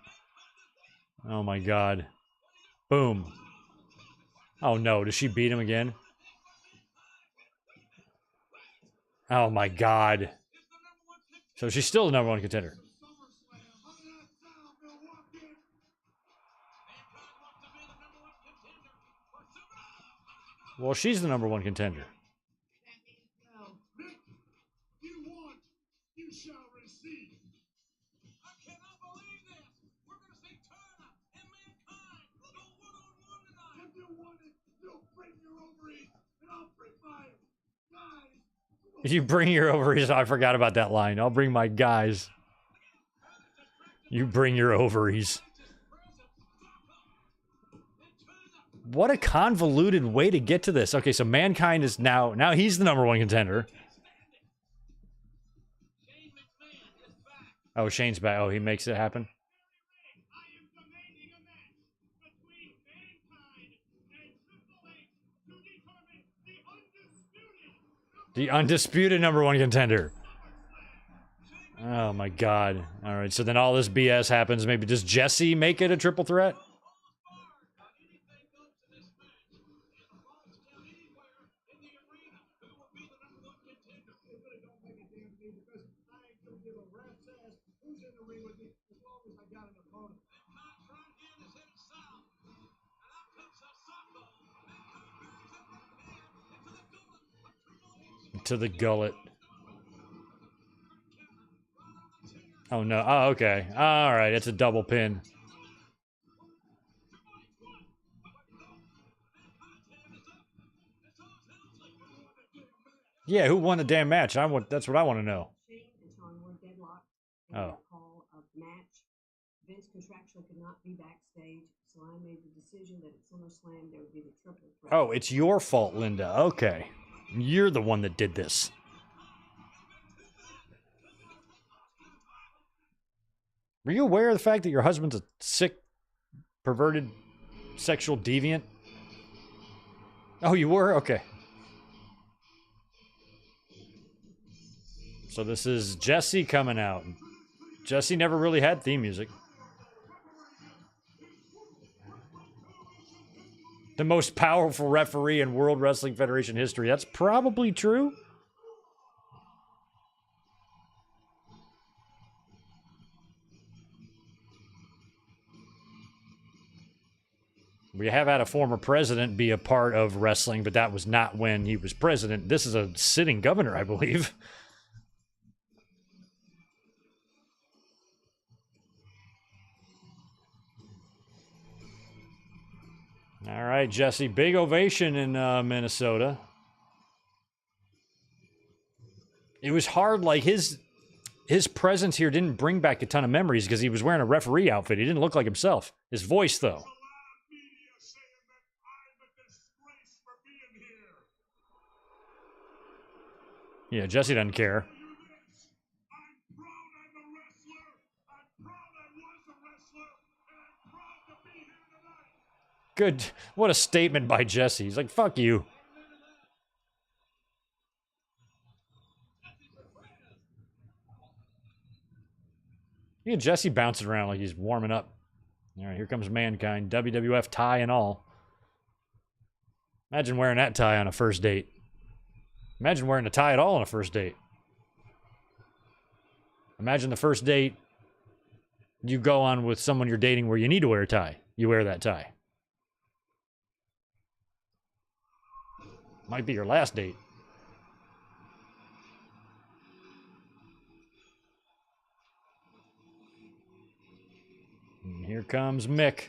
Oh my god. Boom. Oh no, does she beat him again? Oh my god. So she's still the number one contender. Well, she's the number one contender. You want, you shall receive. I cannot believe this. We're going to see Turner and Mankind go one-on-one tonight. If you want it, you'll bring your ovaries, and I'll bring my guys. You bring your ovaries. I forgot about that line. I'll bring my guys. You bring your ovaries. What a convoluted way to get to this. Okay, so Mankind is now he's the number one contender. Oh, Shane's back. Oh, he makes it happen. I am demanding a match between Mankind and Triple H to determine The undisputed number one contender. Oh my god. All right, so then all this BS happens. Maybe does Jesse make it a triple threat? To the gullet. Oh no. Oh, okay. All right, it's a double pin. Yeah, who won the damn match? That's what I want to know. Oh. Vince contractually could not be backstage, so I made the decision that at SummerSlam there would be the triple threat. Oh, it's your fault, Linda. Okay. You're the one that did this. Were you aware of the fact that your husband's a sick, perverted, sexual deviant? Oh, you were? Okay. So this is Jesse coming out. Jesse never really had theme music. The most powerful referee in World Wrestling Federation history. That's probably true. We have had a former president be a part of wrestling, but that was not when he was president. This is a sitting governor, I believe. All right, Jesse. Big ovation in Minnesota. It was hard, like his presence here didn't bring back a ton of memories because he was wearing a referee outfit. He didn't look like himself. His voice, though. Yeah, Jesse doesn't care. Good. What a statement by Jesse. He's like, fuck you. Yeah, Jesse bouncing around like he's warming up. All right, here comes Mankind. WWF tie and all. Imagine wearing that tie on a first date. Imagine wearing a tie at all on a first date. Imagine the first date you go on with someone you're dating where you need to wear a tie. You wear that tie. Might be your last date. And here comes Mick.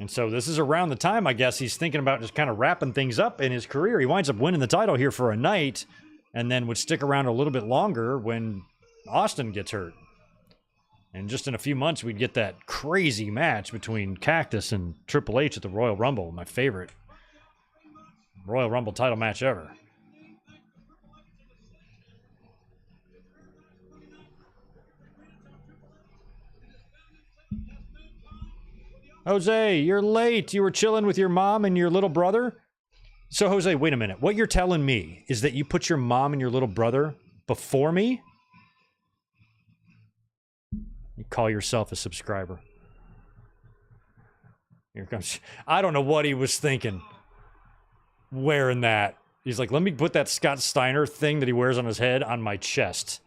And so this is around the time, I guess, he's thinking about just kind of wrapping things up in his career. He winds up winning the title here for a night and then would stick around a little bit longer when Austin gets hurt. And just in a few months, we'd get that crazy match between Cactus and Triple H at the Royal Rumble, my favorite Royal Rumble title match ever. Jose, you're late. You were chilling with your mom and your little brother? So, Jose, wait a minute. What you're telling me is that you put your mom and your little brother before me? You call yourself a subscriber. Here comes. I don't know what he was thinking wearing that. He's like, let me put that Scott Steiner thing that he wears on his head on my chest.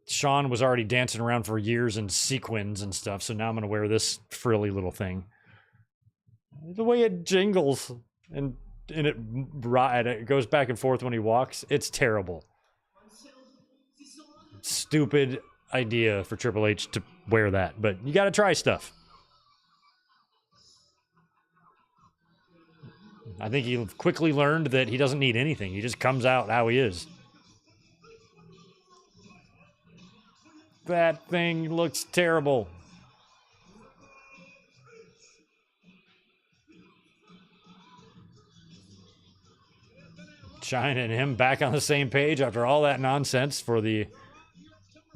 Sean was already dancing around for years in sequins and stuff, so now I'm going to wear this frilly little thing. The way it jingles and it goes back and forth when he walks, it's terrible. Stupid idea for Triple H to wear that, but you got to try stuff. I think he quickly learned that he doesn't need anything. He just comes out how he is. That thing looks terrible. China and him back on the same page after all that nonsense for the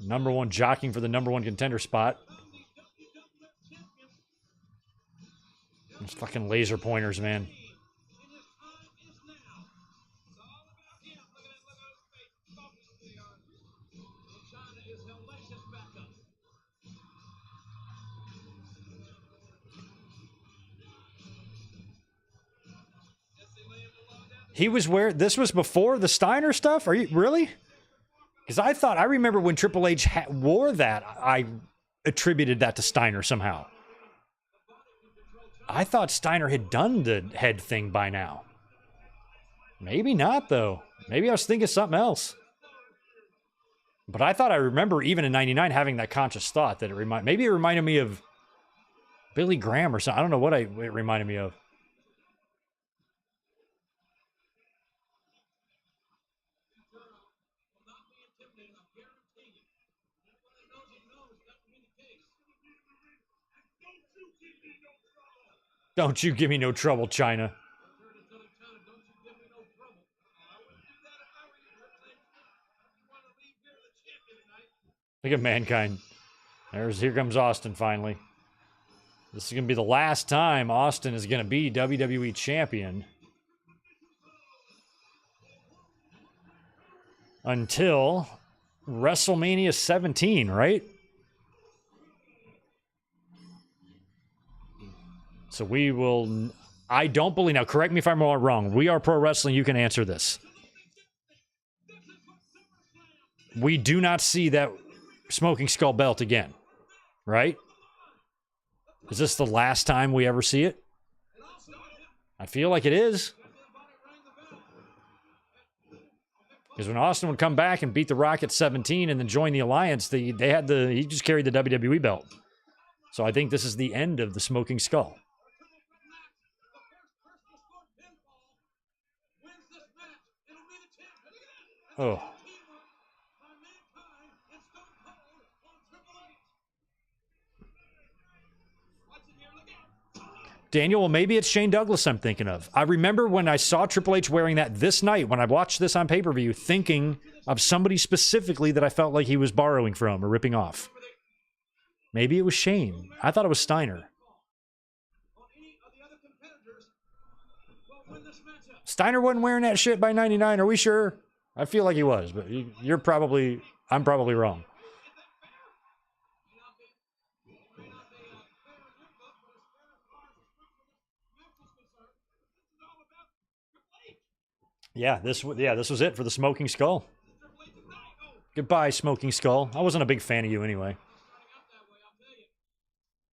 number one, jockeying for the number one contender spot. Those fucking laser pointers, man. He was this was before the Steiner stuff? Are you really? Because I remember when Triple H wore that, I attributed that to Steiner somehow. I thought Steiner had done the head thing by now. Maybe not, though. Maybe I was thinking something else. But I thought I remember even in '99 having that conscious thought that maybe it reminded me of Billy Graham or something. I don't know what it reminded me of. Don't you give me no trouble, China. Look at Mankind. Here comes Austin finally. This is going to be the last time Austin is going to be WWE champion. Until WrestleMania 17, right? So we will... I don't believe... Now, correct me if I'm wrong. We Are Pro Wrestling. You can answer this. We do not see that Smoking Skull belt again, right? Is this the last time we ever see it? I feel like it is. Because when Austin would come back and beat The Rock at 17 and then join the Alliance, he just carried the WWE belt. So I think this is the end of the Smoking Skull. Oh. Daniel, well, maybe it's Shane Douglas I'm thinking of. I remember when I saw Triple H wearing that this night, when I watched this on pay-per-view, thinking of somebody specifically that I felt like he was borrowing from or ripping off. Maybe it was Shane. I thought it was Steiner. Steiner wasn't wearing that shit by 99, are we sure? I feel like he was, but I'm probably wrong. Yeah, this was it for the Smoking Skull. Goodbye, Smoking Skull. I wasn't a big fan of you anyway.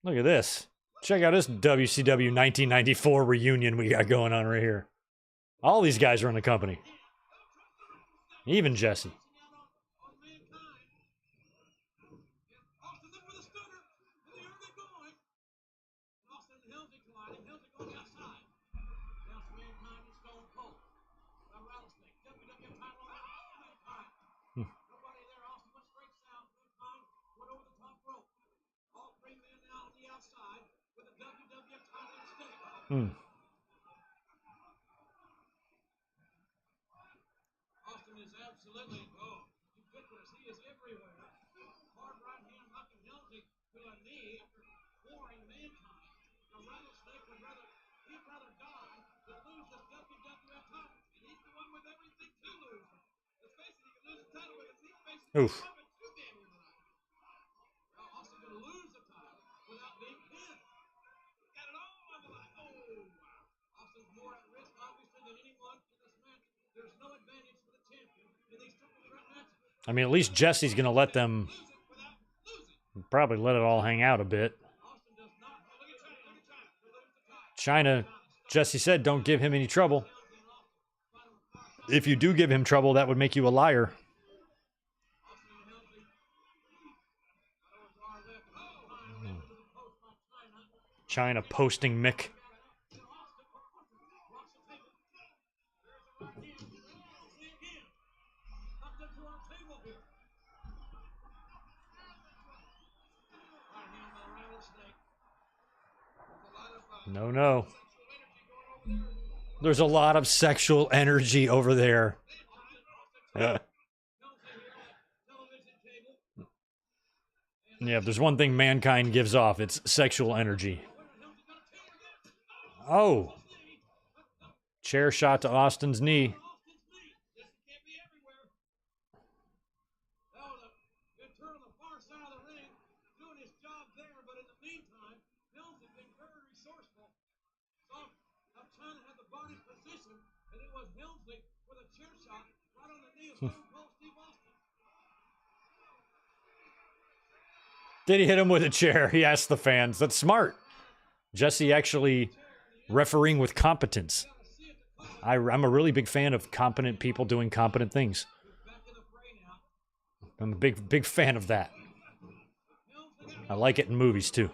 Look at this. Check out this WCW 1994 reunion we got going on right here. All these guys are in the company. Even Jesse. Hmm. Austin is absolutely ubiquitous. He is everywhere. Hard right hand knocking Helmsley to a knee after flooring Mankind. The rattlesnake he'd rather die than Oof. I mean, at least Jesse's going to let them probably let it all hang out a bit. China, Jesse said, don't give him any trouble. If you do give him trouble, that would make you a liar. China posting Mick. No, no. There's a lot of sexual energy over there. Yeah, if there's one thing mankind gives off, it's sexual energy. Oh. Chair shot to Austin's knee. Did he hit him with a chair? He asked the fans. That's smart. Jesse actually refereeing with competence. I'm a really big fan of competent people doing competent things. I'm a big fan of that. I like it in movies too.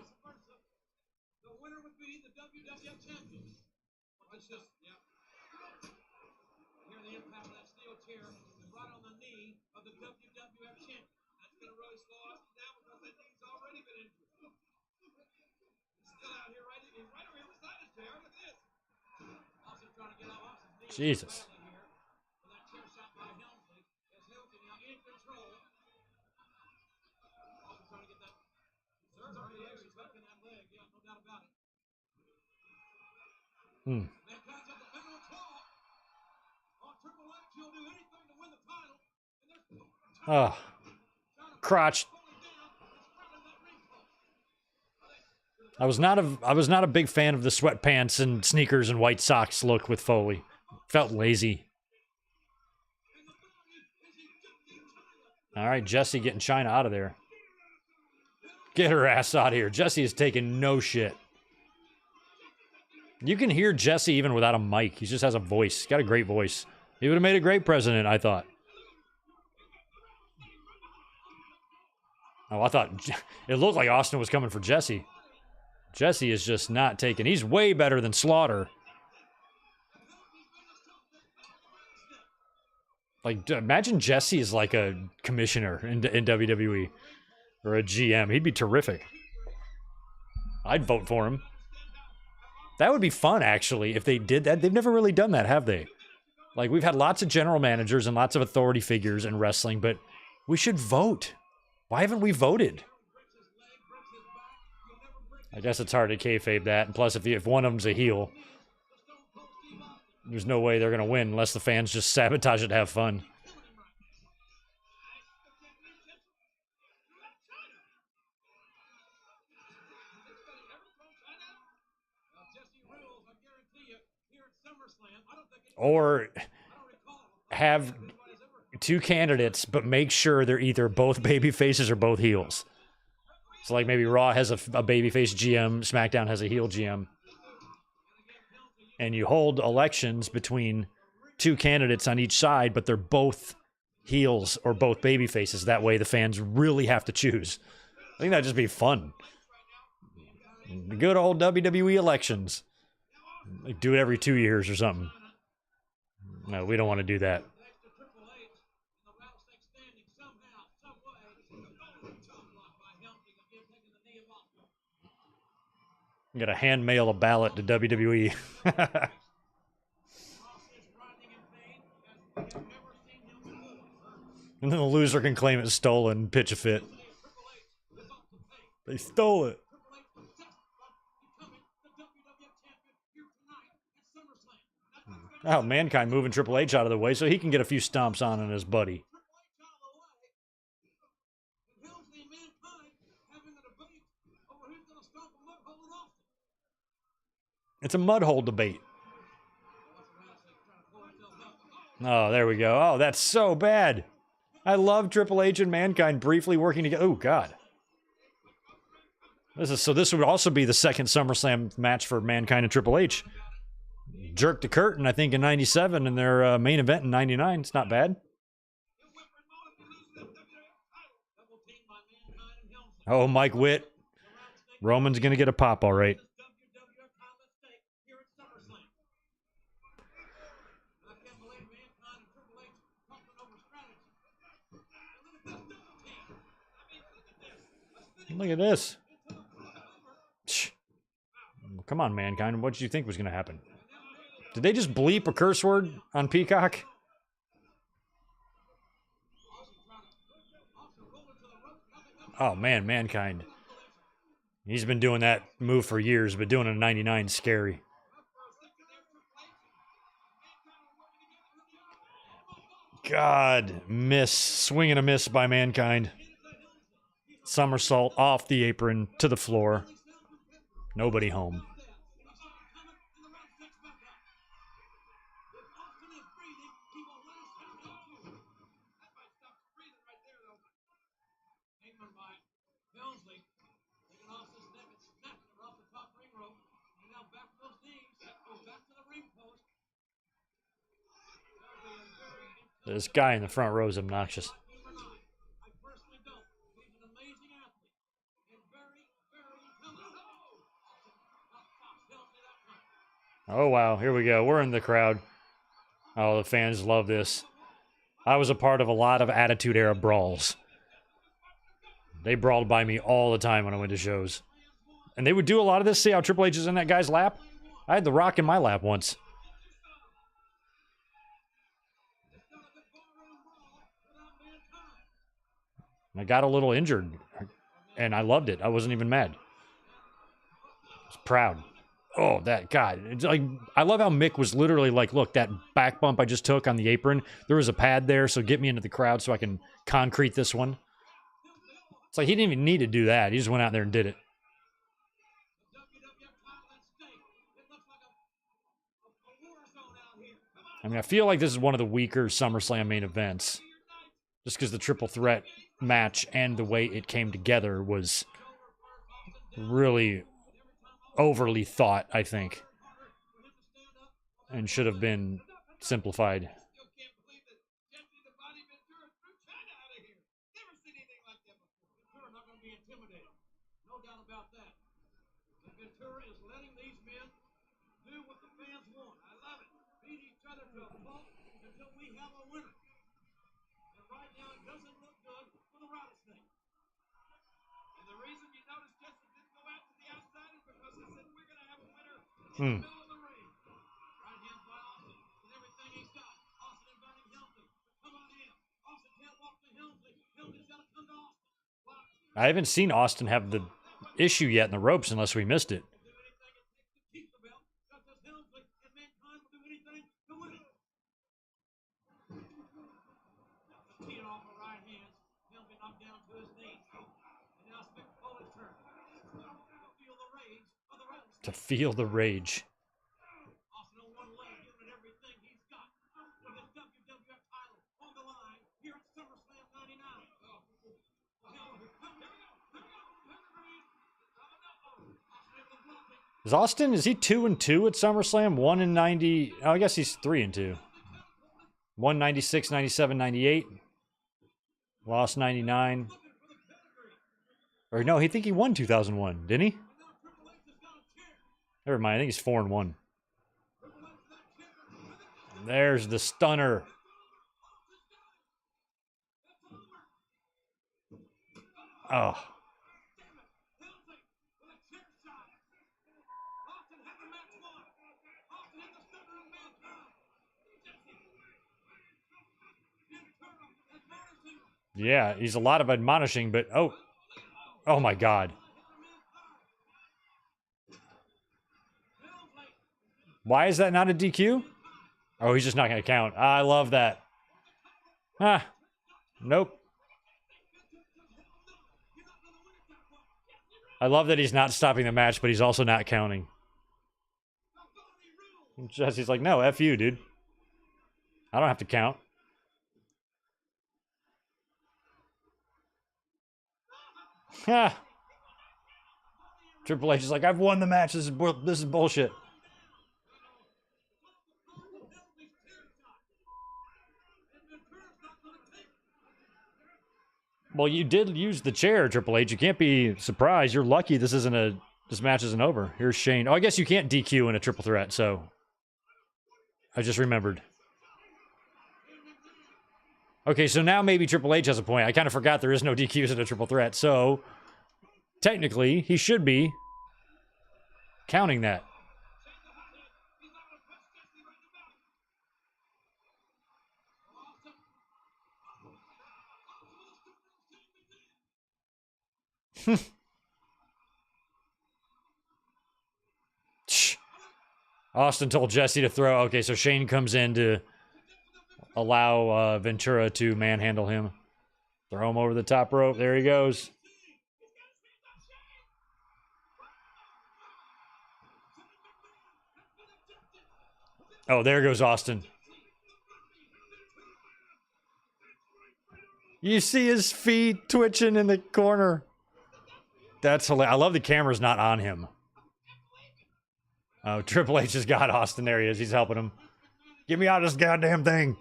Jesus. Oh, crotch. I was not a big fan of the sweatpants and sneakers and white socks look with Foley. Felt lazy. All right, Jesse getting China out of there. Get her ass out of here. Jesse is taking no shit. You can hear Jesse even without a mic. He just has a voice. He's got a great voice. He would have made a great president, I thought. Oh, I thought it looked like Austin was coming for Jesse. Jesse is just not taking. He's way better than Slaughter. Like, imagine Jesse is like a commissioner in WWE or a GM. He'd be terrific. I'd vote for him. That would be fun, actually, if they did that. They've never really done that, have they? Like, we've had lots of general managers and lots of authority figures in wrestling, but we should vote. Why haven't we voted? I guess it's hard to kayfabe that. And plus, if one of them's a heel, there's no way they're going to win unless the fans just sabotage it to have fun. Or have two candidates, but make sure they're either both baby faces or both heels. So like maybe Raw has a babyface GM, SmackDown has a heel GM. And you hold elections between two candidates on each side, but they're both heels or both baby faces. That way the fans really have to choose. I think that'd just be fun. The good old WWE elections. Like do it every 2 years or something. No, we don't want to do that. I'm going to hand mail a ballot to WWE. And then the loser can claim it's stolen and pitch a fit. They stole it. Oh, Mankind moving Triple H out of the way so he can get a few stomps on his buddy. It's a mud hole debate. Oh, there we go. Oh, that's so bad. I love Triple H and Mankind briefly working together. Oh, God. This would also be the second SummerSlam match for Mankind and Triple H. Jerked the curtain, I think, in 97, and their main event in 99. It's not bad. Oh, Mike Witt. Roman's going to get a pop, all right. Look at this. Come on, Mankind. What did you think was going to happen? Did they just bleep a curse word on Peacock? Oh, man, Mankind. He's been doing that move for years, but doing it in 99 is scary. God, miss. Swing and a miss by Mankind. Somersault off the apron to the floor. Nobody home. This guy in the front row is obnoxious. Oh, wow. Here we go. We're in the crowd. Oh, the fans love this. I was a part of a lot of Attitude Era brawls. They brawled by me all the time when I went to shows. And they would do a lot of this. See how Triple H is in that guy's lap? I had The Rock in my lap once. I got a little injured, and I loved it. I wasn't even mad. I was proud. Oh, that God. It's like, I love how Mick was literally like, look, that back bump I just took on the apron, there was a pad there, so get me into the crowd so I can concrete this one. It's like he didn't even need to do that. He just went out there and did it. I mean, I feel like this is one of the weaker SummerSlam main events. Just because the triple threat match and the way it came together was really overly thought, I think. And should have been simplified. I haven't seen Austin have the issue yet in the ropes unless we missed it. To feel the rage. Is Austin, is he 2-2 at SummerSlam? 1-90. Oh, I guess he's 3-2. 196, 97, 98. Lost 99. Or no, I think he won 2001, didn't he? Never mind, I think he's 4-1. There's the stunner. Oh. Yeah, he's a lot of admonishing, but oh my God. Why is that not a DQ? Oh, he's just not going to count. I love that. Ah, nope. I love that he's not stopping the match, but he's also not counting. Jesse's like, no, F you, dude. I don't have to count. Ha! Triple H is like, I've won the match. This is bullshit. Well, you did use the chair, Triple H. You can't be surprised. You're lucky this match isn't over. Here's Shane. Oh, I guess you can't DQ in a triple threat, so I just remembered. Okay, so now maybe Triple H has a point. I kind of forgot there is no DQs in a triple threat, so technically he should be counting that. Austin told Jesse to throw. Okay, so Shane comes in to allow Ventura to manhandle him. Throw him over the top rope. There he goes. Oh, there goes Austin. You see his feet twitching in the corner. That's hilarious. I love the camera's not on him. Oh, Triple H has got Austin. There he is. He's helping him. Get me out of this goddamn thing.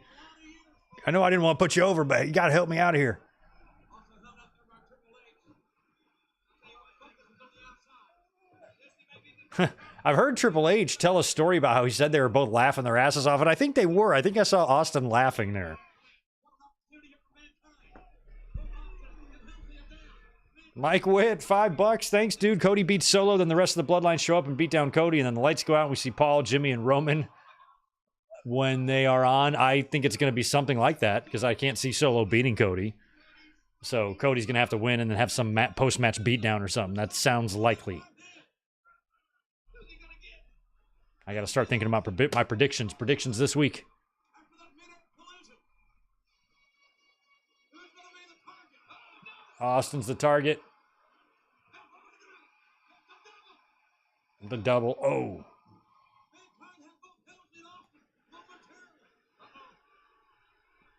I know I didn't want to put you over, but you got to help me out of here. I've heard Triple H tell a story about how he said they were both laughing their asses off, and I think they were. I think I saw Austin laughing there. Mike Witt, $5. Thanks, dude. Cody beats Solo, then the rest of the Bloodline show up and beat down Cody, and then the lights go out and we see Paul, Jimmy, and Roman when they are on. I think it's going to be something like that because I can't see Solo beating Cody. So Cody's going to have to win and then have some post-match beatdown or something. That sounds likely. I got to start thinking about my predictions. Predictions this week. Austin's the target. The double. Oh.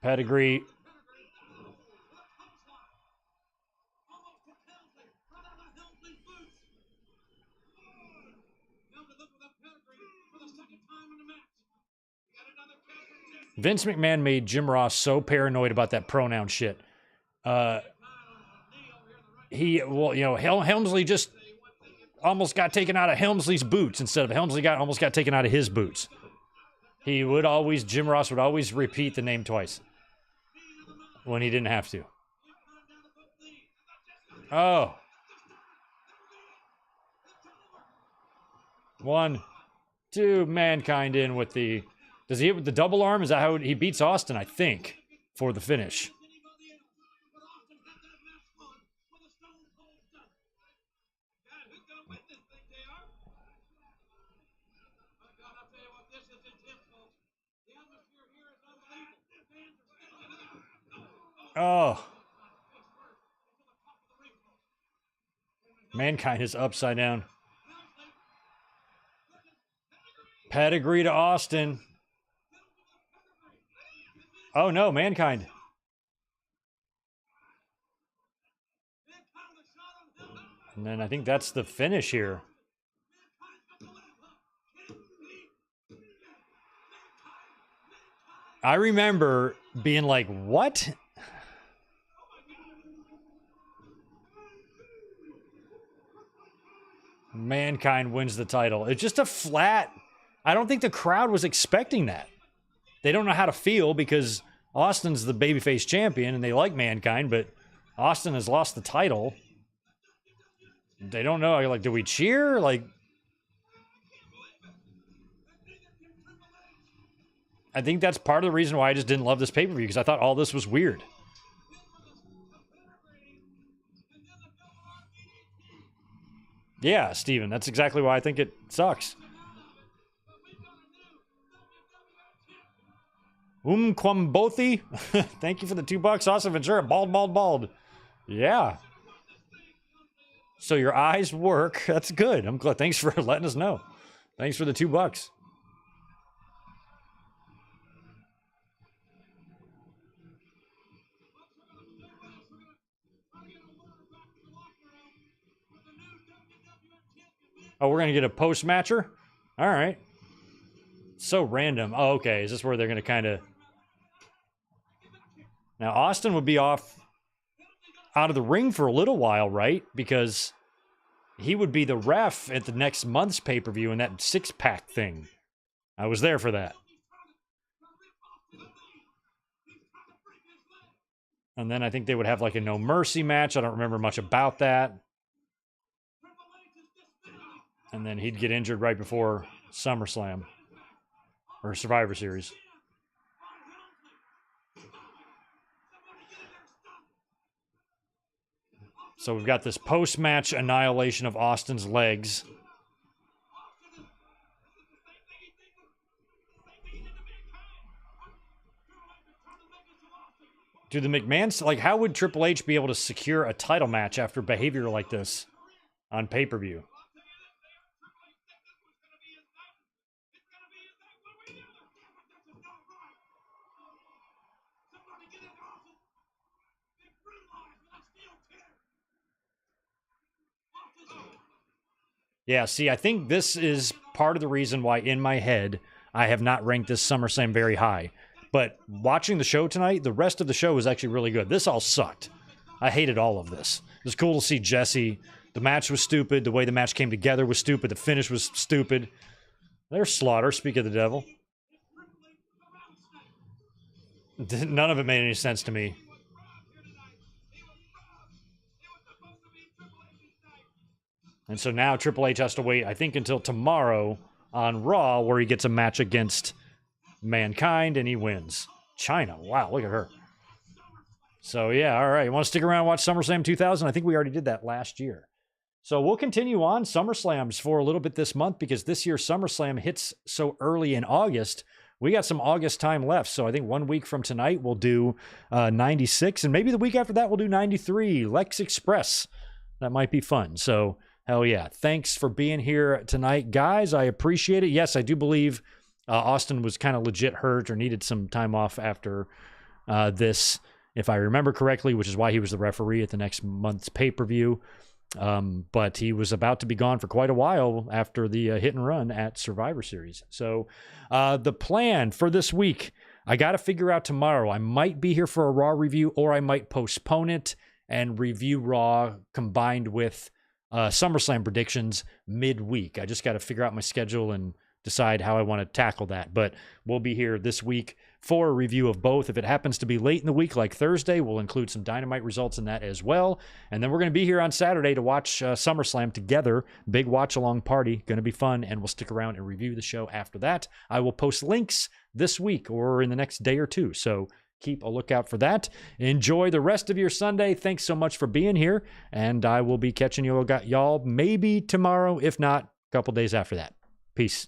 Pedigree. Vince McMahon made Jim Ross so paranoid about that pronoun shit. Helmsley just almost got taken out of Helmsley's boots instead of Helmsley almost got taken out of his boots. Jim Ross would always repeat the name twice when he didn't have to. Oh. 1, 2, Mankind in with the... Does he hit with the double arm? Is that how he beats Austin, I think, for the finish? Oh. Mankind is upside down. Pedigree to Austin. Oh no, Mankind. And then I think that's the finish here. I remember being like, what? Mankind wins the title. It's just a flat... I don't think the crowd was expecting that. They don't know how to feel because Austin's the babyface champion and they like Mankind, but Austin has lost the title. They don't know. Like, do we cheer? Like, I think that's part of the reason why I just didn't love this pay-per-view because I thought all this was weird. Yeah, Steven, that's exactly why I think it sucks. Kwambothi, thank you for the $2. Austin Ventura, bald. Yeah. So your eyes work. That's good. I'm glad. Thanks for letting us know. Thanks for the $2. Oh, we're going to get a post-matcher? All right. So random. Oh, okay. Is this where they're going to kind of... Now, Austin would be off out of the ring for a little while, right? Because he would be the ref at the next month's pay-per-view in that six-pack thing. I was there for that. And then I think they would have like a No Mercy match. I don't remember much about that. And then he'd get injured right before SummerSlam. Or Survivor Series. So we've got this post-match annihilation of Austin's legs. Do the McMahons, like, how would Triple H be able to secure a title match after behavior like this on pay-per-view? Yeah, see, I think this is part of the reason why, in my head, I have not ranked this SummerSlam very high. But watching the show tonight, the rest of the show was actually really good. This all sucked. I hated all of this. It was cool to see Jesse. The match was stupid. The way the match came together was stupid. The finish was stupid. There's Slaughter, speak of the devil. None of it made any sense to me. And so now Triple H has to wait, I think, until tomorrow on Raw, where he gets a match against Mankind, and he wins. China, wow, look at her. So, yeah, all right. You want to stick around and watch SummerSlam 2000? I think we already did that last year. So we'll continue on SummerSlams for a little bit this month, because this year's SummerSlam hits so early in August. We got some August time left, so I think 1 week from tonight we'll do 96, and maybe the week after that we'll do 93, Lex Express. That might be fun. So, hell yeah. Thanks for being here tonight, guys. I appreciate it. Yes, I do believe Austin was kind of legit hurt or needed some time off after this, if I remember correctly, which is why he was the referee at the next month's pay-per-view. But he was about to be gone for quite a while after the hit and run at Survivor Series. So the plan for this week, I got to figure out tomorrow. I might be here for a Raw review, or I might postpone it and review Raw combined with SummerSlam predictions midweek. I just got to figure out my schedule and decide how I want to tackle that. But we'll be here this week for a review of both. If it happens to be late in the week, like Thursday, we'll include some Dynamite results in that as well. And then we're going to be here on Saturday to watch SummerSlam together. Big watch-along party. Going to be fun, and we'll stick around and review the show after that. I will post links this week or in the next day or two, so keep a lookout for that. Enjoy the rest of your Sunday. Thanks so much for being here, and I will be catching y'all maybe tomorrow, if not a couple days after that. Peace.